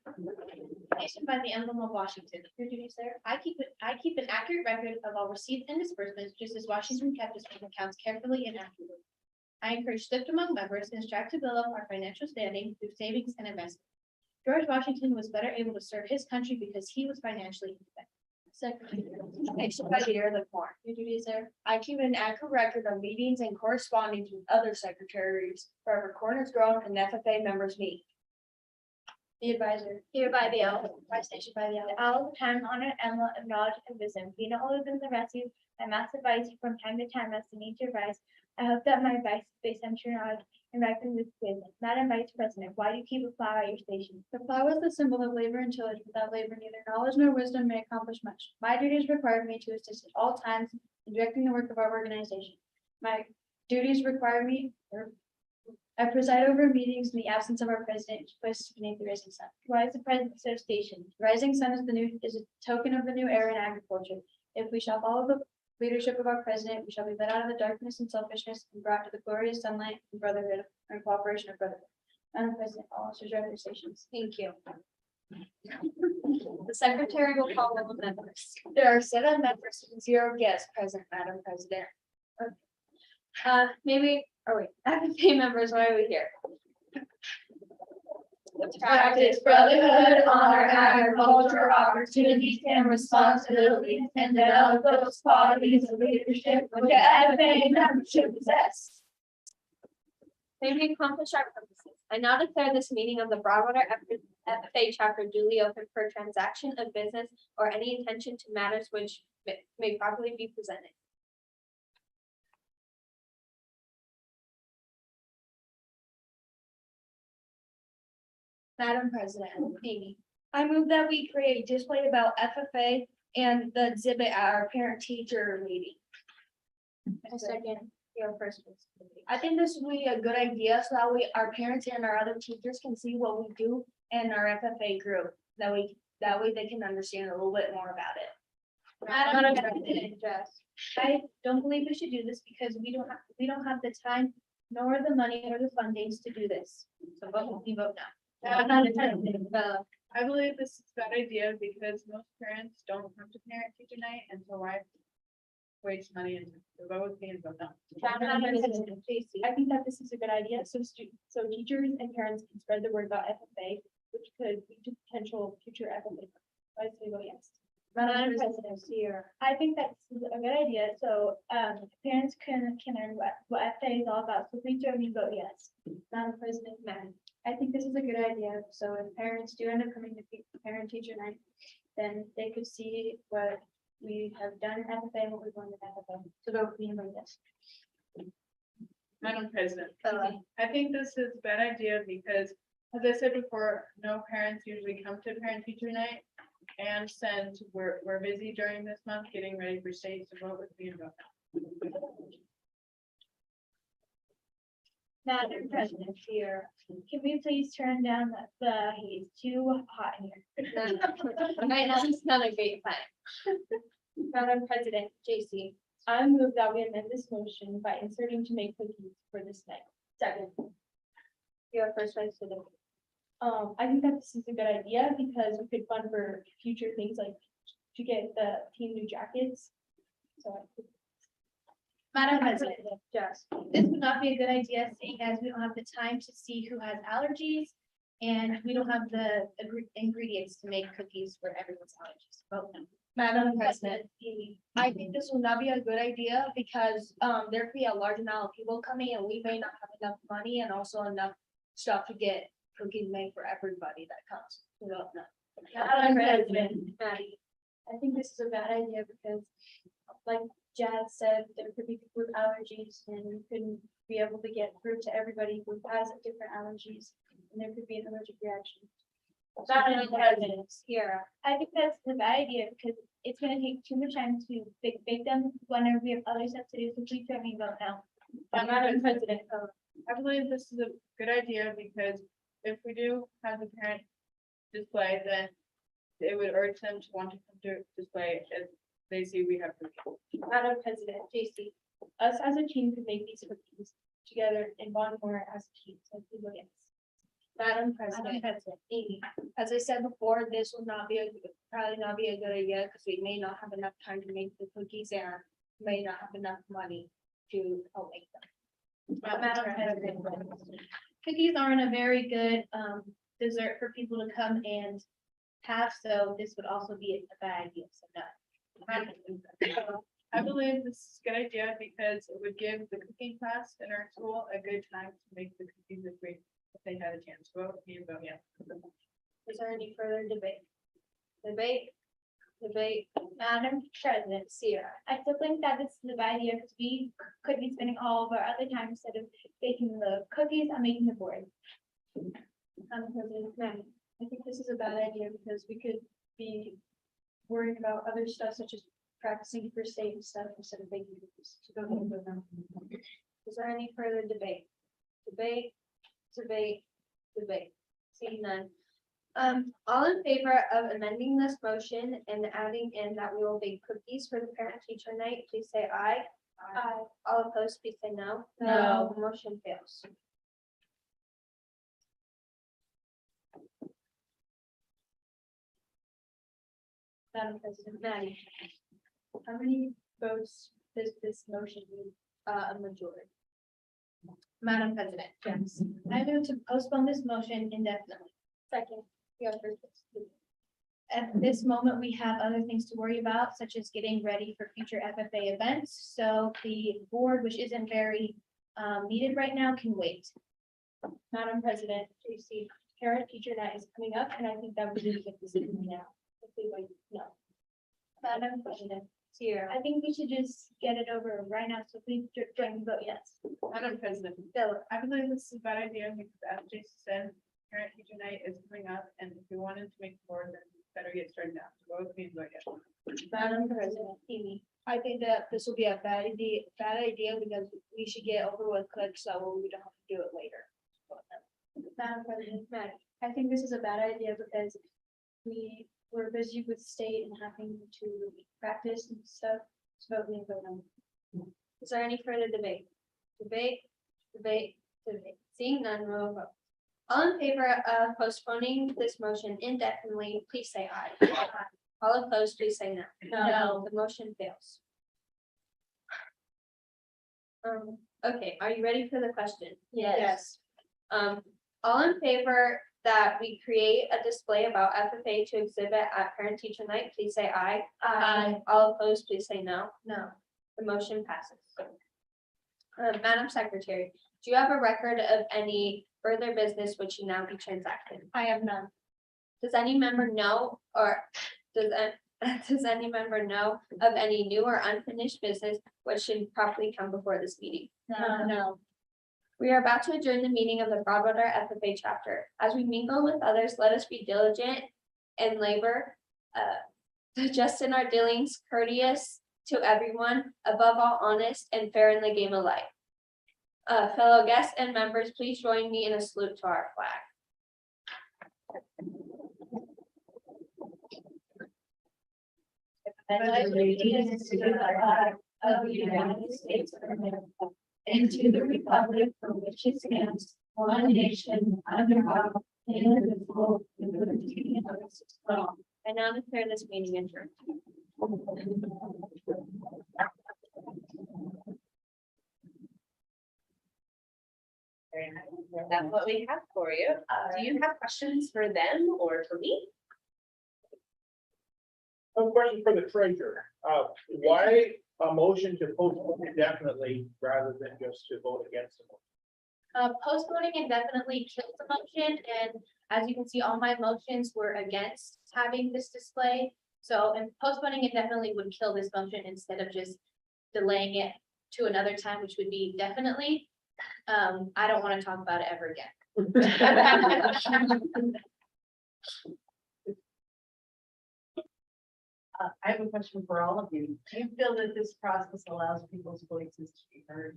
Stationed by the emblem of Washington. Your duties there. I keep an accurate record of all receipts and disbursements, just as Washington kept his bank accounts carefully and accurately. I encourage thrift among members and strive to build up our financial standing through savings and investment. George Washington was better able to serve his country because he was financially independent. Secretary. Stationed by the ear of the corn. Your duties there. I keep an accurate record of meetings and correspondence with other secretaries wherever corn is grown and FFA members meet. The advisor. Here by the owl. By station by the owl. The owl is a time honored emblem of knowledge and wisdom. Being older than the rest of you, I must advise you from time to time as the need to advise. I hope that my advice is based on true knowledge and record with wisdom. Madam Vice President, why do you keep a plow at your station? The plow is the symbol of labor and tillage. Without labor, neither knowledge nor wisdom may accomplish much. My duties require me to assist at all times in directing the work of our organization. My duties require me, I preside over meetings in the absence of our president, which places beneath the rising sun. Why is the president so stationed? The rising sun is a token of the new era in agriculture. If we shall follow the leadership of our president, we shall be led out of the darkness and selfishness and brought to the glorious sunlight and brotherhood and cooperation of brotherhood. Madam President, all officers at their stations. Thank you. The secretary will call on the members. There are 7 members and 0 guests present, Madam President. Maybe, oh wait, FFA members, why are we here? Practice brotherhood, honor agriculture, opportunities and responsibilities, and develop those qualities of leadership which a FFA membership possess. May we accomplish our purposes. I now declare this meeting of the Broadwater FFA chapter duly open for transaction of business or any attention to matters which may properly be presented. Madam President, Amy, I move that we create a display about FFA and the exhibit at our parent-teacher meeting. A second, your first. I think this would be a good idea, so that our parents and our other teachers can see what we do in our FFA group. That way they can understand a little bit more about it. Madam President, I don't believe we should do this because we don't have the time, nor the money or the fundings to do this. So we vote no. I believe this is a bad idea because most parents don't come to parent teacher night, and so why waste money and the vote with me and vote no. I think that this is a good idea, so teachers and parents can spread the word about FFA, which could lead to potential future FFA. I say vote yes. Madam President, here. I think that's a good idea, so parents can learn what FFA is all about, so please join me, vote yes. Madam President, Madam, I think this is a good idea, so if parents do end up coming to parent teacher night, then they could see what we have done in FFA and what we've learned in FFA, so vote for me and vote yes. Madam President, I think this is a bad idea because, as I said before, no parents usually come to parent teacher night. And since we're busy during this month getting ready for states to vote with me and vote no. Madam President, here, can we please turn down the heat? It's too hot in here. Right now, it's not a great time. Madam President, JC, I move that we amend this motion by inserting to make cookies for this night. Second. Your first vice president. I think that this is a good idea because we could fund for future things like to get the team new jackets. So. Madam President, Yes, this would not be a good idea, seeing as we don't have the time to see who has allergies. And we don't have the ingredients to make cookies for everyone's allergies. Vote no. Madam President, I think this will not be a good idea because there could be a large amount of people coming and we may not have enough money and also enough stuff to get cookies made for everybody that comes. Vote no. Madam President, Maddie. I think this is a bad idea because, like Jazz said, there could be people with allergies and we couldn't be able to get fruit to everybody who has different allergies. And there could be an allergic reaction. Madam President, here. I think that's a bad idea because it's gonna take too much time to bake them whenever we have other stuff to do. So please let me vote now. Madam President, I believe this is a good idea because if we do have the parent display, then it would urge them to want to come to display as they see we have. Madam President, JC, us as a team could make these cookies together and bond more as a team. So please vote yes. Madam President, Amy, as I said before, this will probably not be a good idea because we may not have enough time to make the cookies and may not have enough money to help make them. Madam President, cookies aren't a very good dessert for people to come and have, so this would also be a bad idea. So no. I believe this is a good idea because it would give the cooking class in our school a good time to make the cookies if they had a chance. Vote me and vote yes. Is there any further debate? Debate. debate. Madam President, Sierra. I still think that this is a bad idea because we could be spending all of our other time instead of baking the cookies and making the board. Madam President, I think this is a bad idea because we could be worrying about other stuff such as practicing for state and stuff instead of baking cookies. So go ahead and vote no. Is there any further debate? Debate, debate, debate. Seeing none. All in favor of amending this motion and adding in that we will bake cookies for the parent teacher night, please say aye. Aye. All opposed, please say no. No. The motion fails. Madam President, Maddie, how many votes does this motion need? a majority. Madam President, yes. I move to postpone this motion indefinitely. Second, you have first. At this moment, we have other things to worry about, such as getting ready for future FFA events. So the board, which isn't very needed right now, can wait. Madam President, you see, parent teacher night is coming up, and I think that we need to get this in now. If we wait, no. Madam President, Sierra. I think we should just get it over right now. So please join me, vote yes. Madam President, Philip, I believe this is a bad idea because as Jason said, parent teacher night is coming up and if we wanted to make the board, then we better get started now. So go with me and vote yes. Madam President, Amy, I think that this will be a bad idea because we should get over with quick so we don't have to do it later. Madam President, I think this is a bad idea because we were busy with state and having to practice and stuff. So we vote no. Is there any further debate? Debate, debate, debate. Seeing none, roll vote. All in favor of postponing this motion indefinitely, please say aye. All opposed, please say no. No. The motion fails. Okay, are you ready for the question? Yes. All in favor that we create a display about FFA to exhibit at parent teacher night, please say aye. Aye. All opposed, please say no. No. The motion passes. Madam Secretary, do you have a record of any further business which should now be transacted? I have none. Does any member know or does any member know of any new or unfinished business which should properly come before this meeting? No. We are about to adjourn the meeting of the Broadwater FFA chapter. As we mingle with others, let us be diligent and labor, just in our dealings, courteous to everyone, above all honest and fair in the game of life. Fellow guests and members, please join me in a salute to our flag. Allegiance to the flag of the United States of America and to the republic for which it stands, one nation, under God, indivisible, with liberty and justice for all. I now declare this meeting adjourned. Very nice. That's what we have for you. Do you have questions for them or for me? A question for the treasurer. Why a motion to postpone indefinitely rather than just to vote against it? Postponing indefinitely kills the motion, and as you can see, all my motions were against having this display. So, and postponing indefinitely would kill this motion instead of just delaying it to another time, which would be definitely. I don't want to talk about it ever again. I have a question for all of you. Do you feel that this process allows people's voices to be heard?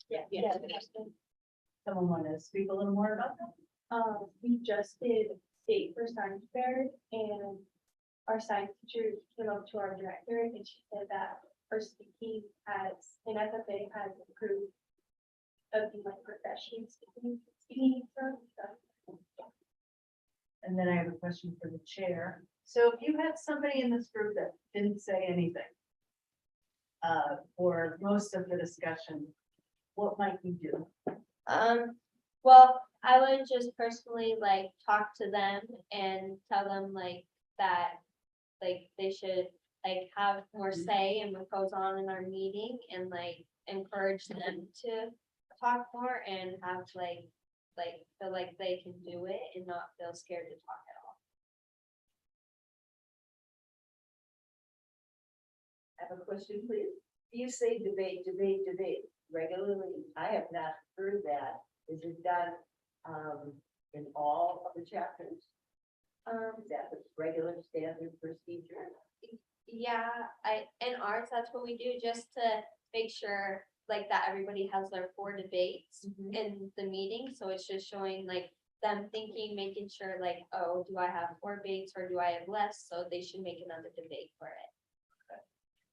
Yeah. Someone want to speak a little more about that? We just did state for science fair, and our science teacher came up to our director and she said that her speaking as an FFA has improved of the like profession speaking from. And then I have a question for the chair. So if you had somebody in this group that didn't say anything for most of the discussion, what might you do? Well, I would just personally like talk to them and tell them like that, like they should like have more say in what goes on in our meeting and like encourage them to talk more and have like feel like they can do it and not feel scared to talk at all. have a question, please. You say debate, debate, debate regularly. I have not heard that. Is it done in all of the chapters? Is that the regular standard procedure? Yeah, in ours, that's what we do, just to make sure like that everybody has their 4 debates in the meeting, so it's just showing like them thinking, making sure like, oh, do I have 4 debates or do I have less, so they should make another debate for it.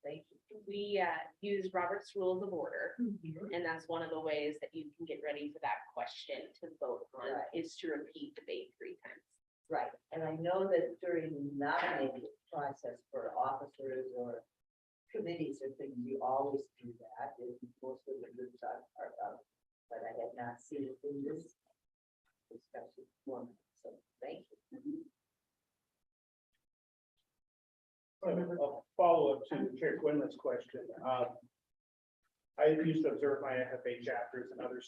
Thank you. We use Robert's Rules of Order, and that's one of the ways that you can get ready for that question to vote on, Right. is to repeat debate 3 times. Right, and I know that during the nominating process for officers or committees or things, you always do that, and most of the groups are part of, but I had not seen it in this discussion one, so thank you. A follow-up to Chair Quinlan's question. I used to observe my FFA chapters and other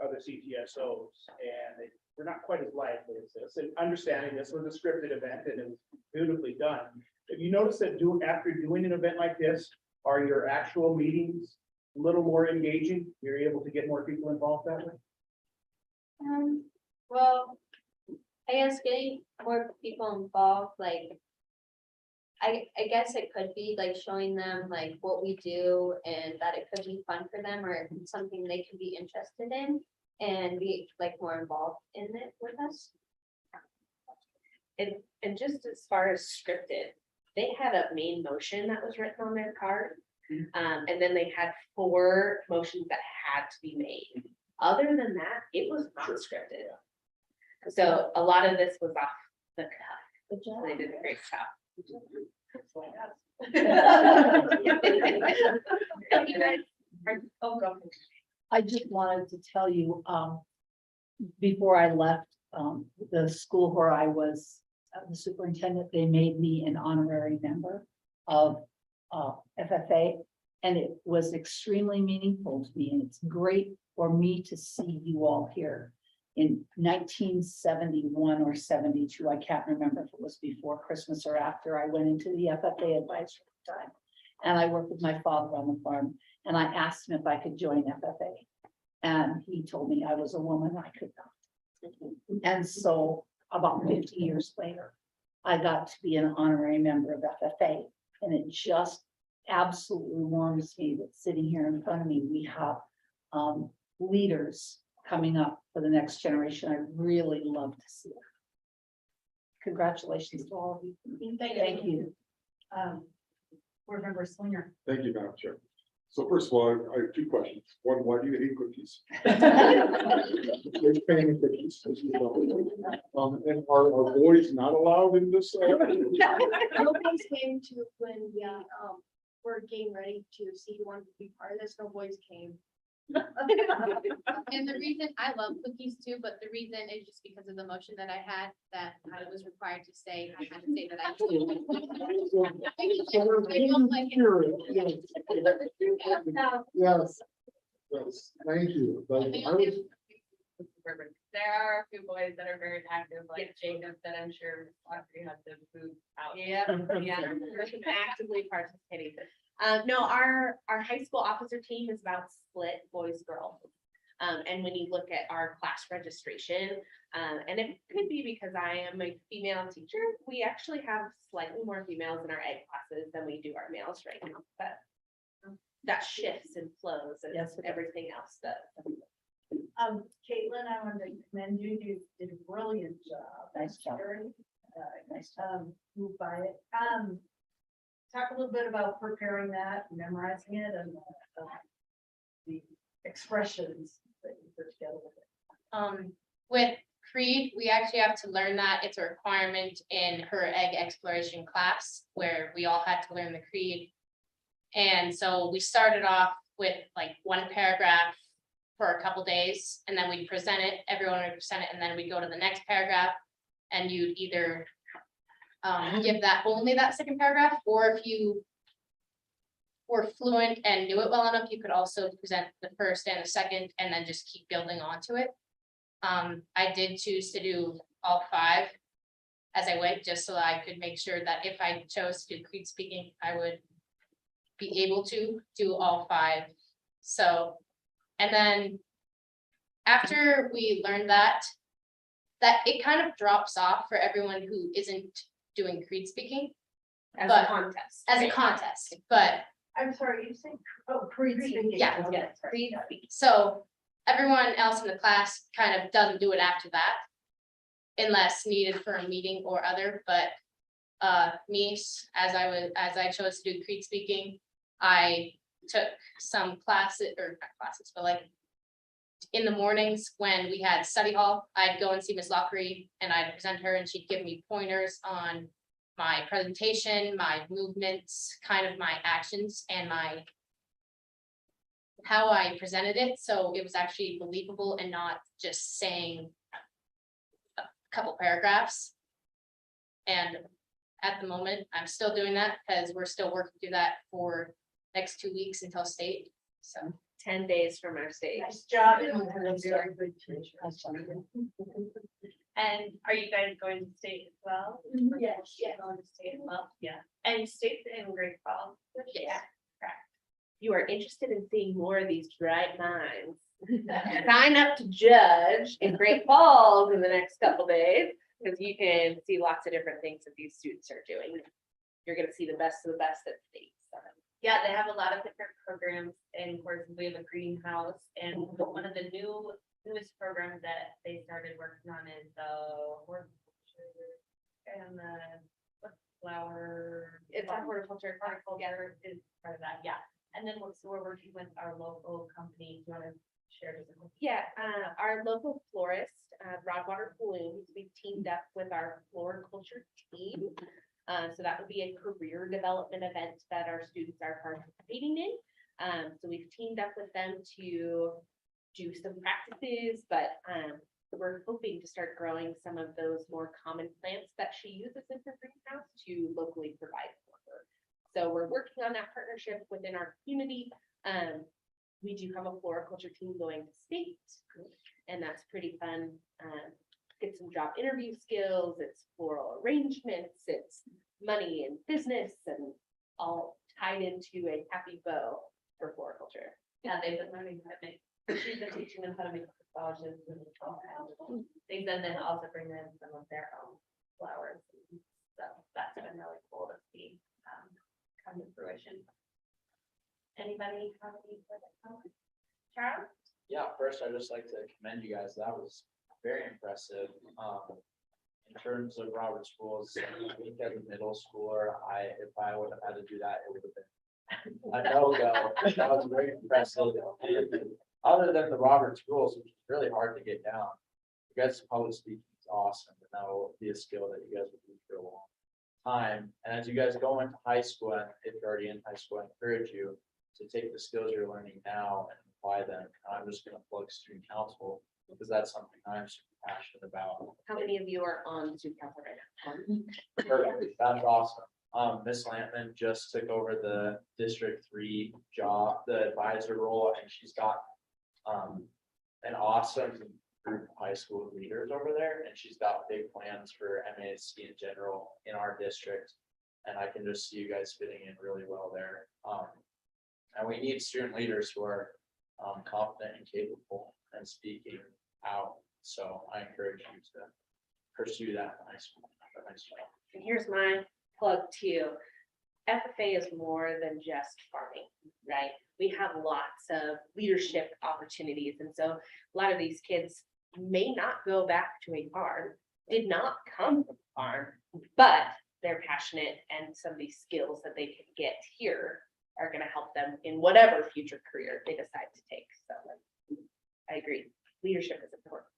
other CTSOs, and we're not quite as lively as this. And understanding this was a scripted event and it was beautifully done. Have you noticed that after doing an event like this, are your actual meetings a little more engaging? You're able to get more people involved that way? Well, I guess getting more people involved, like, I guess it could be like showing them like what we do and that it could be fun for them or something they could be interested in and be like more involved in it with us. And just as far as scripted, they had a main motion that was written on their card. And then they had 4 motions that had to be made. Other than that, it was not scripted. So a lot of this was off the cuff. So they did a great job. I just wanted to tell you, before I left, the school where I was the superintendent, they made me an honorary member of, FFA. And it was extremely meaningful to me, and it's great for me to see you all here. In 1971 or 72, I can't remember if it was before Christmas or after, I went into the FFA advisory time. And I worked with my father on the farm, and I asked him if I could join FFA. And he told me I was a woman, I could not. And so about 50 years later, I got to be an honorary member of FFA. And it just absolutely warms me that sitting here in front of me, we have leaders coming up for the next generation. I really love to see it. Congratulations to all of you. Thank you. Board Member Slinger. Thank you, Madam Chair. So first of all, I have 2 questions. One, why do you hate cookies? There's pain cookies. And are boys not allowed in this? Nobody's came to when we were getting ready to see who wanted to be part of this, no boys came. And the reason I love cookies too, but the reason is just because of the motion that I had, that I was required to say, I had to say that I. Yes. Yes, thank you. But I was, There are a few boys that are very active, like Jacob, that I'm sure Audrey had the food out. Yeah, actively participating. No, our high school officer team is about split boys, girls. And when you look at our class registration, and it could be because I am a female teacher, we actually have slightly more females in our ed classes than we do our males right now, but that shifts and flows and Yes, it does. everything else does. Caitlin, I want to commend you. You did a brilliant job. Nice job. Very, Nice job. moved by it. Talk a little bit about preparing that, memorizing it, and the expressions that you put together with it. With Creed, we actually have to learn that. It's a requirement in her egg exploration class where we all had to learn the Creed. And so we started off with like 1 paragraph for a couple days, and then we'd present it, everyone would present it, and then we'd go to the next paragraph. And you'd either give that only that 2nd paragraph, or if you were fluent and knew it well enough, you could also present the 1st and the 2nd, and then just keep building onto it. I did choose to do all 5 as I went, just so that I could make sure that if I chose to do Creed speaking, I would be able to do all 5. So, and then after we learn that it kind of drops off for everyone who isn't doing creed speaking As but- a contest. as a right? contest, but I'm sorry, you say, oh, creed speaking. Yeah. Okay. creed speaking. So everyone else in the class kind of doesn't do it after that unless needed for a meeting or other, but me, as I chose to do creed speaking, I took some classes, or not classes, but like in the mornings when we had study hall, I'd go and see Miss Lockery and I'd present her and she'd give me pointers on my presentation, my movements, kind of my actions and how I presented it. So it was actually believable and not just saying a couple paragraphs. And at the moment, I'm still doing that because we're still working through that for next 2 weeks until state. So 10 days from our stage. Nice job. And are you guys going to state as well? Yes. Yeah, going to state as well, yeah. And state's in Great Falls. Yeah. You are interested in seeing more of these bright minds. Sign up to judge in Great Falls in the next couple days, because you can see lots of different things that these students are doing. You're gonna see the best of the best at state. So. Yeah, they have a lot of different programs, and of course, we have a greenhouse, and one of the newest programs that they started working on is the horticulture and the flower. It's a horticulture. Horticulture is part of that, yeah. And then we're working with our local company. Do you want to share this? Yeah, our local florist, Broadwater Blooms, we've teamed up with our floriculture team. So that would be a career development event that our students are participating in. So we've teamed up with them to do some practices, but we're hoping to start growing some of those more common plants that she uses in her greenhouse to locally provide for her. So we're working on that partnership within our community. We do have a floriculture team going to state, and that's pretty fun. Get some job interview skills, it's floral arrangements, it's money and business, and all tied into a happy bow for floriculture. Yeah, they've been learning how to make, she's been teaching them how to make collages and things, and then also bring in some of their own flowers. So that's been really cool to see come to fruition. Anybody have any further comments? Charles? Yeah, first, I'd just like to commend you guys. That was very impressive. In terms of Robert Schools, I think as a middle schooler, if I would have had to do that, it would have been a no-go. That was very impressive. Other than the Robert Schools, which is really hard to get down, you guys' public speaking is awesome, and that will be a skill that you guys will do for a long time. And as you guys go into high school, and if you're already in high school, I encourage you to take the skills you're learning now and apply them. And I'm just gonna plug student council, because that's something I'm super passionate about. How many of you are on student council right now? Perfect, that's awesome. Miss Lampman just took over the District 3 job, the advisor role, and she's got an awesome group of high school leaders over there, and she's got big plans for MASC in general in our district. And I can just see you guys fitting in really well there. And we need student leaders who are confident and capable and speaking out. So I encourage you to pursue that in high school. And here's my plug too. FFA is more than just farming, right? We have lots of leadership opportunities. And so a lot of these kids may not go back to a farm, did not come from a farm, but they're passionate, and some of these skills that they can get here are going to help them in whatever future career they decide to take. So I agree. Leadership is important.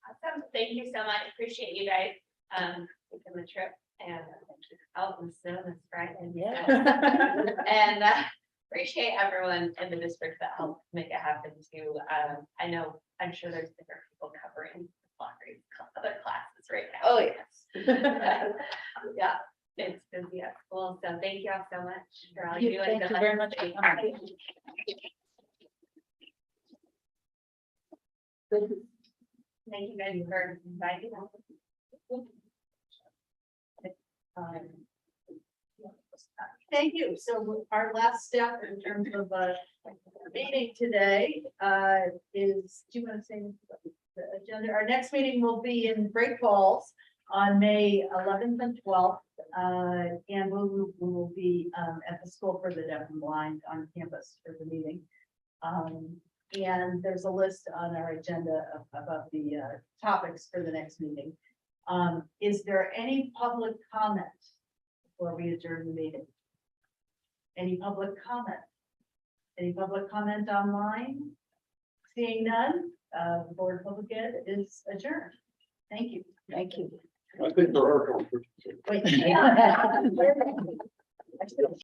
Awesome. Thank you so much. Appreciate you guys taking the trip and out in the snow this Friday. Yeah. And appreciate everyone in the district that helped make it happen too. I know, I'm sure there's different people covering other classes right now. Oh, yes. Yeah, it's busy at school. So thank you all so much for all you do. Thank you very much for coming. Thank you guys for inviting us. Thank you. So our last step in terms of meeting today is, do you want to say the agenda? Our next meeting will be in Great Falls on May 11th and 12th. And we will be at the School for the Deaf and Blind on campus for the meeting. And there's a list on our agenda about the topics for the next meeting. Is there any public comment before we adjourn the meeting? Any public comment? Any public comment online? Seeing none, the Board of Public Ed is adjourned. Thank you. Thank you. I think there are. Wait.